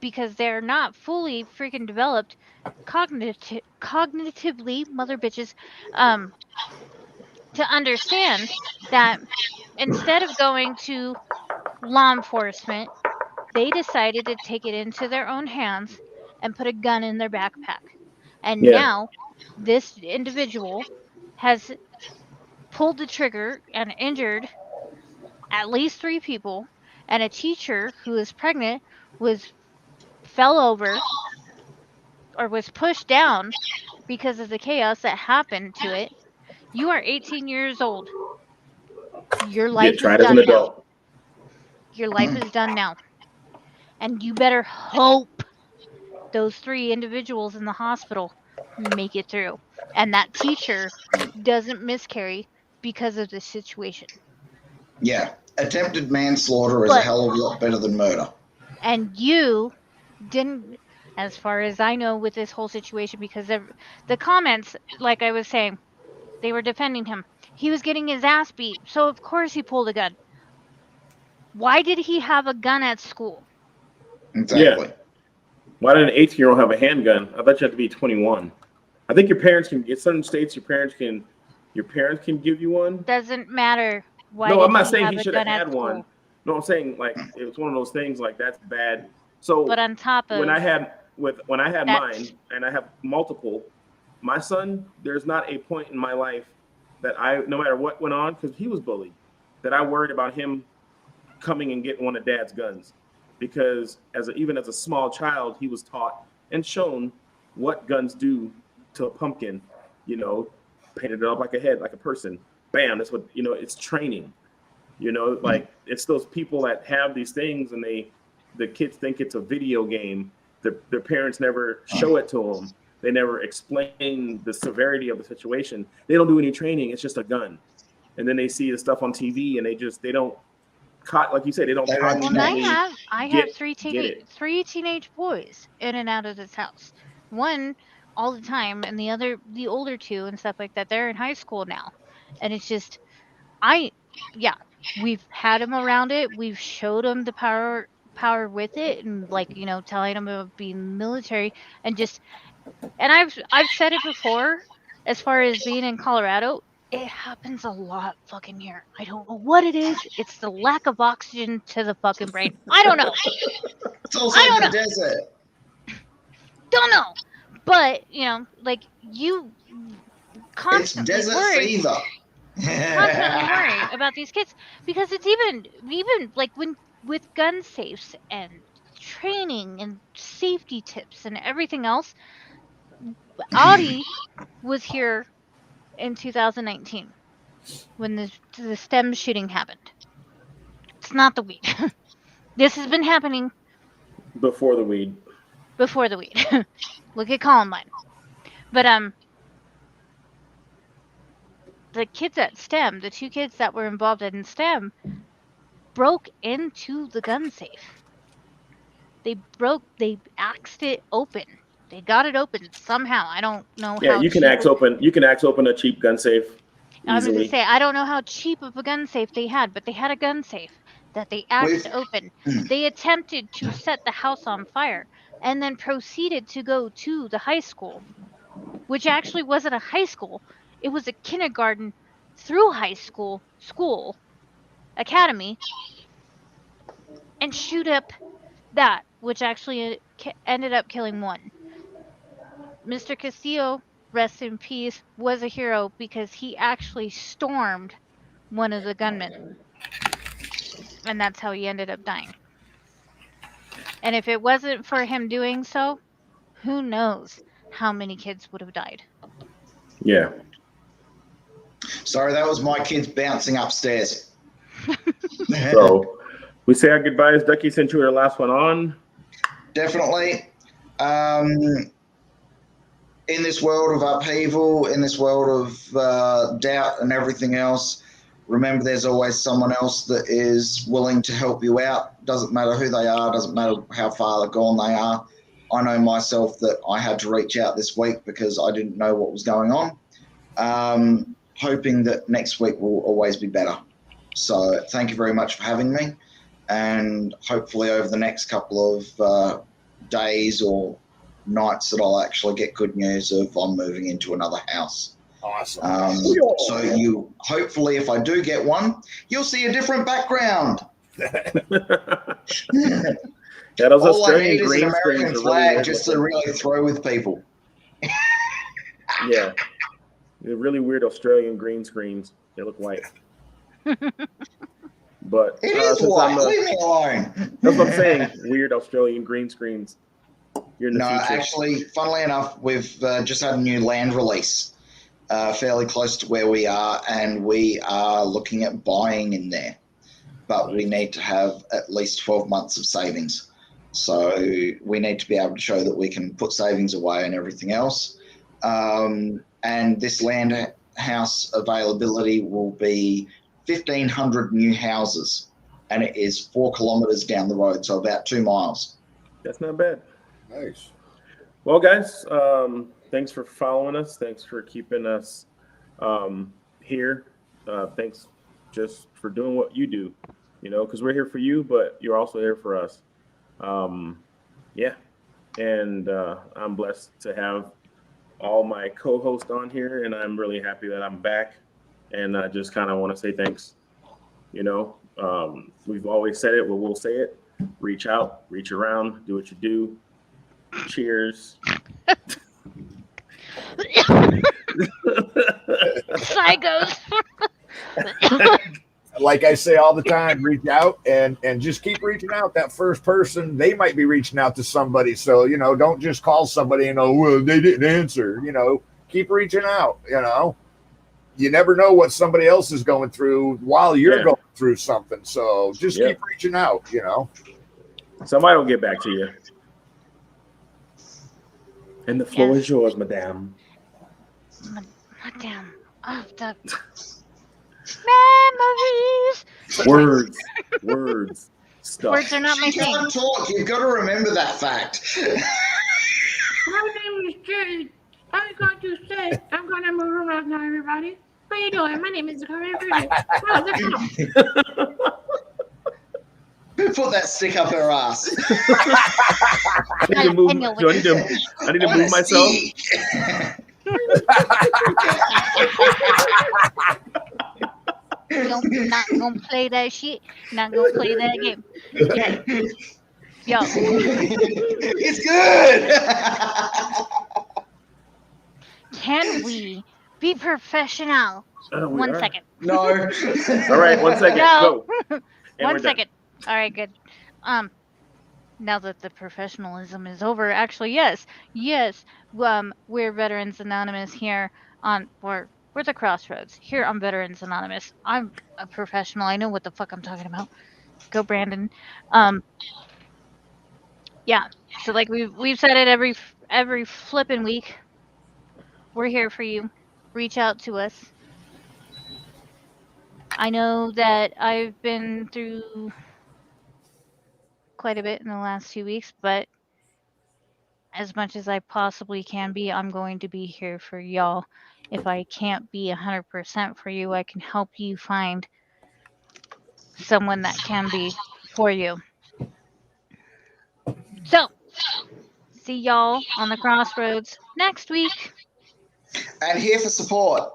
because they're not fully freaking developed cognitively, mother bitches, to understand that instead of going to law enforcement, they decided to take it into their own hands and put a gun in their backpack. And Yeah. now this individual has pulled the trigger and injured at least 3 people, and a teacher who is pregnant fell over or was pushed down because of the chaos that happened to it. You are 18 years old. Your life Get is tried as an done now. adult. Your life is done now. And you better hope those 3 individuals in the hospital make it through. And that teacher doesn't miscarry because of this situation. Yeah. Attempted manslaughter is a But- hell of a lot better than murder. And you didn't, as far as I know with this whole situation, because the comments, like I was saying, they were defending him. He was getting his ass beat, so of course he pulled a gun. Why did he have a gun at school? Exactly. Why did an 18-year-old have a handgun? I bet you have to be 21. I think your parents can. In certain states, your parents can give you one. Doesn't matter. Why No, did I'm not he saying have he a should have gun at had one. school? No, I'm saying like it was one of those things like that's bad. So But on top of when I had that's- mine, and I have multiple, my son, there's not a point in my life that no matter what went on, because he was bullied, that I worried about him coming and getting one of dad's guns, because even as a small child, he was taught and shown what guns do to a pumpkin, painted it up like a head, like a person. Bam, that's what, it's training, like it's those people that have these things and the kids think it's a video game. Their parents never show it to them. They never explain the severity of the situation. They don't do any training. It's just a gun. And then they see the stuff on TV and they don't, like you said, they don't They don't cognitively Well, I have get 3 it. teenage boys in and out of this house. One all the time, and the older 2 and stuff like that. They're in high school now, and it's just, we've had them around it. We've showed them the power with it, and telling them about being military, and I've said it before. As far as being in Colorado, it happens a lot fucking here. I don't know what it is. It's the lack of oxygen to the fucking brain. I don't know. It's also the desert. Don't know. But, like you It's constantly desert worry. fever. Constantly worry about these kids because it's even like when with gun safes and training and safety tips and everything else. Audie was here in 2019. when the STEM shooting happened. It's not the weed. This has been happening Before the weed. before the weed. Look at Columbine. But the kids at STEM, the 2 kids that were involved in STEM, broke into the gun safe. They axed it open. They got it open somehow. I don't know Yeah, how you can cheap axe open a cheap gun safe I was gonna easily. say, I don't know how cheap of a gun safe they had, but they had a gun safe that they axed We've- open. They attempted to set the house on fire and then proceeded to go to the high school, which actually wasn't a high school. It was a kindergarten through high school academy, and shoot up that, which actually ended up killing 1. Mr. Castillo, rest in peace, was a hero because he actually stormed one of the gunmen. And that's how he ended up dying. And if it wasn't for him doing so, who knows how many kids would have died. Yeah. Sorry, that was my kids bouncing upstairs. So we say our goodbyes. Ducky, since you were the last one on. Definitely. In this world of upheaval, in this world of doubt and everything else, remember there's always someone else that is willing to help you out. Doesn't matter who they are, doesn't matter how far gone they are. I know myself that I had to reach out this week because I didn't know what was going on. Hoping that next week will always be better. So thank you very much for having me. And hopefully over the next couple of days or nights that I'll actually get good news of I'm moving into another house. Awesome. So you hopefully, if I do get one, you'll see a different background. Yeah, those All I Australian need is an green American screens are flag really just to really throw with people. Yeah. They're really weird Australian green screens. They look white. But It is since white. I'm Leave me alone. that's what I'm saying. Weird Australian green screens. You're in the No, future. actually, funnily enough, we've just had a new land release fairly close to where we are, and we are looking at buying in there. But we need to have at least 12 months of savings. So we need to be able to show that we can put savings away and everything else. And this land house availability will be 1,500 new houses, and it is 4 kilometers down the road, so about 2 miles. That's not bad. Nice. Well, guys, thanks for following us. Thanks for keeping us here. Thanks just for doing what you do, because we're here for you, but you're also here for us. Yeah. And I'm blessed to have all my co-hosts on here, and I'm really happy that I'm back. And I just kind of want to say thanks. We've always said it, well, we'll say it. Reach out, reach around, do what you do. Cheers. Psychos. Like I say all the time, reach out and just keep reaching out. That first person, they might be reaching out to somebody. So, don't just call somebody and well, they didn't answer. Keep reaching out. You never know what somebody else is going through while you're going through something. So just keep reaching out, Somebody will get back to you. And the floor is yours, madame. Madame of the memories. Words. Stuff. Words are not my She thing. can't talk. You've got to remember that fact. My name is Jade. I got to say, I'm gonna move around now, everybody. How you doing? My name is Dakota Rudy. How's it going? Put that stick up her ass. I need to move myself. Not gonna play that shit. Not gonna play that game. Yeah. Yo. It's good. Can we be professional? One second. No. All right, 1 second. No. Go. And One second. All right, good. Now that the professionalism is over, actually, yes. We're Veterans Anonymous here we're We're the Crossroads here on Veterans Anonymous. I'm a professional. I know what the fuck I'm talking about. Go, Brandon. Yeah. So like we've said it every flipping week. We're here for you. Reach out to us. I know that I've been through quite a bit in the last 2 weeks, but as much as I possibly can be, I'm going to be here for y'all. If I can't be 100% for you, I can help you find someone that can be for you. So, see y'all on the Crossroads next week. And here for support.